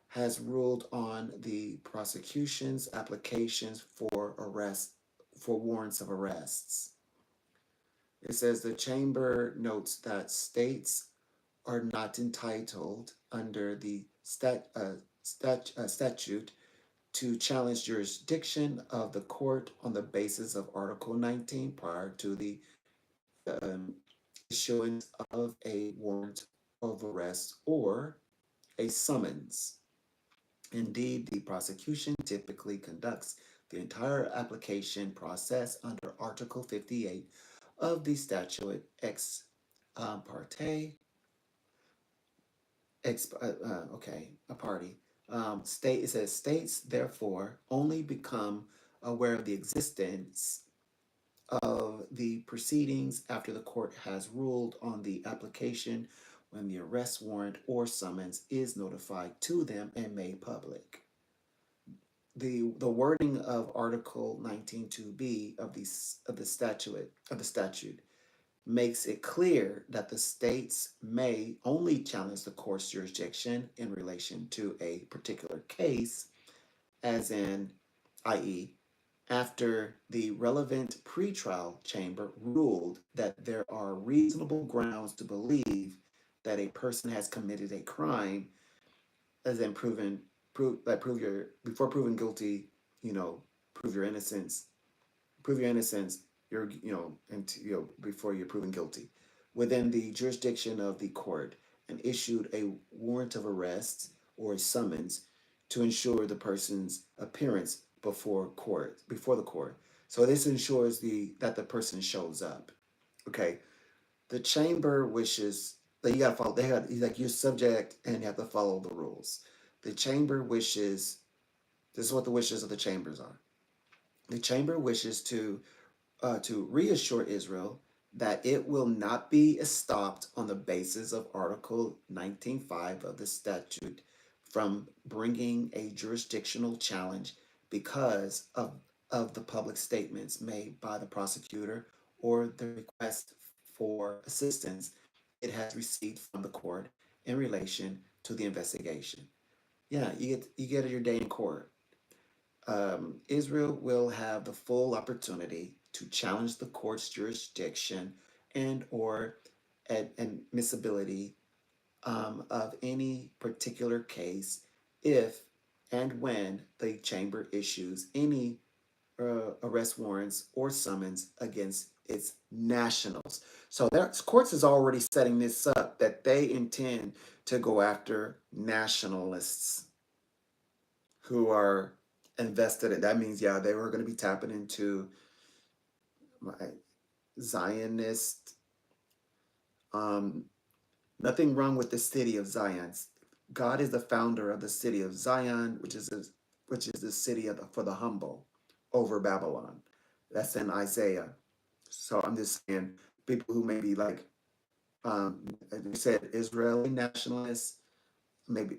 [SPEAKER 1] has ruled on the prosecution's applications for arrest for warrants of arrests. It says the chamber notes that states are not entitled under the statute to challenge jurisdiction of the court on the basis of Article 19 prior to the um, issuance of a warrant of arrest or a summons. Indeed, the prosecution typically conducts the entire application process under Article 58 of the statute ex parte, a party. It says states therefore only become aware of the existence of the proceedings after the court has ruled on the application when the arrest warrant or summons is notified to them and made public. The wording of Article 19.2b of the statute makes it clear that the states may only challenge the court's jurisdiction in relation to a particular case, as in, i.e., after the relevant pretrial chamber ruled that there are reasonable grounds to believe that a person has committed a crime, as in prove your before proven guilty, prove your innocence, prove your innocence, before you're proven guilty, within the jurisdiction of the court, and issued a warrant of arrest or a summons to ensure the person's appearance before the court. So this ensures that the person shows up. Okay. The chamber wishes that you gotta follow. Like you're subject and you have to follow the rules. The chamber wishes. This is what the wishes of the chambers are. The chamber wishes to reassure Israel that it will not be stopped on the basis of Article 19.5 of the statute from bringing a jurisdictional challenge because of the public statements made by the prosecutor or the request for assistance it has received from the court in relation to the investigation. Yeah, you get your day in court. Israel will have the full opportunity to challenge the court's jurisdiction and or admissibility of any particular case if and when the chamber issues any arrest warrants or summons against its nationals. So their courts is already setting this up that they intend to go after nationalists who are invested in. That means, yeah, they were going to be tapping into my Zionist. Um, Nothing wrong with the city of Zion. God is the founder of the city of Zion, which is the city for the humble over Babylon. That's in Isaiah. So I'm just saying, people who may be like, as you said, Israeli nationalists, maybe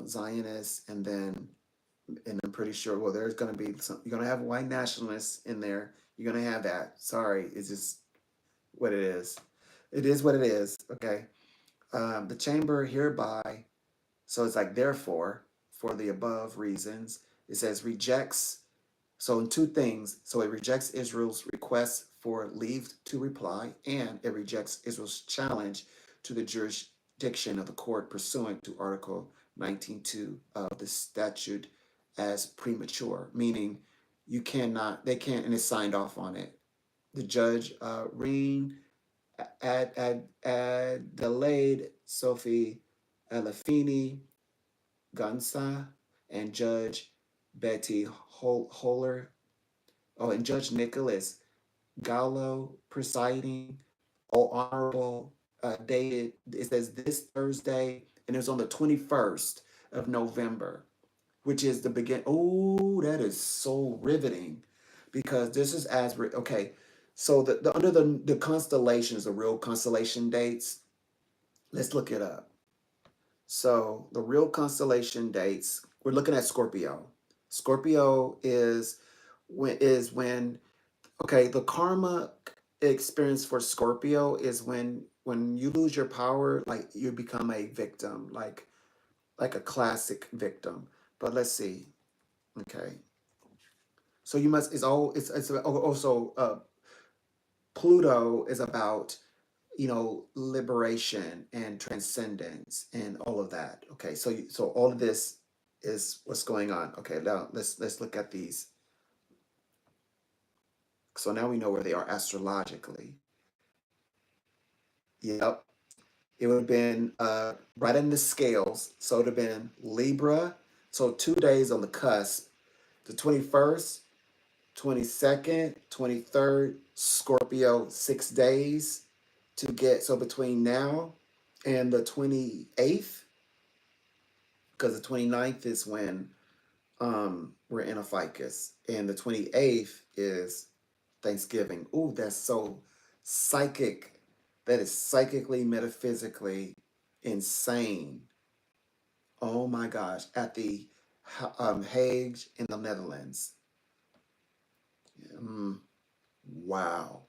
[SPEAKER 1] Zionists, and I'm pretty sure, well, there's going to be you're going to have white nationalists in there. You're going to have that. Sorry, it's just what it is. It is what it is. Okay. The chamber hereby, so it's like, therefore, for the above reasons, it says rejects. So in two things. So it rejects Israel's request for leave to reply, and it rejects Israel's challenge to the jurisdiction of the court pursuant to Article 19.2 of the statute as premature, meaning they can't, and it's signed off on it. The judge, Reen Adelaide Sophie Elefini Gunsa, and Judge Betty Holler, and Judge Nicholas Gallo presiding, all honorable, dated, it says this Thursday, and it's on the 21st of November, which is the begin. Oh, that is so riveting, because this is okay. So under the constellations, the real constellation dates, let's look it up. So the real constellation dates, we're looking at Scorpio. Scorpio is when okay, the karma experience for Scorpio is when you lose your power, like you become a victim, like a classic victim. But let's see. Okay. So you must, it's also Pluto is about, liberation and transcendence and all of that. Okay, so all of this is what's going on. Okay, now let's look at these. So now we know where they are astrologically. Yep, it would have been right in the scales. So it would have been Libra. So 2 days on the cusp. The 21st, 22nd, 23rd, Scorpio, 6 days to get. So between now and the 28th, because the 29th is when we're in a ficus, and the 28th is Thanksgiving. Ooh, that's so psychic. That is psychically, metaphysically insane. Oh my gosh. At the Hague in the Netherlands. Mm, wow.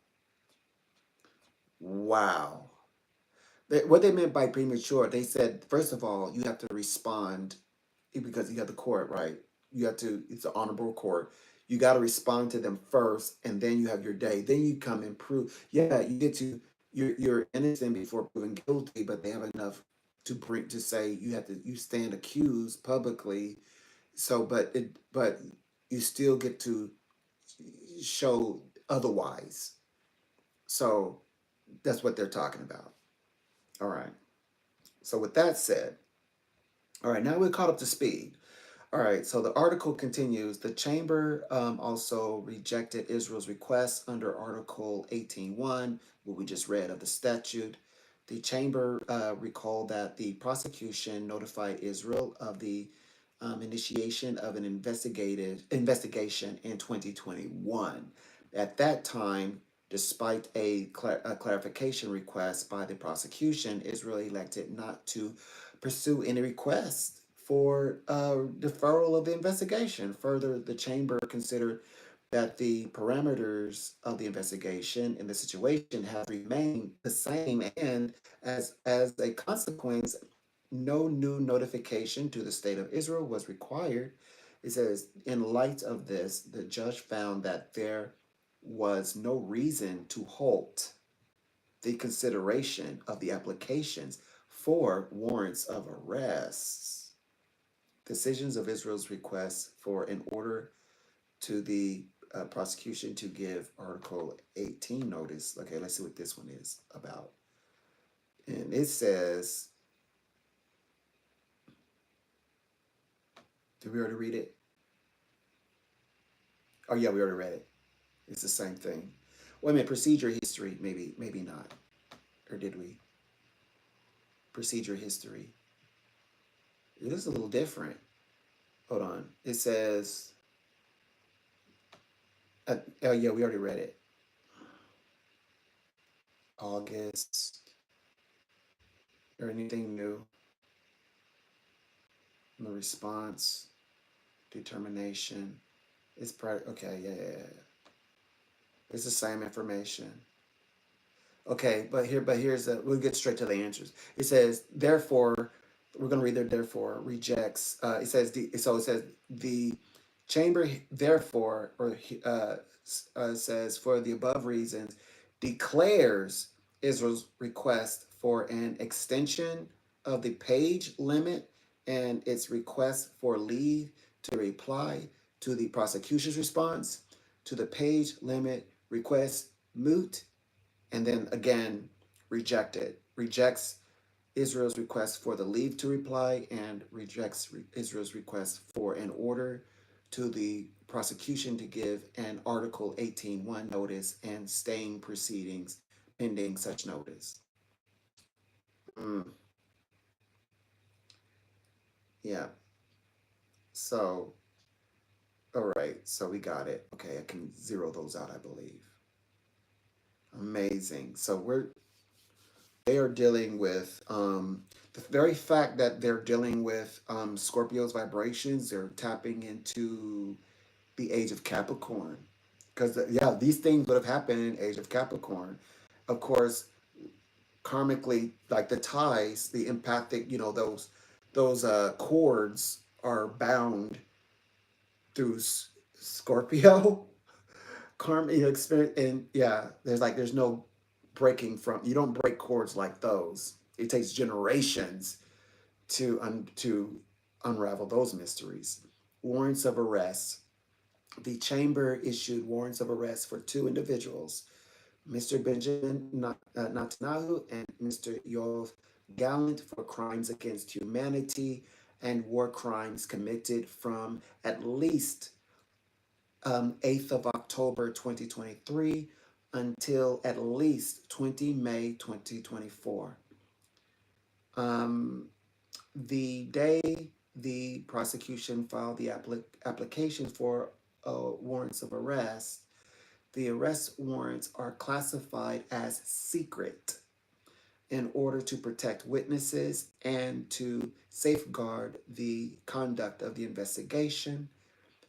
[SPEAKER 1] Wow. What they meant by premature, they said, first of all, you have to respond because you have the court, right? You have to, it's an honorable court. You got to respond to them first, and then you have your day. Then you come and prove, yeah, you get to, you're innocent before proven guilty, but they have enough to bring to say you have to, you stand accused publicly. So, but you still get to show otherwise. So that's what they're talking about. All right. So with that said, all right, now we're caught up to speed. All right, so the article continues. The chamber also rejected Israel's request under Article 18.1, what we just read of the statute. The chamber recalled that the prosecution notified Israel of the initiation of an investigation in 2021. At that time, despite a clarification request by the prosecution, Israel elected not to pursue any requests for deferral of the investigation. Further, the chamber considered that the parameters of the investigation and the situation have remained the same, and as a consequence, no new notification to the state of Israel was required. It says, in light of this, the judge found that there was no reason to halt the consideration of the applications for warrants of arrests. Decisions of Israel's request for an order to the prosecution to give Article 18 notice. Okay, let's see what this one is about. And it says, did we already read it? Oh yeah, we already read it. It's the same thing. Wait a minute, procedure history, maybe not. Or did we? Procedure history. It is a little different. Hold on. It says, oh yeah, we already read it. August. Or anything new? The response, determination. It's okay, yeah. It's the same information. Okay, but here's we'll get straight to the answers. It says, therefore, we're gonna read there, therefore, rejects, so it says the chamber therefore, or says, for the above reasons, declares Israel's request for an extension of the page limit and its request for leave to reply to the prosecution's response to the page limit request moot, and then again rejects Israel's request for the leave to reply, and rejects Israel's request for an order to the prosecution to give an Article 18.1 notice and staying proceedings pending such notice. Mm, yeah. So, all right. So we got it. Okay, I can zero those out, I believe. Amazing. So they are dealing with the very fact that they're dealing with Scorpio's vibrations. They're tapping into the age of Capricorn, because yeah, these things would have happened in age of Capricorn. Of course, karmically, like the ties, the empathic, those cords are bound through Scorpio. Karma, experience, and yeah, there's no breaking from. You don't break cords like those. It takes generations to unravel those mysteries. Warrants of arrest. The chamber issued warrants of arrest for two individuals, Mr. Benjamin Netanyahu and Mr. Yoav Gallant, for crimes against humanity and war crimes committed from at least 8th of October 2023 until at least 20 May 2024. The day the prosecution filed the application for warrants of arrest, the arrest warrants are classified as secret in order to protect witnesses and to safeguard the conduct of the investigation.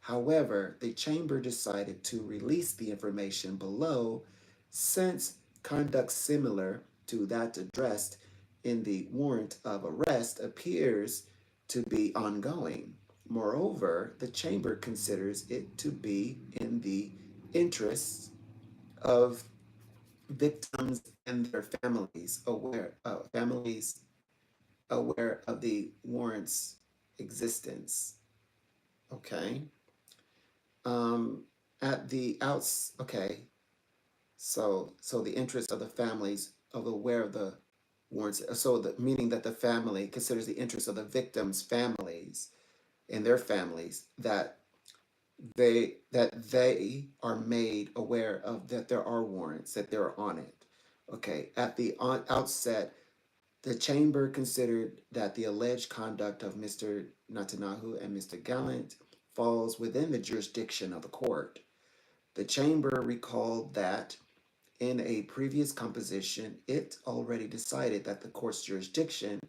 [SPEAKER 1] However, the chamber decided to release the information below since conduct similar to that addressed in the warrant of arrest appears to be ongoing. Moreover, the chamber considers it to be in the interests of victims and their families aware of the warrant's existence. Okay. Um, at the outs. Okay. So the interest of the families of aware of the warrants. So the meaning that the family considers the interest of the victims' families and their families that they are made aware of that there are warrants, that they're on it. Okay, at the outset, the chamber considered that the alleged conduct of Mr. Netanyahu and Mr. Gallant falls within the jurisdiction of the court. The chamber recalled that in a previous composition, it already decided that the court's jurisdiction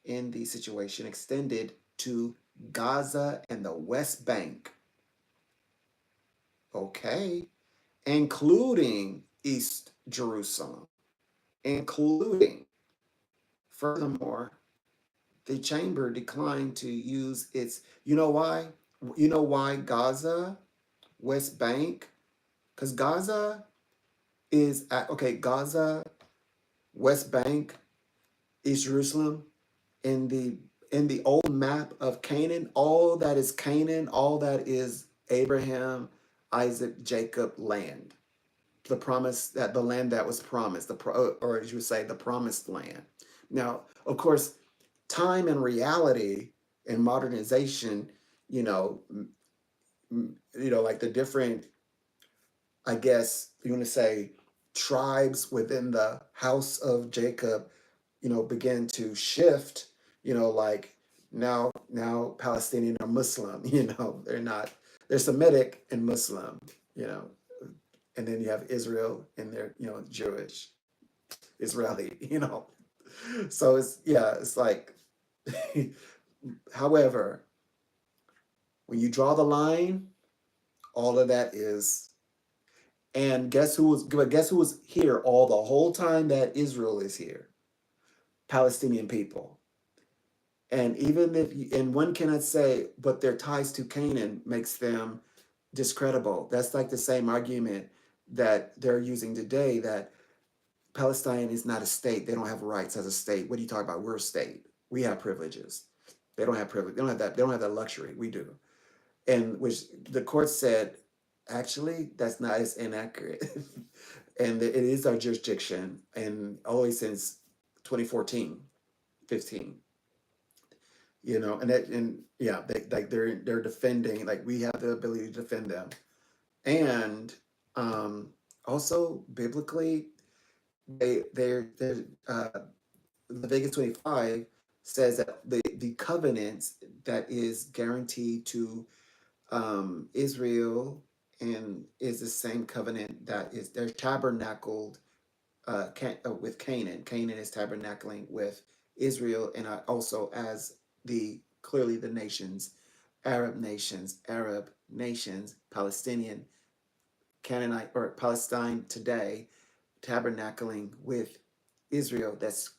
[SPEAKER 1] in the situation extended to Gaza and the West Bank. Okay, including East Jerusalem, including. Furthermore, the chamber declined to use its, you know why? You know why Gaza, West Bank? Because Gaza is at, okay, Gaza, West Bank, East Jerusalem, in the old map of Canaan, all that is Canaan, all that is Abraham, Isaac, Jacob land. The promise that the land that was promised, or as you would say, the promised land. Now, of course, time and reality and modernization, you know, like the different, I guess you want to say, tribes within the house of Jacob, begin to shift, like now Palestinian are Muslim, they're Semitic and Muslim, you know, and then you have Israel and they're, Jewish, Israeli, So it's like, however, when you draw the line, all of that is, and guess who was here all the whole time that Israel is here? Palestinian people. And even if, and one cannot say, but their ties to Canaan makes them discreditable. That's like the same argument that they're using today, that Palestine is not a state. They don't have rights as a state. What are you talking about? We're a state. We have privileges. They don't have privilege. They don't have that. They don't have that luxury. We do. And which the court said, actually, that's not as inaccurate. And it is our jurisdiction, and always since 2014, 15. And yeah, they're defending, like, we have the ability to defend them. And also biblically, they're Leviticus 25 says that the covenants that is guaranteed to Israel and is the same covenant that is they're tabernacled with Canaan. Canaan is tabernacling with Israel, and also as clearly the nations, Arab nations, Palestinian, Canaanite, or Palestine today, tabernacling with Israel. That's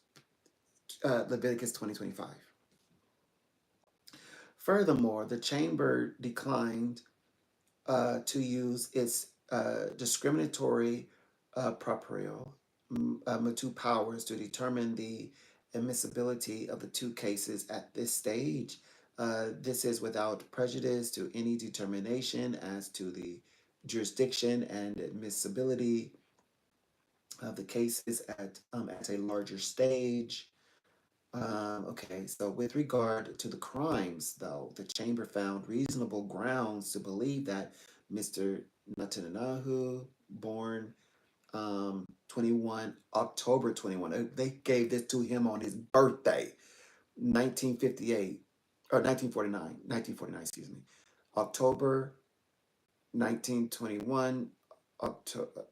[SPEAKER 1] Leviticus 20:25. Furthermore, the chamber declined to use its discriminatory proprial two powers to determine the admissibility of the two cases at this stage. This is without prejudice to any determination as to the jurisdiction and admissibility of the cases at a larger stage. Okay, so with regard to the crimes, though, the chamber found reasonable grounds to believe that Mr. Netanyahu, born October 21, they gave this to him on his birthday, 1958, or 1949, excuse me, October 1921, October,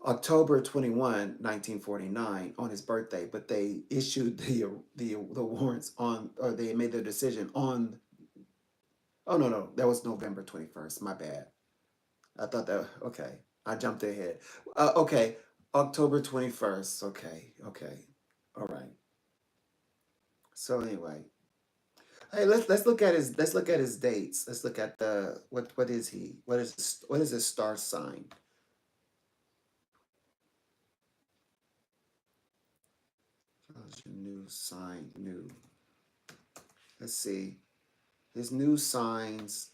[SPEAKER 1] October 21, 1949, on his birthday, but they issued the warrants on, or they made their decision on. Oh no, that was November 21st. My bad. I thought that, okay. I jumped ahead. Okay, October 21st. Okay, all right. So anyway, hey, let's look at his dates. Let's look at the what is he? What is his star sign? How's your new sign? New. Let's see. His new signs,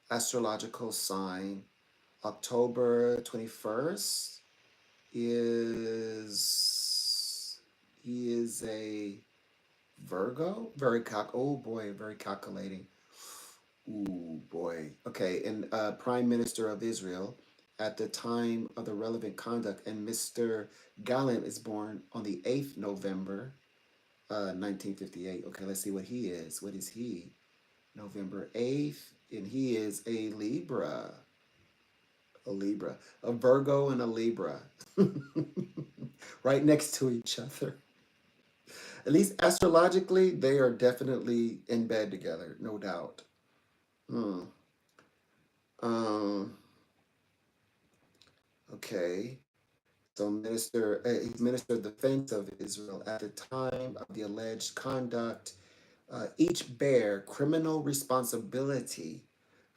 [SPEAKER 1] astrological sign, October 21st is he is a Virgo. Oh boy, very calculating. Ooh boy. Okay, and Prime Minister of Israel at the time of the relevant conduct, and Mr. Gallant is born on the 8th November, 1958. Okay, let's see what he is. What is he? November 8th, and he is a Libra. A Libra. A Virgo and a Libra. Right next to each other. At least astrologically, they are definitely in bed together, no doubt. Hmm. Um, okay. So he's Minister of Defense of Israel at the time of the alleged conduct. Each bear criminal responsibility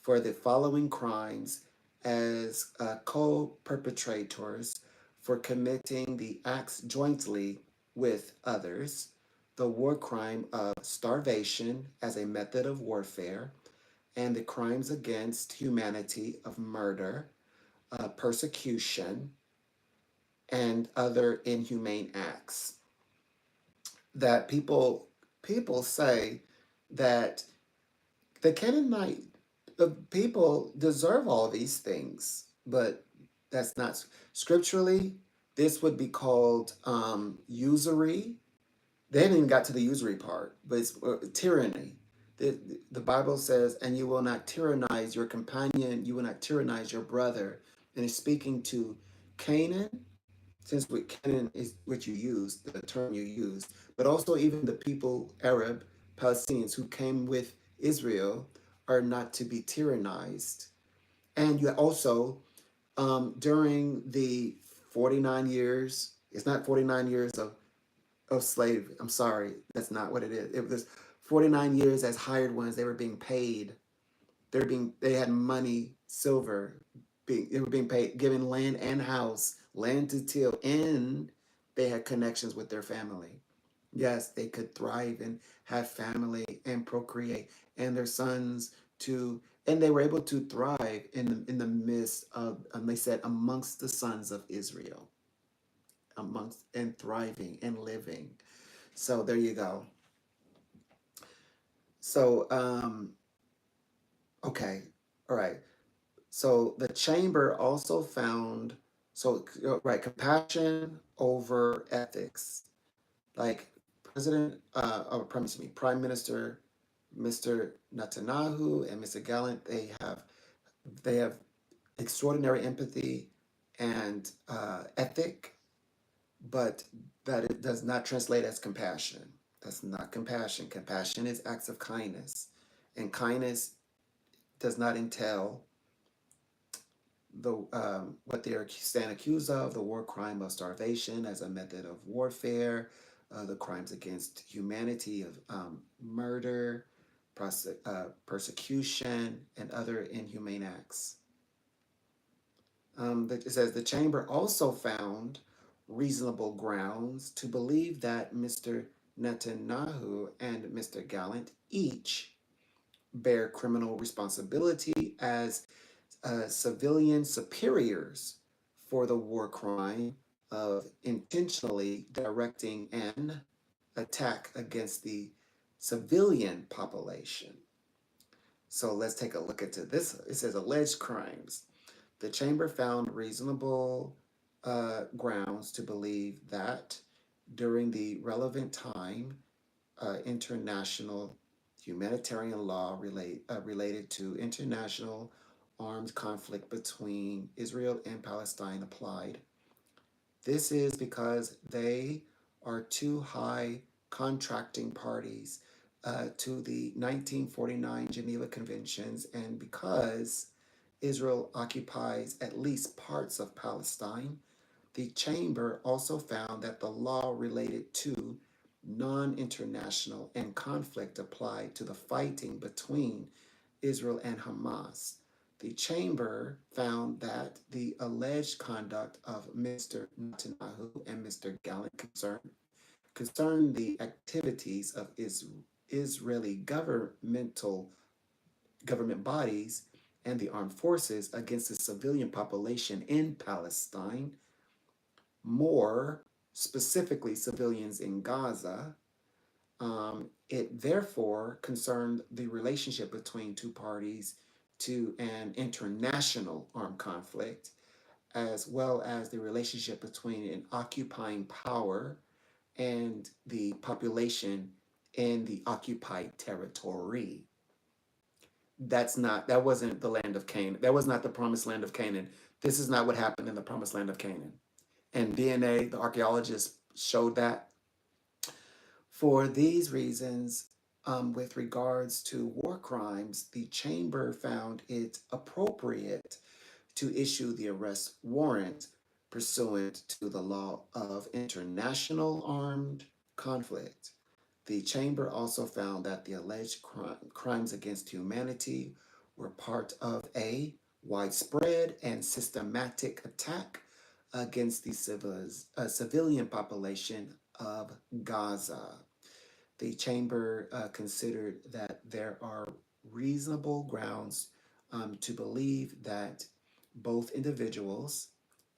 [SPEAKER 1] for the following crimes as co-perpetrators for committing the acts jointly with others, the war crime of starvation as a method of warfare, and the crimes against humanity of murder, persecution, and other inhumane acts. That people say that the Canaanite people deserve all these things, but that's not scripturally. This would be called usury. They haven't even got to the usury part, but it's tyranny. The Bible says, and you will not tyrannize your companion, you will not tyrannize your brother. And it's speaking to Canaan, since what Canaan is what you use, the term you use, but also even the people, Arab, Palestinians who came with Israel are not to be tyrannized. And you also, during the 49 years, it's not 49 years of slave. I'm sorry, that's not what it is. It was 49 years as hired ones. They were being paid. They had money, silver. They were being paid, given land and house, land to till, and they had connections with their family. Yes, they could thrive and have family and procreate, and their sons to, and they were able to thrive in the midst of, they said, amongst the sons of Israel, amongst and thriving and living. So there you go. So okay, all right. So the chamber also found, right, compassion over ethics. Like Prime Minister Mr. Netanyahu and Mr. Gallant, they have extraordinary empathy and ethic, but that it does not translate as compassion. That's not compassion. Compassion is acts of kindness, and kindness does not entail the what they are stand accused of, the war crime of starvation as a method of warfare, the crimes against humanity of murder, persecution, and other inhumane acts. It says the chamber also found reasonable grounds to believe that Mr. Netanyahu and Mr. Gallant each bear criminal responsibility as civilian superiors for the war crime of intentionally directing an attack against the civilian population. So let's take a look into this. It says alleged crimes. The chamber found reasonable grounds to believe that during the relevant time, international humanitarian law related to international armed conflict between Israel and Palestine applied. This is because they are two high contracting parties to the 1949 Geneva Conventions, and because Israel occupies at least parts of Palestine, the chamber also found that the law related to non-international and conflict applied to the fighting between Israel and Hamas. The chamber found that the alleged conduct of Mr. Netanyahu and Mr. Gallant concerned the activities of Israeli government bodies and the armed forces against the civilian population in Palestine, more specifically civilians in Gaza. It therefore concerned the relationship between two parties to an international armed conflict, as well as the relationship between an occupying power and the population in the occupied territory. That wasn't the land of Canaan. That was not the promised land of Canaan. This is not what happened in the promised land of Canaan. And DNA, the archaeologists showed that. For these reasons, with regards to war crimes, the chamber found it appropriate to issue the arrest warrant pursuant to the law of international armed conflict. The chamber also found that the alleged crimes against humanity were part of a widespread and systematic attack against the civilian population of Gaza. The chamber considered that there are reasonable grounds to believe that both individuals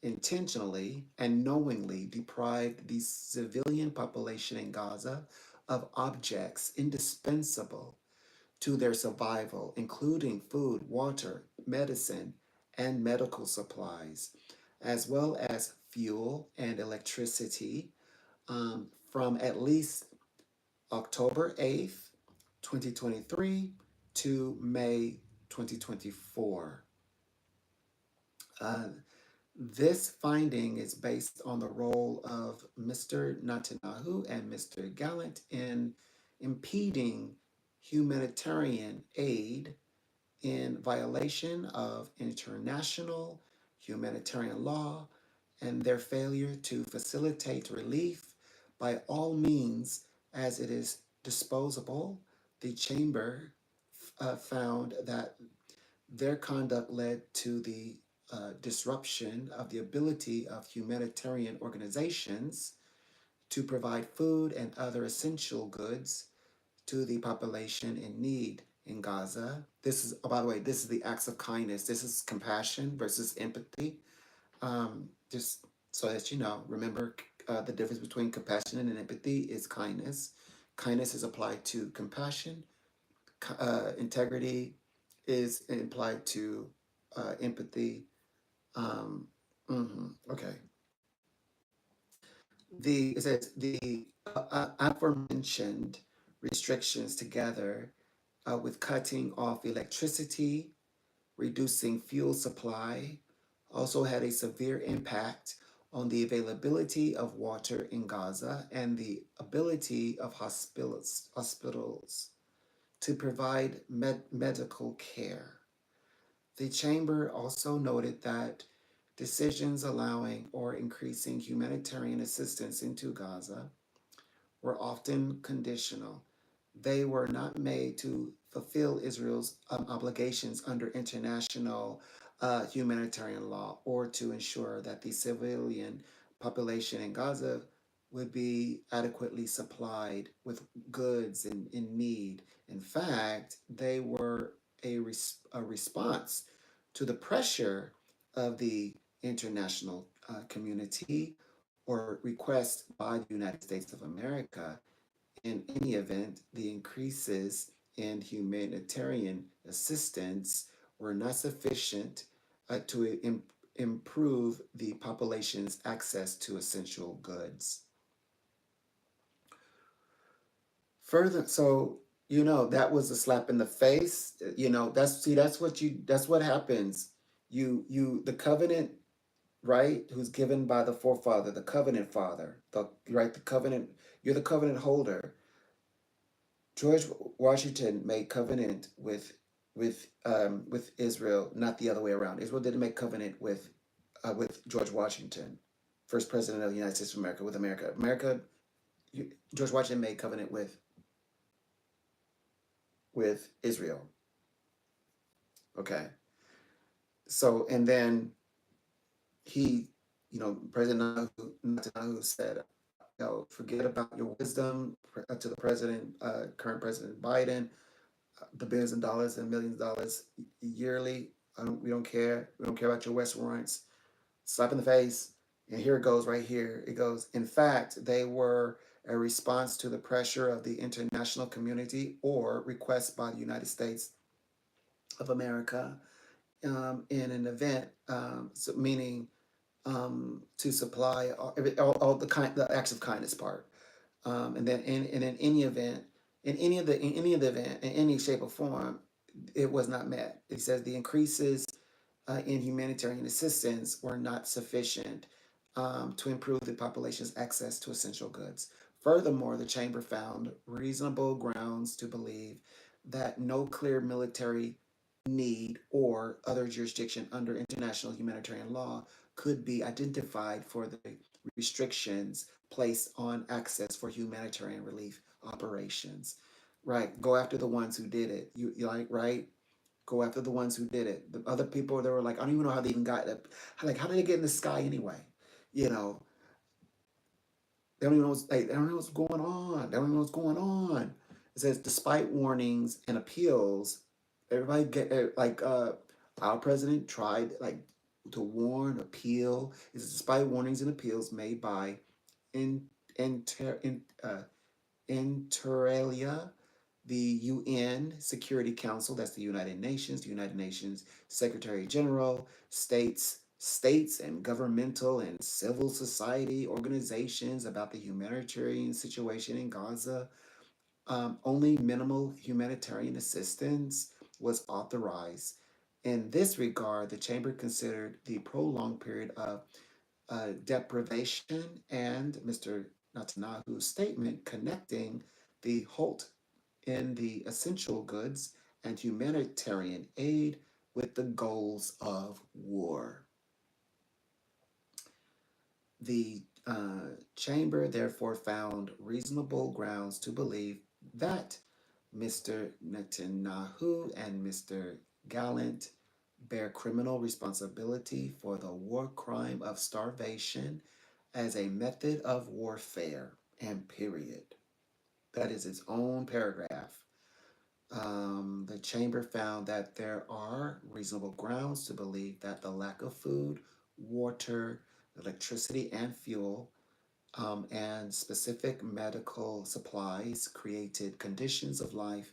[SPEAKER 1] intentionally and knowingly deprived the civilian population in Gaza of objects indispensable to their survival, including food, water, medicine, and medical supplies, as well as fuel and electricity, from at least October 8th, 2023 to May 2024. This finding is based on the role of Mr. Netanyahu and Mr. Gallant in impeding humanitarian aid in violation of international humanitarian law and their failure to facilitate relief by all means as it is disposable. The chamber found that their conduct led to the disruption of the ability of humanitarian organizations to provide food and other essential goods to the population in need in Gaza. This is, by the way, this is the acts of kindness. This is compassion versus empathy. Just so that you know, remember the difference between compassion and empathy is kindness. Kindness is applied to compassion. Integrity is applied to empathy. Okay. It says the aforementioned restrictions together with cutting off electricity, reducing fuel supply, also had a severe impact on the availability of water in Gaza and the ability of hospitals to provide medical care. The chamber also noted that decisions allowing or increasing humanitarian assistance into Gaza were often conditional. They were not made to fulfill Israel's obligations under international humanitarian law or to ensure that the civilian population in Gaza would be adequately supplied with goods in need. In fact, they were a response to the pressure of the international community or request by the United States of America. In any event, the increases in humanitarian assistance were not sufficient to improve the population's access to essential goods. Further, so You know, that was a slap in the face. You know, that's what happens. The covenant, right? Who's given by the forefather, the covenant father, the covenant, you're the covenant holder. George Washington made covenant with Israel, not the other way around. Israel didn't make covenant with George Washington, first president of the United States of America, with America. George Washington made covenant with Israel. Okay. So, and then he, President Netanyahu said, forget about your wisdom to the president, current President Biden, the billions of dollars and millions of dollars yearly. We don't care. We don't care about your West warrants. Slap in the face. And here it goes right here. It goes, in fact, they were a response to the pressure of the international community or requests by the United States of America in an event, so meaning to supply all the acts of kindness part, and then in any event, in any shape or form, it was not met. It says the increases in humanitarian assistance were not sufficient to improve the population's access to essential goods. Furthermore, the chamber found reasonable grounds to believe that no clear military need or other jurisdiction under international humanitarian law could be identified for the restrictions placed on access for humanitarian relief operations. Right, go after the ones who did it. You like, right? Go after the ones who did it. The other people, they were like, I don't even know how they even got it. Like, how did they get in the sky anyway? You know, they don't even know they don't know what's going on. They don't even know what's going on. It says, despite warnings and appeals, everybody get our president tried like to warn, appeal. It says, despite warnings and appeals made by in inter in inter alia, the UN Security Council, that's the United Nations Secretary General, states and governmental and civil society organizations about the humanitarian situation in Gaza. Only minimal humanitarian assistance was authorized. In this regard, the chamber considered the prolonged period of deprivation and Mr. Netanyahu's statement connecting the halt in the essential goods and humanitarian aid with the goals of war. The chamber therefore found reasonable grounds to believe that Mr. Netanyahu and Mr. Gallant bear criminal responsibility for the war crime of starvation as a method of warfare, and period. That is its own paragraph. The chamber found that there are reasonable grounds to believe that the lack of food, water, electricity, and fuel, and specific medical supplies created conditions of life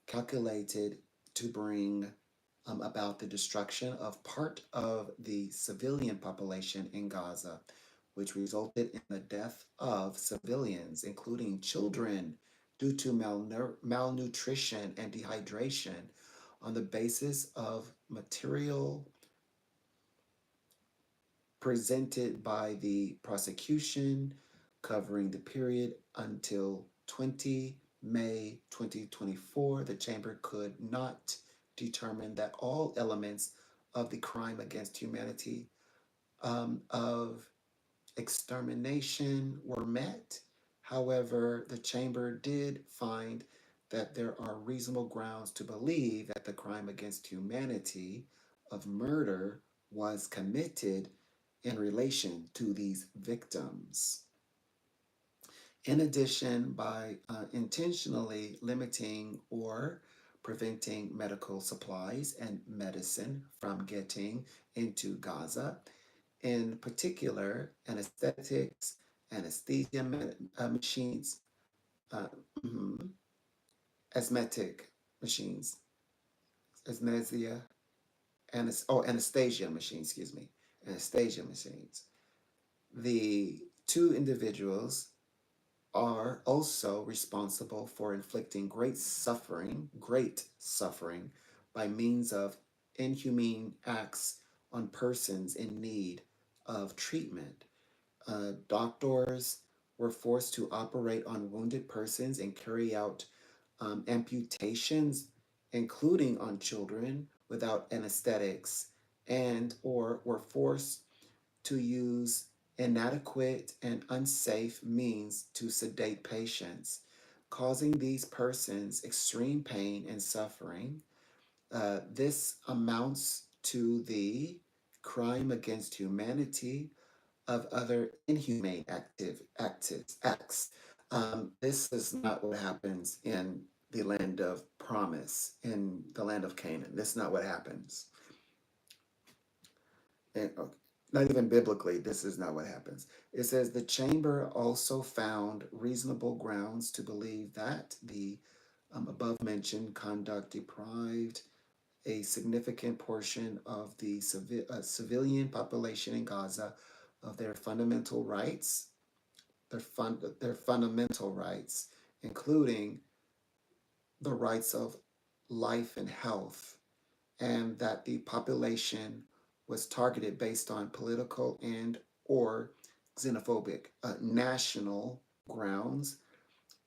[SPEAKER 1] calculated to bring about the destruction of part of the civilian population in Gaza, which resulted in the death of civilians, including children, due to malnutrition and dehydration on the basis of material presented by the prosecution covering the period until 20 May 2024. The chamber could not determine that all elements of the crime against humanity of extermination were met. However, the chamber did find that there are reasonable grounds to believe that the crime against humanity of murder was committed in relation to these victims. In addition, by intentionally limiting or preventing medical supplies and medicine from getting into Gaza, in particular, anesthesia machines, uh, mhm, asthmatic machines, anesthesia, anesthesia machines, excuse me, anesthesia machines. The two individuals are also responsible for inflicting great suffering by means of inhumane acts on persons in need of treatment. Doctors were forced to operate on wounded persons and carry out amputations, including on children, without anesthetics, and or were forced to use inadequate and unsafe means to sedate patients, causing these persons extreme pain and suffering. This amounts to the crime against humanity of other inhumane acts. This is not what happens in the land of promise, in the land of Canaan. This is not what happens. And, not even biblically, this is not what happens. It says the chamber also found reasonable grounds to believe that the above mentioned conduct deprived a significant portion of the civilian population in Gaza of their fundamental rights, their fundamental rights, including the rights of life and health, and that the population was targeted based on political and or xenophobic national grounds.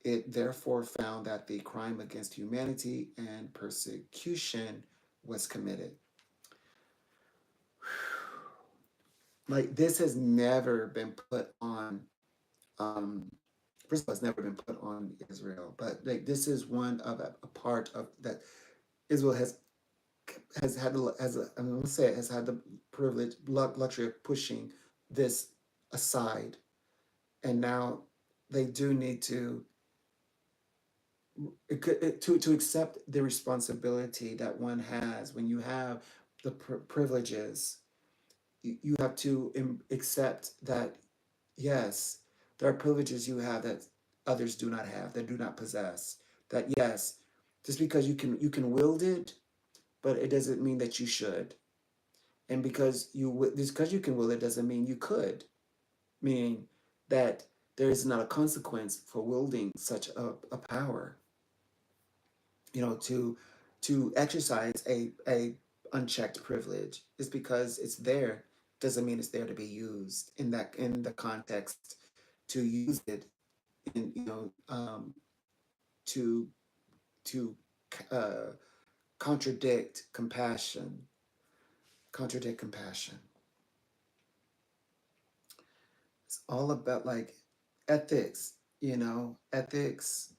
[SPEAKER 1] It therefore found that the crime against humanity and persecution was committed. Like this has never been put on. Um, First of all, it's never been put on Israel, but like this is one of a part of that Israel has had I'm going to say it has had the privilege luxury of pushing this aside, and now they do need to to accept the responsibility that one has when you have the privileges. You have to accept that yes, there are privileges you have that others do not have, that do not possess. That yes, just because you can wield it, but it doesn't mean that you should. And because you can will it doesn't mean you could. Meaning that there is not a consequence for wielding such a power. To exercise a unchecked privilege is because it's there doesn't mean it's there to be used in the context to use it in to to uh, contradict compassion contradict compassion. It's all about like ethics. Ethics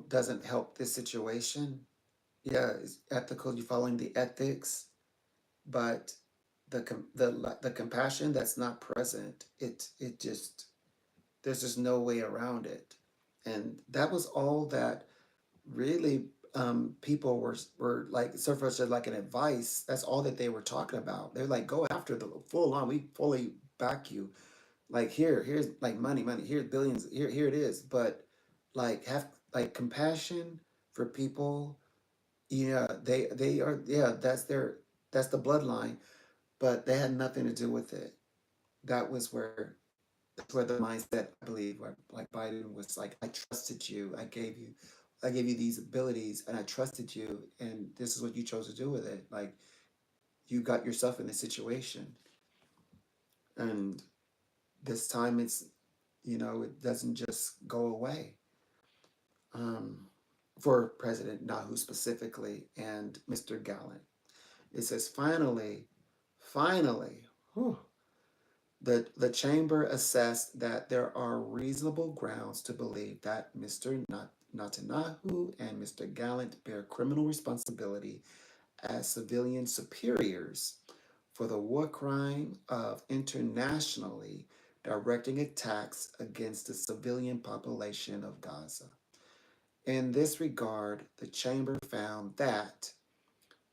[SPEAKER 1] doesn't help this situation. Yeah, it's ethical, you're following the ethics, but the compassion that's not present, it just there's just no way around it. And that was all that really people were like surfers said like an advice. That's all that they were talking about. They're like, go after the full on. We fully back you. Like here's like money, here's billions, here it is. But like have like compassion for people. Yeah, they are, yeah, that's the bloodline, but they had nothing to do with it. That was where That's where the mindset, I believe, where like Biden was like, I trusted you, I gave you these abilities and I trusted you, and this is what you chose to do with it. Like you got yourself in this situation. And this time it doesn't just go away. Um, for President Nahu specifically and Mr. Gallant. It says, finally, whew, the chamber assessed that there are reasonable grounds to believe that Mr. Netanyahu and Mr. Gallant bear criminal responsibility as civilian superiors for the war crime of internationally directing attacks against the civilian population of Gaza. In this regard, the chamber found that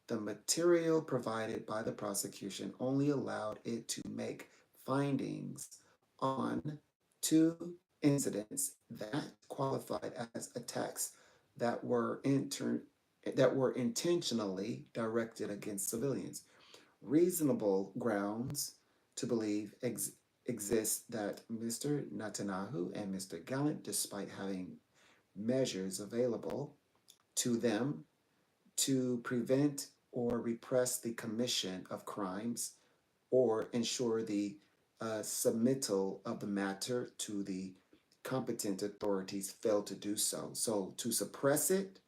[SPEAKER 1] the material provided by the prosecution only allowed it to make findings on two incidents that qualified as attacks that were intentionally directed against civilians. Reasonable grounds to believe exists that Mr. Netanyahu and Mr. Gallant, despite having measures available to them to prevent or repress the commission of crimes or ensure the submittal of the matter to the competent authorities, fail to do so. So to suppress it,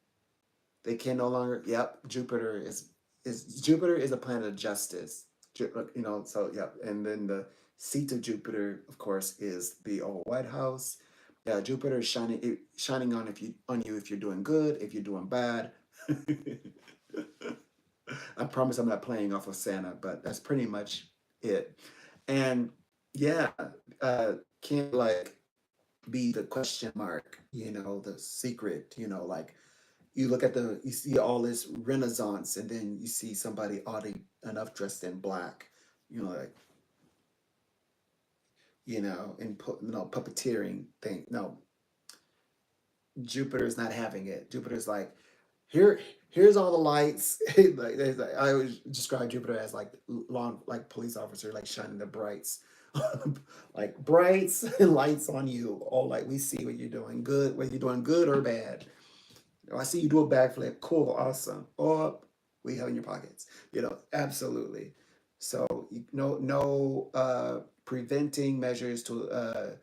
[SPEAKER 1] they can no longer. Yep, Jupiter is a planet of justice. You know, so yep, and then the seat of Jupiter, of course, is the old White House. Yeah, Jupiter is shining on you if you're doing good, if you're doing bad. I promise I'm not playing off of Santa, but that's pretty much it. And yeah, can't like be the question mark, you know, the secret, you know, like you look at you see all this renaissance and then you see somebody oddly enough dressed in black, you know, like, you know, and puppeteering thing. No, Jupiter's not having it. Jupiter's like, here's all the lights. I always describe Jupiter as like like police officer, like shining the brights, like brights and lights on you. All like we see what you're doing good, whether you're doing good or bad. Oh, I see you do a backflip. Cool, awesome. Or we have in your pockets. You know, absolutely. So no preventing measures to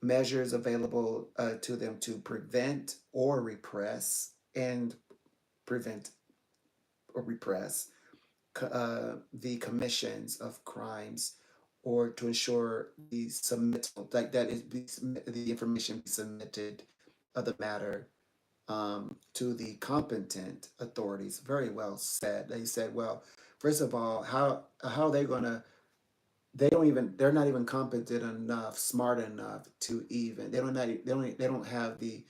[SPEAKER 1] measures available to them to prevent or repress and prevent or repress the commissions of crimes or to ensure the submittal like that is the information be submitted of the matter to the competent authorities. Very well said. They said, well, first of all, how they're gonna they're not even competent enough, smart enough to even they don't have the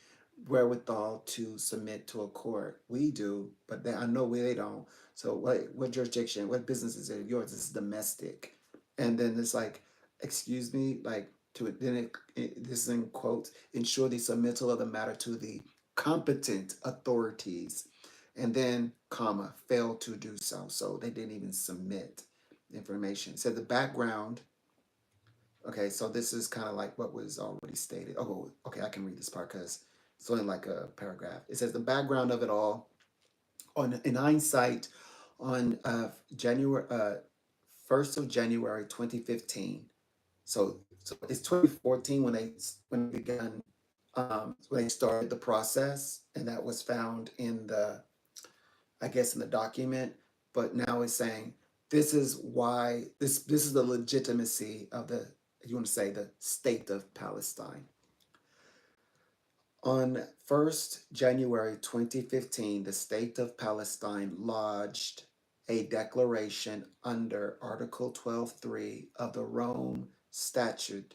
[SPEAKER 1] wherewithal to submit to a court. We do, but I know they don't. So what jurisdiction, what business is it yours? This is domestic. And then it's like, excuse me, like to then this is in quotes, ensure the submittal of the matter to the competent authorities, and then comma fail to do so. So they didn't even submit information. So the background. Okay, so this is kind of like what was already stated. Oh, okay, I can read this part because it's only like a paragraph. It says the background of it all. In hindsight, on January 1st of January 2015. So it's 2014 when they began when they started the process, and that was found in the I guess in the document. But now it's saying this is why this is the legitimacy of the you want to say the state of Palestine. On 1st January 2015, the State of Palestine lodged a declaration under Article 12.3 of the Rome Statute,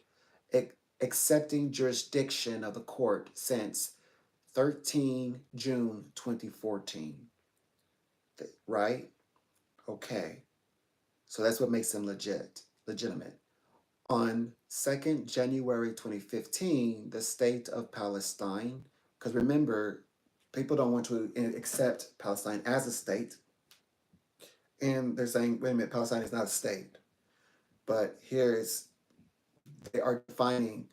[SPEAKER 1] accepting jurisdiction of the court since 13 June 2014. Right? Okay. So that's what makes them legitimate. On 2nd January 2015, the state of Palestine, because remember, people don't want to accept Palestine as a state, and they're saying, wait a minute, Palestine is not a state. But they are defining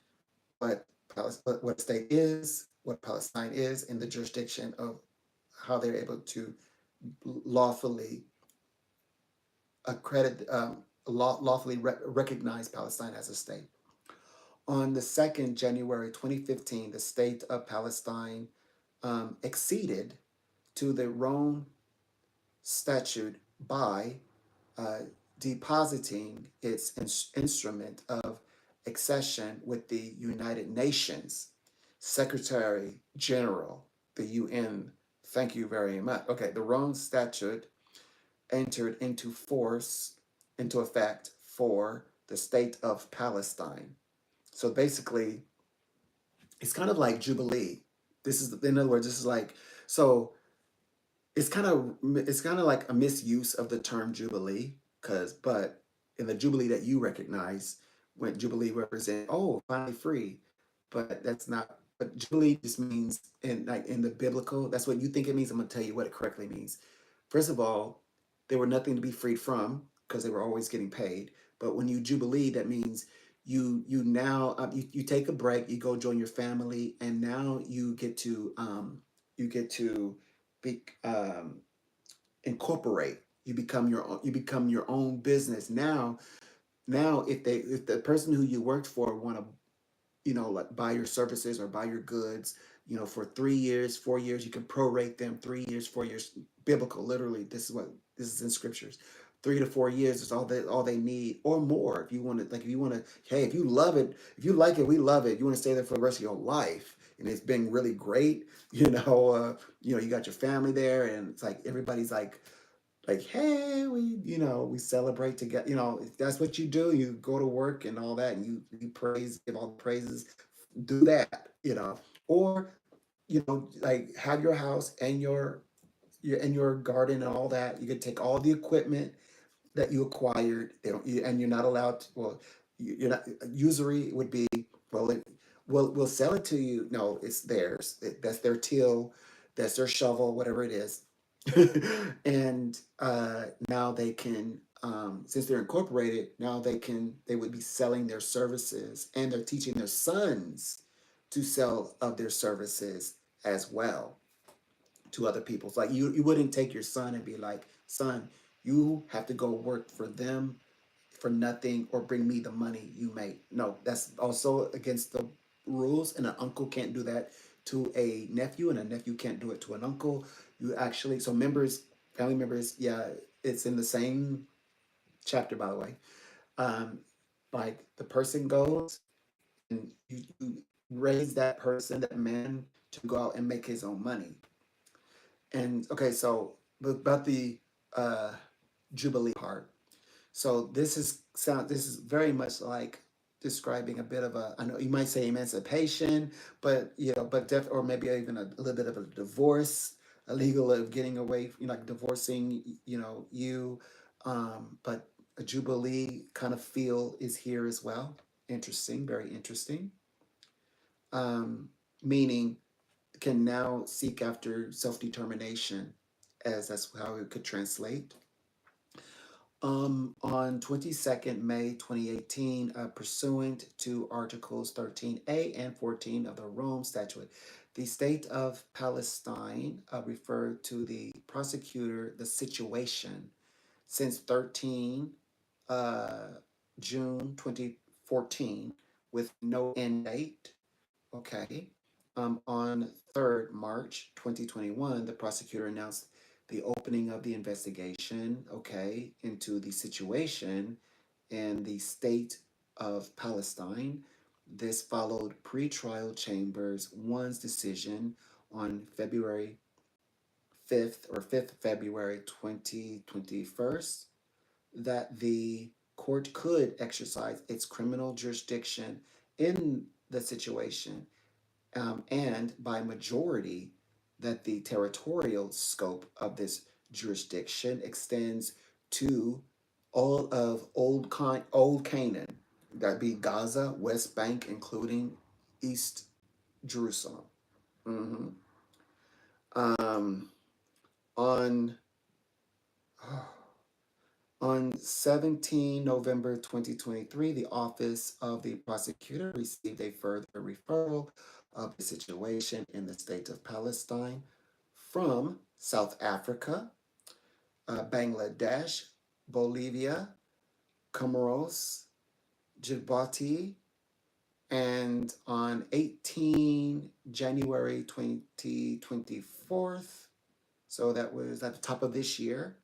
[SPEAKER 1] what what state is, what Palestine is, and the jurisdiction of how they're able to lawfully lawfully recognize Palestine as a state. On the 2nd January 2015, the state of Palestine acceded to the Rome Statute by uh, depositing its instrument of accession with the United Nations Secretary General, the UN. Thank you very much. Okay, the Rome Statute entered into effect for the state of Palestine. So basically, it's kind of like Jubilee. In other words, this is like, so it's kind of like a misuse of the term Jubilee, but in the Jubilee that you recognize, when Jubilee represents, oh, finally free, but that's not. But Jubilee just means in the biblical, that's what you think it means. I'm gonna tell you what it correctly means. First of all, there were nothing to be freed from because they were always getting paid. But when you Jubilee, that means you now you take a break, you go join your family, and now you get to be incorporate. You become your own business now. Now if the person who you worked for want to, like buy your services or buy your goods, for 3 years, 4 years, you can prorate them. 3 years, 4 years, biblical, literally. This is in scriptures. 3 to 4 years is all they need, or more. If you want to, hey, if you love it, if you like it, we love it. You want to stay there for the rest of your life, and it's been really great. You got your family there, and it's like everybody's like, hey, we celebrate together. If that's what you do, you go to work and all that, and you praise, give all the praises, do that. Or like have your house and your garden and all that. You could take all the equipment that you acquired. And you're not allowed to, well, you're not, usury would be, well, we'll sell it to you. No, it's theirs. That's their till, that's their shovel, whatever it is. And now they can, since they're incorporated, now they would be selling their services, and they're teaching their sons to sell of their services as well to other people. It's like you wouldn't take your son and be like, son, you have to go work for them for nothing, or bring me the money you make. No, that's also against the rules, and an uncle can't do that to a nephew, and a nephew can't do it to an uncle. You actually, so family members, yeah, it's in the same chapter, by the way. Um, like the person goes, and you raise that person, that man, to go out and make his own money. And okay, so about the uh, Jubilee part. So this is very much like describing a bit of a, I know you might say emancipation, but or maybe even a little bit of a divorce, a legal of getting away, like divorcing, you, but a jubilee kind of feel is here as well. Interesting, very interesting. Um, Meaning can now seek after self determination, as that's how it could translate. On 22nd May 2018, pursuant to Articles 13A and 14 of the Rome Statute, the state of Palestine referred to the prosecutor the situation since 13 June 2014 with no end date. Okay. On 3rd March 2021, the prosecutor announced the opening of the investigation, okay, into the situation in the state of Palestine. This followed pretrial chambers one's decision on February 5th, or 5th February 2021, that the court could exercise its criminal jurisdiction in the situation, and by majority, that the territorial scope of this jurisdiction extends to all of old Canaan, that'd be Gaza, West Bank, including East Jerusalem. hmm Um, on On 17 November 2023, the Office of the Prosecutor received a further referral of the situation in the state of Palestine from South Africa, Bangladesh, Bolivia, Comoros, Djibouti, and on 18 January 2024, so that was at the top of this year,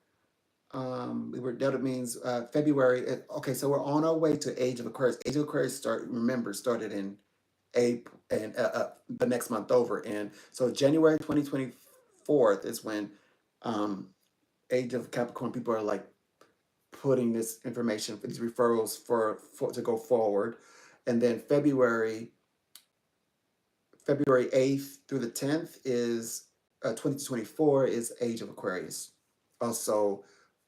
[SPEAKER 1] that means February. Okay, so we're on our way to Age of Aquarius. Age of Aquarius started in April, and the next month over. And so January 2024 is when Age of Capricorn people are like putting this information for these referrals for to go forward. And then February 8th through the 10th is 2024 is Age of Aquarius. Also,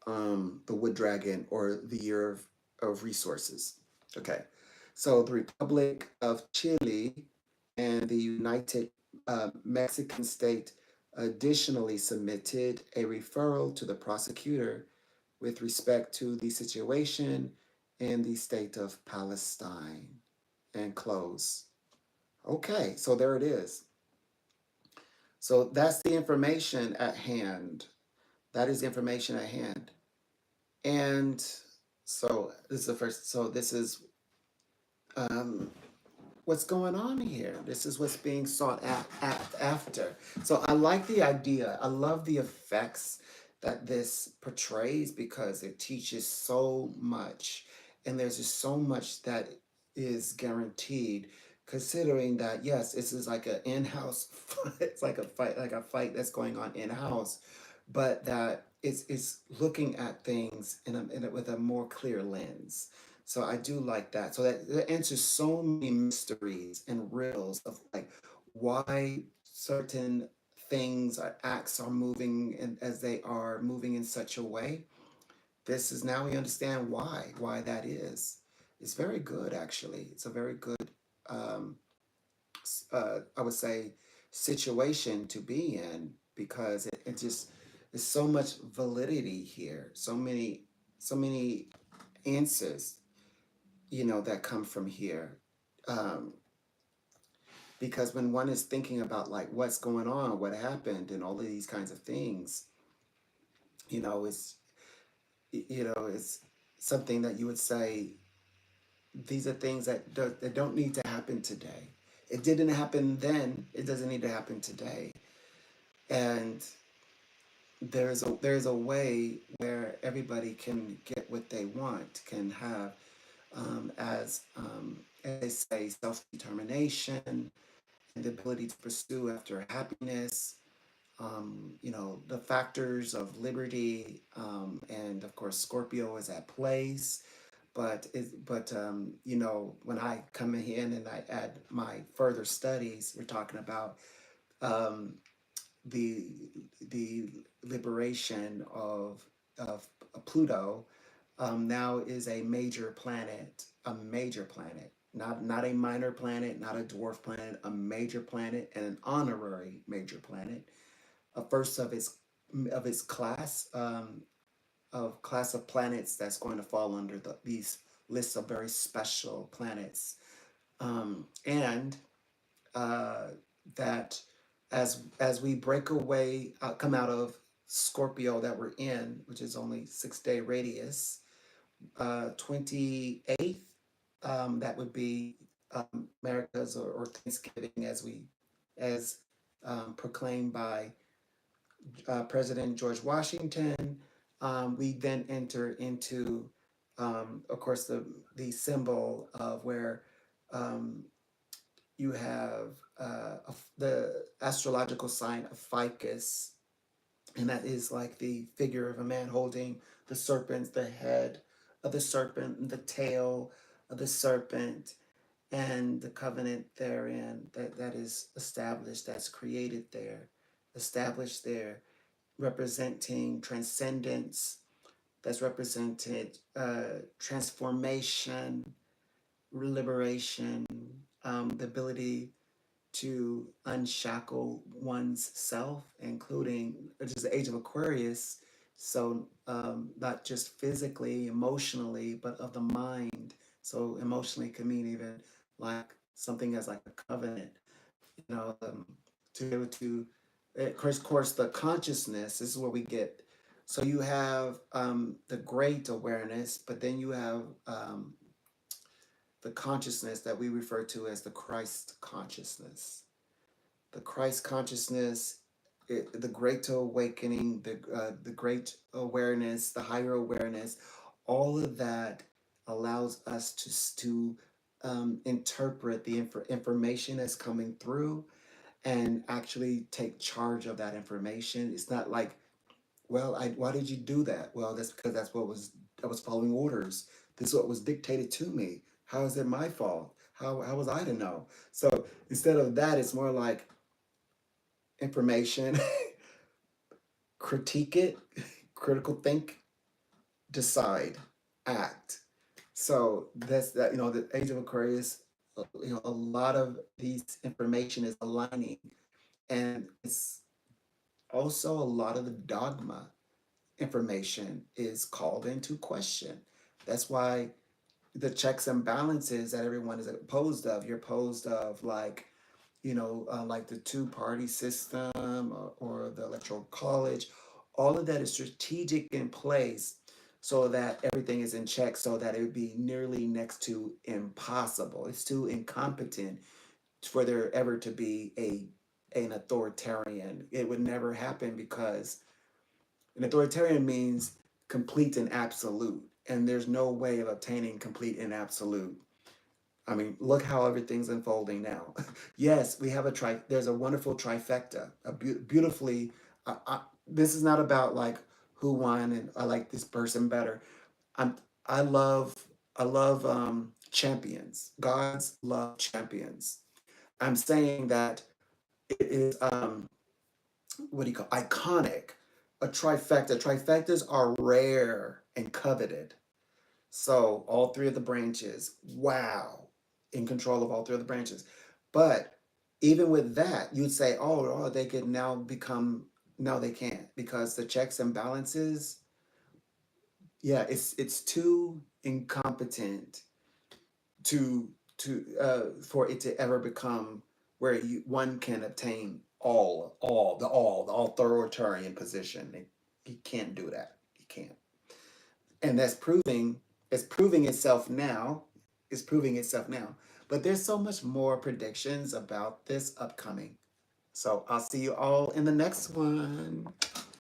[SPEAKER 1] the Wood Dragon, or the Year of Resources. Okay, so the Republic of Chile and the United Mexican state additionally submitted a referral to the prosecutor with respect to the situation in the state of Palestine, and close. Okay, so there it is. So that's the information at hand. That is the information at hand. And so this is the first, so this is um, what's going on here. This is what's being sought after. So I like the idea. I love the effects that this portrays because it teaches so much. And there's just so much that is guaranteed, considering that, yes, this is like an in-house it's like a fight that's going on in-house, but that it's looking at things with a more clear lens. So I do like that. So that answers so many mysteries and riddles of like why certain things or acts are moving and as they are moving in such a way. This is now we understand why that is. It's very good actually. It's a very good um, I would say situation to be in because it just there's so much validity here. So many answers that come from here. Um, because when one is thinking about like what's going on, what happened, and all of these kinds of things, you know, it's it's something that you would say these are things that don't need to happen today. It didn't happen then. It doesn't need to happen today. And there's a way where everybody can get what they want, can have as they say, self-determination and the ability to pursue after happiness, the factors of liberty, and of course Scorpio is at place. But when I come in and I add my further studies, we're talking about um, the the liberation of Pluto. Now is a major planet, not a minor planet, not a dwarf planet, a major planet and an honorary major planet, a first of its class, of class of planets that's going to fall under these lists of very special planets, and uh, that as we break away, come out of Scorpio that we're in, which is only 6-day radius, 28th, that would be America's or Thanksgiving as proclaimed by President George Washington. We then enter into, of course, the symbol of where um, you have the astrological sign of ficus, and that is like the figure of a man holding the serpent, the head of the serpent, and the tail of the serpent, and the covenant therein that is established, that's created there, established there, representing transcendence, that's represented transformation, liberation, the ability to unshackle one's self, including which is the age of Aquarius. So not just physically, emotionally, but of the mind. So emotionally can mean even like something as like a covenant, to be able to, of course, the consciousness, this is where we get, so you have the great awareness, but then you have the consciousness that we refer to as the Christ consciousness. The Christ consciousness, the great awakening, the great awareness, the higher awareness, all of that allows us to interpret the information that's coming through and actually take charge of that information. It's not like, well, why did you do that? Well, that's because I was following orders. This is what was dictated to me. How is it my fault? How was I to know? So instead of that, it's more like information, critique it, critical think, decide, act. So that's that. The age of Aquarius. A lot of these information is aligning, and it's also a lot of the dogma information is called into question. That's why the checks and balances that everyone is opposed of. You're opposed of like, like the two-party system, or the electoral college. All of that is strategic in place so that everything is in check, so that it would be nearly next to impossible. It's too incompetent for there ever to be an authoritarian. It would never happen, because an authoritarian means complete and absolute, and there's no way of obtaining complete and absolute. I mean, look how everything's unfolding now. Yes, we have there's a wonderful trifecta, beautifully. This is not about like who won and I like this person better. I'm, I love, champions. Gods love champions. I'm saying that it is, what do you call, iconic. A trifecta. Trifectas are rare and coveted. So all three of the branches, wow, in control of all three of the branches. But even with that, you'd say, oh, they could now become, no, they can't, because the checks and balances, yeah, it's too incompetent to for it to ever become where one can obtain the authoritarian position. He can't do that. He can't. And it's proving itself now. It's proving itself now. But there's so much more predictions about this upcoming. So I'll see you all in the next one.